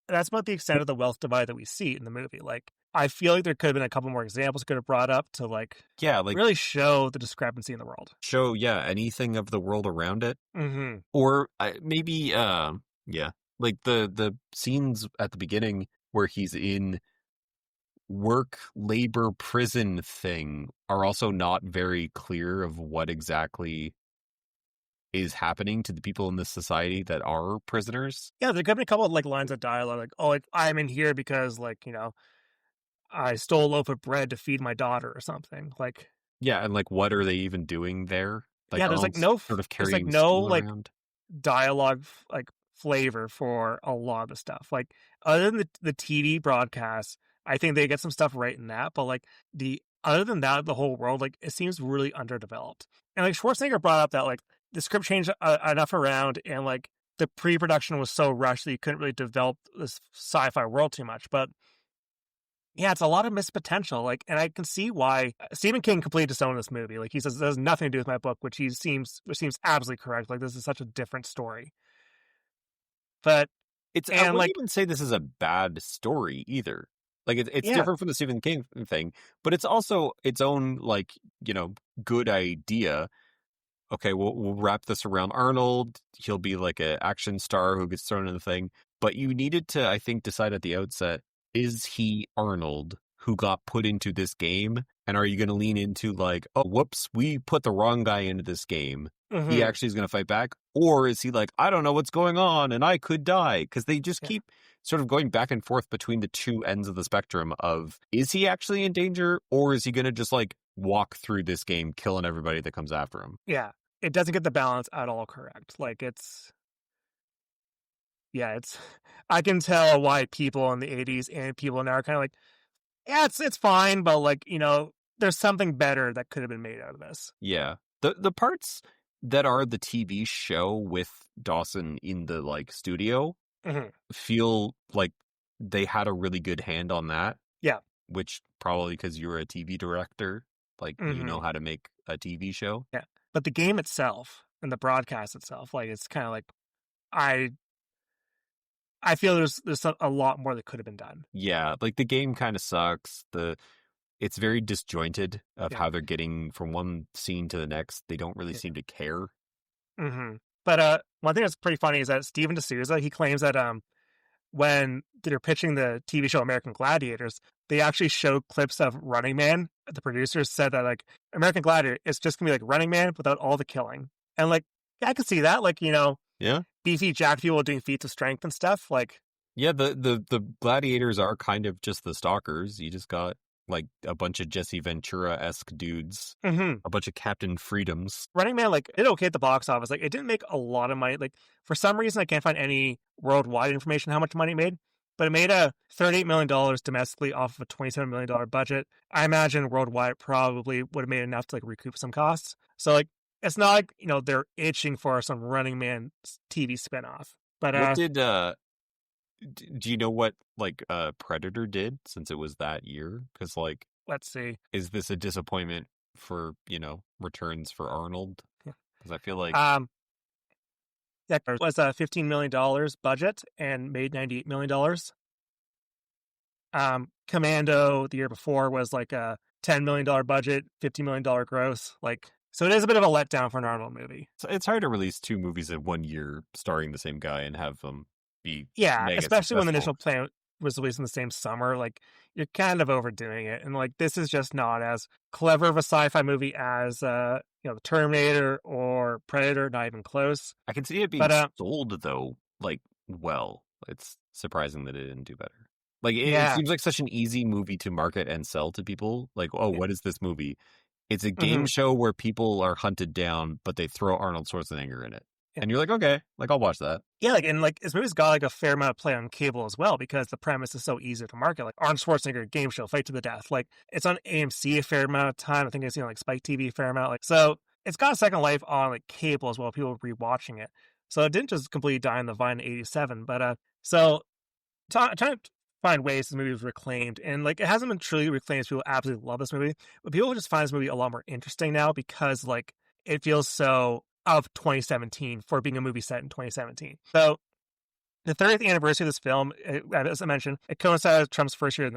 That's about the extent of the wealth divide that we see in the movie. Like, I feel like there could have been a couple more examples could have brought up to like really show the discrepancy in the world. Show anything of the world around it, Mm-hmm. or maybe like the scenes at the beginning where he's in work, labor, prison thing are also not very clear of what exactly is happening to the people in this society that are prisoners. Yeah, there could be a couple of like lines of dialogue, like, "Oh, I'm in here because like I stole a loaf of bread to feed my daughter or something." Like, yeah, and like, what are they even doing there? Like, yeah, there's like no sort of there's like carrying no steel like around. dialogue like flavor for a lot of the stuff. Like, other than the TV broadcasts, I think they get some stuff right in that, but like other than that, the whole world, like, it seems really underdeveloped. And like Schwarzenegger brought up that like the script changed enough around, and like the pre-production was so rushed that you couldn't really develop this sci-fi world too much. But yeah, it's a lot of missed potential. Like, and I can see why Stephen King completely disowned this movie. Like, he says it has nothing to do with my book, which seems absolutely correct. Like, this is such a different story. But I wouldn't even say this is a bad story either. Like it's Yeah. different from the Stephen King thing, but it's also its own like, good idea. Okay, we'll wrap this around Arnold. He'll be like an action star who gets thrown in the thing. But you needed to, I think, decide at the outset, is he Arnold who got put into this game? And are you going to lean into like, oh, whoops, we put the wrong guy into this game. He Mm-hmm. actually is going to fight back? Or is he like, I don't know what's going on and I could die? Because they just Yeah. keep sort of going back and forth between the two ends of the spectrum of, is he actually in danger? Or is he going to just like walk through this game killing everybody that comes after him? Yeah. It doesn't get the balance at all correct. Like it's I can tell why people in the 80s and people now are kind of like, yeah, it's fine, but like, there's something better that could have been made out of this. Yeah. The parts that are the TV show with Dawson in the like studio Hmm. feel like they had a really good hand on that, Yeah. which probably because you were a TV director, like you know Hmm. how to make a TV show. Yeah. But the game itself and the broadcast itself, like it's kind of like I I feel there's a lot more that could have been done. Yeah, like the game kind of sucks. It's very disjointed of Yeah. how they're getting from one scene to the next. They don't really Yeah. seem to care. Hmm. But one thing that's pretty funny is that Steven D'Souza, he claims that when they're pitching the TV show American Gladiators, they actually showed clips of Running Man. The producers said that like American Gladiator is just gonna be like Running Man without all the killing. And like, yeah, I could see that. Like, Yeah. beefy jack people doing feats of strength and stuff. Like, Yeah, the gladiators are kind of just the stalkers. You just got like a bunch of Jesse Ventura-esque dudes, mhm. a bunch of Captain Freedoms. Running Man, like, it okay at the box office. Like, it didn't make a lot of money. Like, for some reason, I can't find any worldwide information how much money it made, but it made a $38 million domestically off of a $27 million budget. I imagine worldwide it probably would have made enough to like recoup some costs. So, like, it's not like they're itching for some Running Man TV spinoff. But What did do you know what like Predator did since it was that year? Because like, let's see. is this a disappointment for returns for Arnold? Because I feel like Um, yeah, there was a $15 million budget and made $98 million. Commando the year before was like a $10 million budget, $50 million gross. Like, so it is a bit of a letdown for an Arnold movie. it's hard to release two movies in 1 year starring the same guy and have them be Yeah, mega especially when the successful. initial plan was released in the same summer. Like, you're kind of overdoing it, and like this is just not as clever of a sci-fi movie as the Terminator or Predator. Not even close. I can see it being But sold though, like well. It's surprising that it didn't do better. Like it yeah, seems like such an easy movie to market and sell to people. Like, oh, yeah, what is this movie? It's a game hmm show where people are hunted down, but they throw Arnold Schwarzenegger in it, yeah. and you're like, okay, like I'll watch that. Yeah, like and like this movie's got like a fair amount of play on cable as well because the premise is so easy to market. Like Arnold Schwarzenegger game show, fight to the death. Like it's on AMC a fair amount of time. I think it's like Spike TV a fair amount. Like so, it's got a second life on like cable as well. People rewatching it, so it didn't just completely die on the vine in '87. But so trying to find ways this movie was reclaimed, and like it hasn't been truly reclaimed. People absolutely love this movie, but people just find this movie a lot more interesting now because like it feels so of 2017 for being a movie set in 2017. So the 30th anniversary of this film, as I mentioned, it coincided with Trump's first year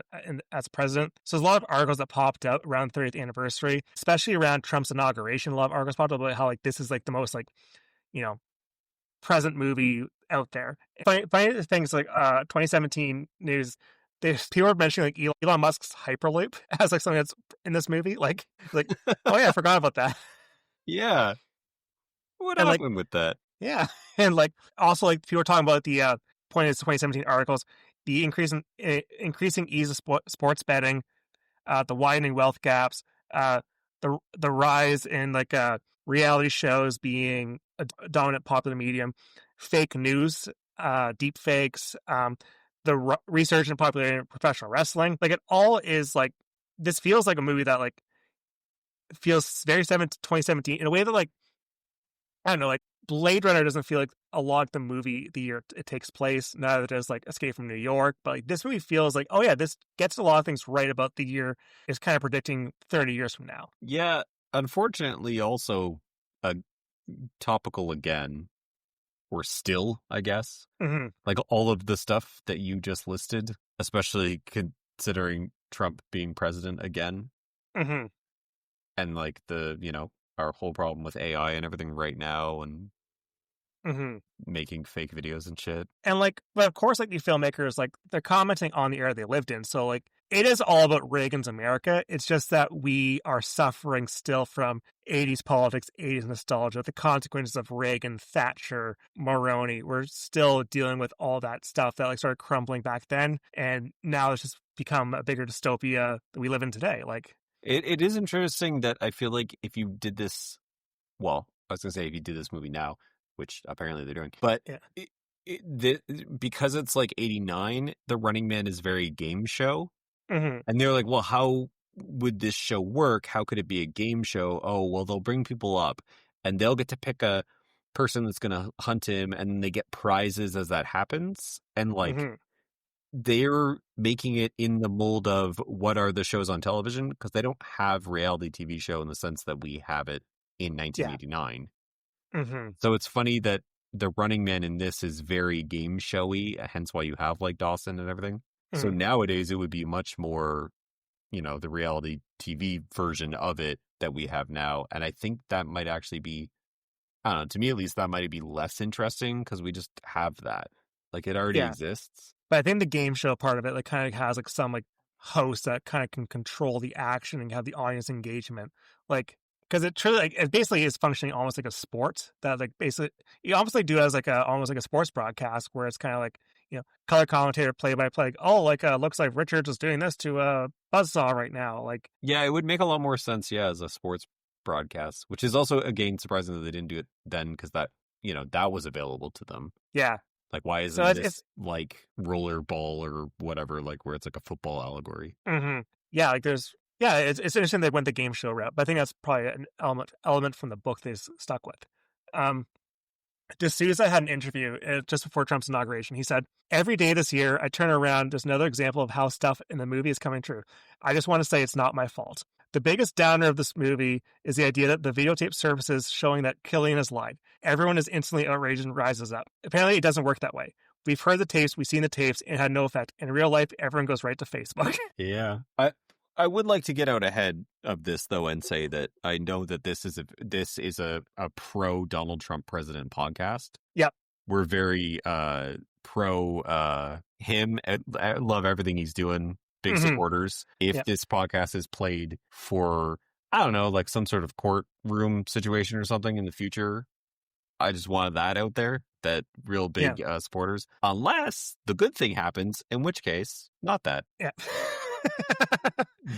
as president. So there's a lot of articles that popped out around the 30th anniversary, especially around Trump's inauguration. A lot of articles popped up about how like this is like the most like you know present movie out there. Funny things like 2017 news. People are mentioning like Elon Musk's Hyperloop as like something that's in this movie. Like, oh yeah, I forgot about that. Yeah, what And like, happened with that? yeah, and like also like people are talking about the point of 2017 articles, the increasing ease of sports betting, the widening wealth gaps, the rise in like reality shows being a dominant popular medium, fake news, deep fakes, the research and popularity of professional wrestling. Like it all is like this feels like a movie that like feels very 2017 in a way that like I don't know, like Blade Runner doesn't feel like a lot like the movie the year it takes place. Neither does like Escape from New York, but like this movie feels like, oh yeah, this gets a lot of things right about the year. It's kind of predicting 30 years from now. Yeah, unfortunately, also uh, topical again, or still, I guess. Mm-hmm. Like all of the stuff that you just listed, especially considering Trump being president again, Mm-hmm. and like our whole problem with AI and everything right now, and Mm-hmm. making fake videos and shit. And like, but of course, like the filmmakers, like they're commenting on the era they lived in. So like, it is all about Reagan's America. It's just that we are suffering still from 80s politics, 80s nostalgia, the consequences of Reagan, Thatcher, Mulroney. We're still dealing with all that stuff that like started crumbling back then, and now it's just become a bigger dystopia that we live in today. Like, It is interesting that I feel like if you did this, well, I was gonna say if you did this movie now, which apparently they're doing, but yeah, because it's like '89, the Running Man is very game show, mm-hmm. and they're like, well, how would this show work? How could it be a game show? Oh, well, they'll bring people up, and they'll get to pick a person that's gonna hunt him, and they get prizes as that happens, and like Mm-hmm. they're making it in the mold of what are the shows on television, because they don't have reality TV show in the sense that we have it in Yeah, 1989. mm-hmm. So it's funny that the Running Man in this is very game showy, hence why you have like Dawson and everything. So Mm-hmm. nowadays it would be much more, the reality TV version of it that we have now. And I think that might actually be, I don't know, to me at least, that might be less interesting because we just have that. Like it already Yeah. exists. But I think the game show part of it, like, kind of has like some like host that kind of can control the action and have the audience engagement, like, because it truly, like, it basically is functioning almost like a sport. That like basically you almost like do it as like a almost like a sports broadcast where it's kind of like color commentator, play by play. Like, oh, like looks like Richards is doing this to Buzzsaw right now. Like, Yeah, it would make a lot more sense, yeah, as a sports broadcast, which is also, again, surprising that they didn't do it then because that was available to them. yeah. Like, why So isn't it's this like rollerball or whatever, like where it's like a football allegory? mm-hmm. Yeah, like there's yeah, it's interesting they went the game show route, but I think that's probably an element from the book they stuck with. Um, D'Souza had an interview just before Trump's inauguration. He said, "Every day this year, I turn around. There's another example of how stuff in the movie is coming true. I just want to say it's not my fault. The biggest downer of this movie is the idea that the videotape surfaces showing that Killian has lied. Everyone is instantly outraged and rises up. Apparently, it doesn't work that way. We've heard the tapes, we've seen the tapes, and it had no effect. In real life, everyone goes right to Facebook." Yeah. I would like to get out ahead of this though and say that I know that this is a pro Donald Trump president podcast. Yep. We're very pro him. I love everything he's doing. Big Mm-hmm. supporters. If Yep. this podcast is played for, I don't know, like some sort of courtroom situation or something in the future, I just wanted that out there. That real big supporters, unless the good thing happens, in which case, not that. Yeah.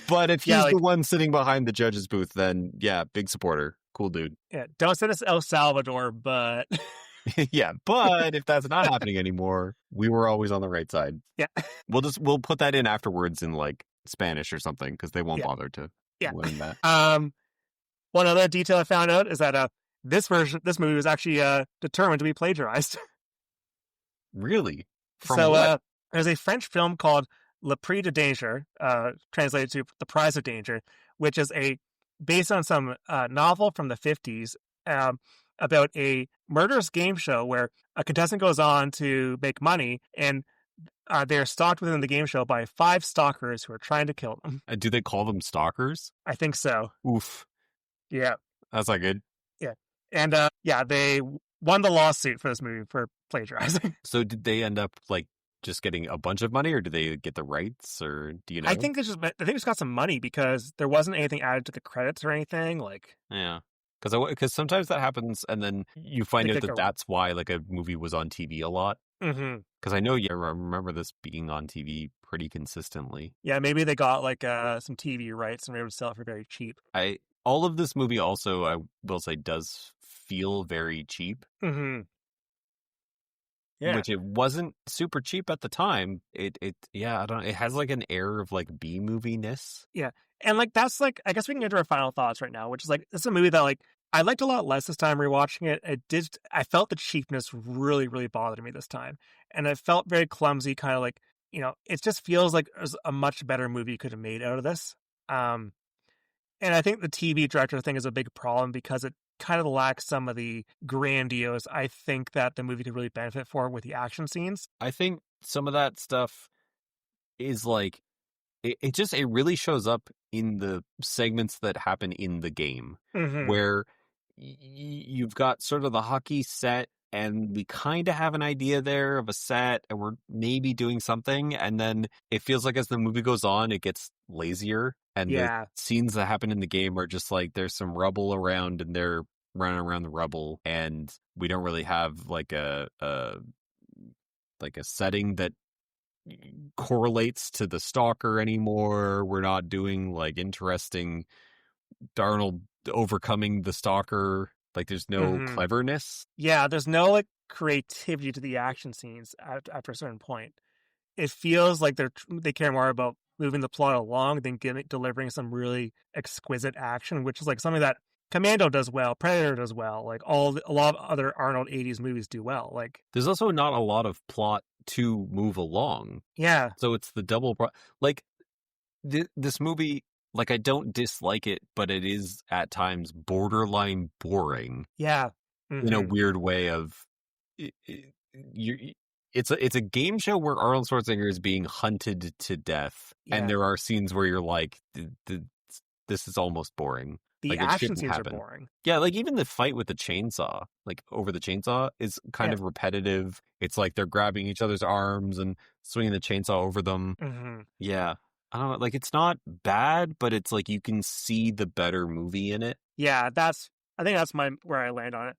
But if he's Yeah, the like, one sitting behind the judge's booth, then yeah, big supporter. Cool dude. yeah, don't send us El Salvador, but Yeah, but if that's not happening anymore, we were always on the right side. yeah. We'll put that in afterwards in like Spanish or something because they won't Yeah. bother to Yeah. learn that. One other detail I found out is that this movie was actually determined to be plagiarized. Really? From So what? there's a French film called Le Prix de Danger, translated to The Prize of Danger, which is based on some novel from the 50s about a murderous game show where a contestant goes on to make money, and they're stalked within the game show by 5 stalkers who are trying to kill them. Do they call them stalkers? I think so. Oof. Yeah. That's not good. Yeah. And they won the lawsuit for this movie for plagiarizing. So did they end up like just getting a bunch of money, or did they get the rights, or do you know? I think they just got some money because there wasn't anything added to the credits or anything. Like, Yeah. Because sometimes that happens, and then you find They out could that go- that's why like a movie was on TV a lot. mm-hmm. Because I know, yeah, I remember this being on TV pretty consistently. Yeah, maybe they got like some TV rights and were able to sell it for very cheap. All of this movie also, I will say, does feel very cheap. Mm-hmm. Yeah. Which it wasn't super cheap at the time. Yeah, I don't know. It has like an air of like B movie-ness. Yeah. And like that's like, I guess we can get to our final thoughts right now, which is like, this is a movie that like I liked a lot less this time rewatching it. I felt the cheapness really, really bothered me this time. And it felt very clumsy, kind of like, it just feels like there's a much better movie you could have made out of this. And I think the TV director thing is a big problem because it kind of lacks some of the grandiose I think that the movie could really benefit for with the action scenes. I think some of that stuff is like it really shows up in the segments that happen in the game, Mm-hmm. where you've got sort of the hockey set, and we kind of have an idea there of a set, and we're maybe doing something, and then it feels like as the movie goes on, it gets lazier, and the Yeah. scenes that happen in the game are just like there's some rubble around, and they're running around the rubble, and we don't really have like a setting that correlates to the stalker anymore. We're not doing like interesting Darnold overcoming the stalker. Like there's no Mm-hmm. cleverness. Yeah, there's no like creativity to the action scenes after a certain point. It feels like they care more about moving the plot along than delivering some really exquisite action, which is like something that Commando does well, Predator does well, like a lot of other Arnold '80s movies do well. Like, There's also not a lot of plot to move along. yeah, So it's the double like this movie, like I don't dislike it, but it is at times borderline boring yeah, in a mm-hmm. weird way of you it's a game show where Arnold Schwarzenegger is being hunted to death, and Yeah. there are scenes where you're like, this is almost boring. The Like it action shouldn't scenes are happen. boring. Yeah, like even the fight with the chainsaw, like over the chainsaw, is kind Yeah, of repetitive. It's like they're grabbing each other's arms and swinging the chainsaw over them. mm-hmm. Yeah, I don't know. Like it's not bad, but it's like you can see the better movie in it. Yeah. I think that's where I land on it.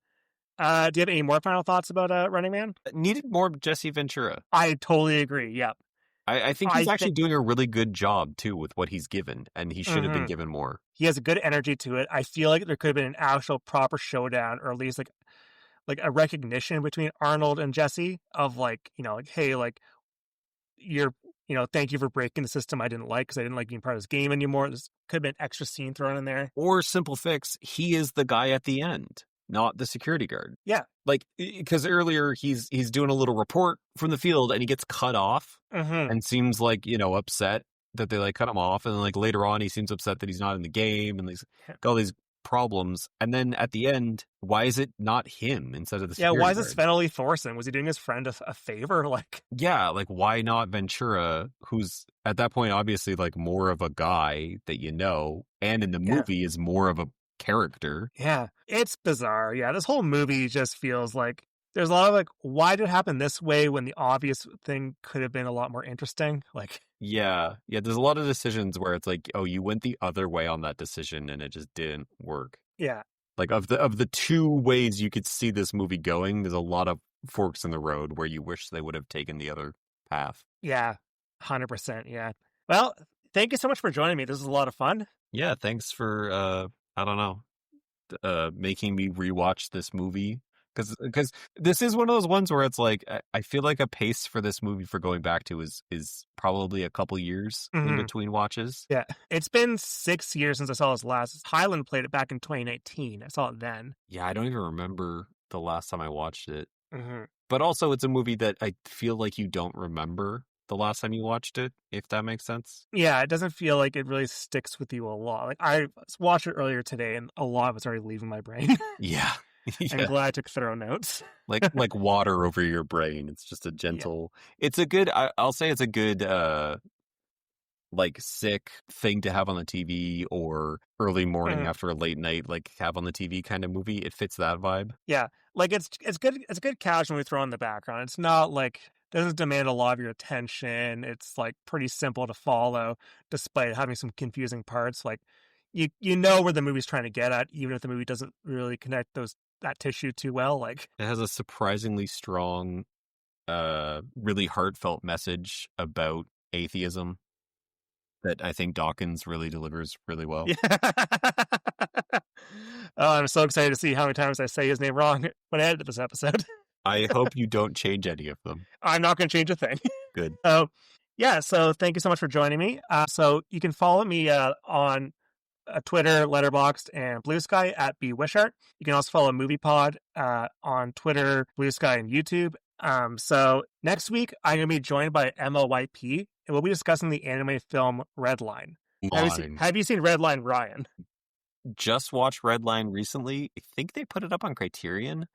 Do you have any more final thoughts about Running Man? Needed more Jesse Ventura. I totally agree. Yeah, I think I he's actually think doing a really good job too with what he's given, and he should have been mm-hmm. given more. He has a good energy to it. I feel like there could have been an actual proper showdown, or at least like a recognition between Arnold and Jesse of like, like, hey, like you're, thank you for breaking the system I didn't like because I didn't like being part of this game anymore. This could have been an extra scene thrown in there. Or simple fix, he is the guy at the end, not the security guard. Yeah. Like because earlier he's doing a little report from the field and he gets cut off Mm-hmm. and seems like, upset that they like cut him off, and then like later on he seems upset that he's not in the game, and he's got all these problems, and then at the end, why is it not him instead of the Yeah. Why security is this guard? Feneley Thorson? Was he doing his friend a favor? Like, Yeah, like why not Ventura, who's at that point obviously like more of a guy that and in the yeah. movie is more of a character. Yeah. It's bizarre. Yeah. This whole movie just feels like there's a lot of like, why did it happen this way when the obvious thing could have been a lot more interesting? Like, Yeah, there's a lot of decisions where it's like, oh, you went the other way on that decision and it just didn't work. yeah. Like of the two ways you could see this movie going, there's a lot of forks in the road where you wish they would have taken the other path. Yeah. 100%. Yeah. Well, thank you so much for joining me. This was a lot of fun. Yeah, thanks for I don't know, making me rewatch this movie, because this is one of those ones where it's like I feel like a pace for this movie for going back to is probably a couple years in Mm-hmm. between watches. Yeah. It's been 6 years since I saw this last. Highland played it back in 2019. I saw it then. Yeah, I don't even remember the last time I watched it. Mm-hmm. But also it's a movie that I feel like you don't remember the last time you watched it, if that makes sense. Yeah, it doesn't feel like it really sticks with you a lot. Like I watched it earlier today, and a lot of it's already leaving my brain. Yeah. I'm Yeah. glad I took thorough notes. Like water over your brain. It's just a Yeah. gentle, it's a good, I'll say it's a good like sick thing to have on the TV, or early morning Mhm. after a late night, like have on the TV kind of movie. It fits that vibe. Yeah, like it's good. It's a good casual we throw in the background. It's not like doesn't demand a lot of your attention. It's like pretty simple to follow, despite having some confusing parts. Like you know where the movie's trying to get at, even if the movie doesn't really connect that tissue too well. Like, It has a surprisingly strong, really heartfelt message about atheism that I think Dawkins really delivers really well. yeah. Oh, I'm so excited to see how many times I say his name wrong when I edit this episode. I hope you don't change any of them. I'm not going to change a thing. Good. Yeah, so thank you so much for joining me. So you can follow me on Twitter, Letterboxd, and Blue Sky at bwishart. You can also follow MoviePod on Twitter, Blue Sky, and YouTube. So next week, I'm going to be joined by MOYP, and we'll be discussing the anime film Redline. Have you seen Redline, Ryan? Just watched Redline recently. I think they put it up on Criterion.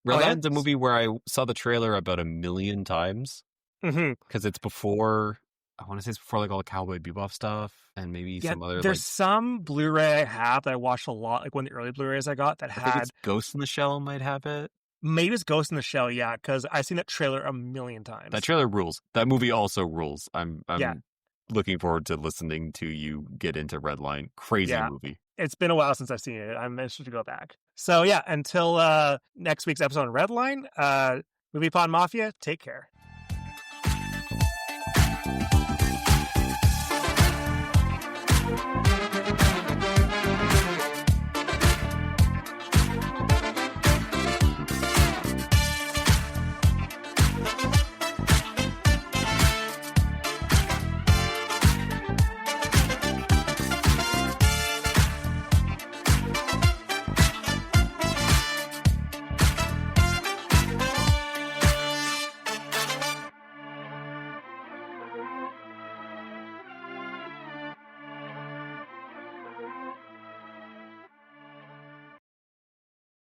Oh, yeah? Redline's a movie where I saw the trailer about 1 million times Mm-hmm. because it's before I want to say it's before like all the Cowboy Bebop stuff and maybe Yeah, some other there's like. some Blu-ray I have that I watched a lot, like one of the early Blu-rays I got that I think had it's Ghost in the Shell might have it. maybe it's Ghost in the Shell, yeah, because I've seen that trailer a million That times. trailer rules. That movie also rules. Yeah, I'm looking forward to listening to you get into Redline. Crazy yeah. movie. It's been a while since I've seen it. I'm interested to go back. So yeah, until next week's episode on Redline, MoviePod Mafia, take care.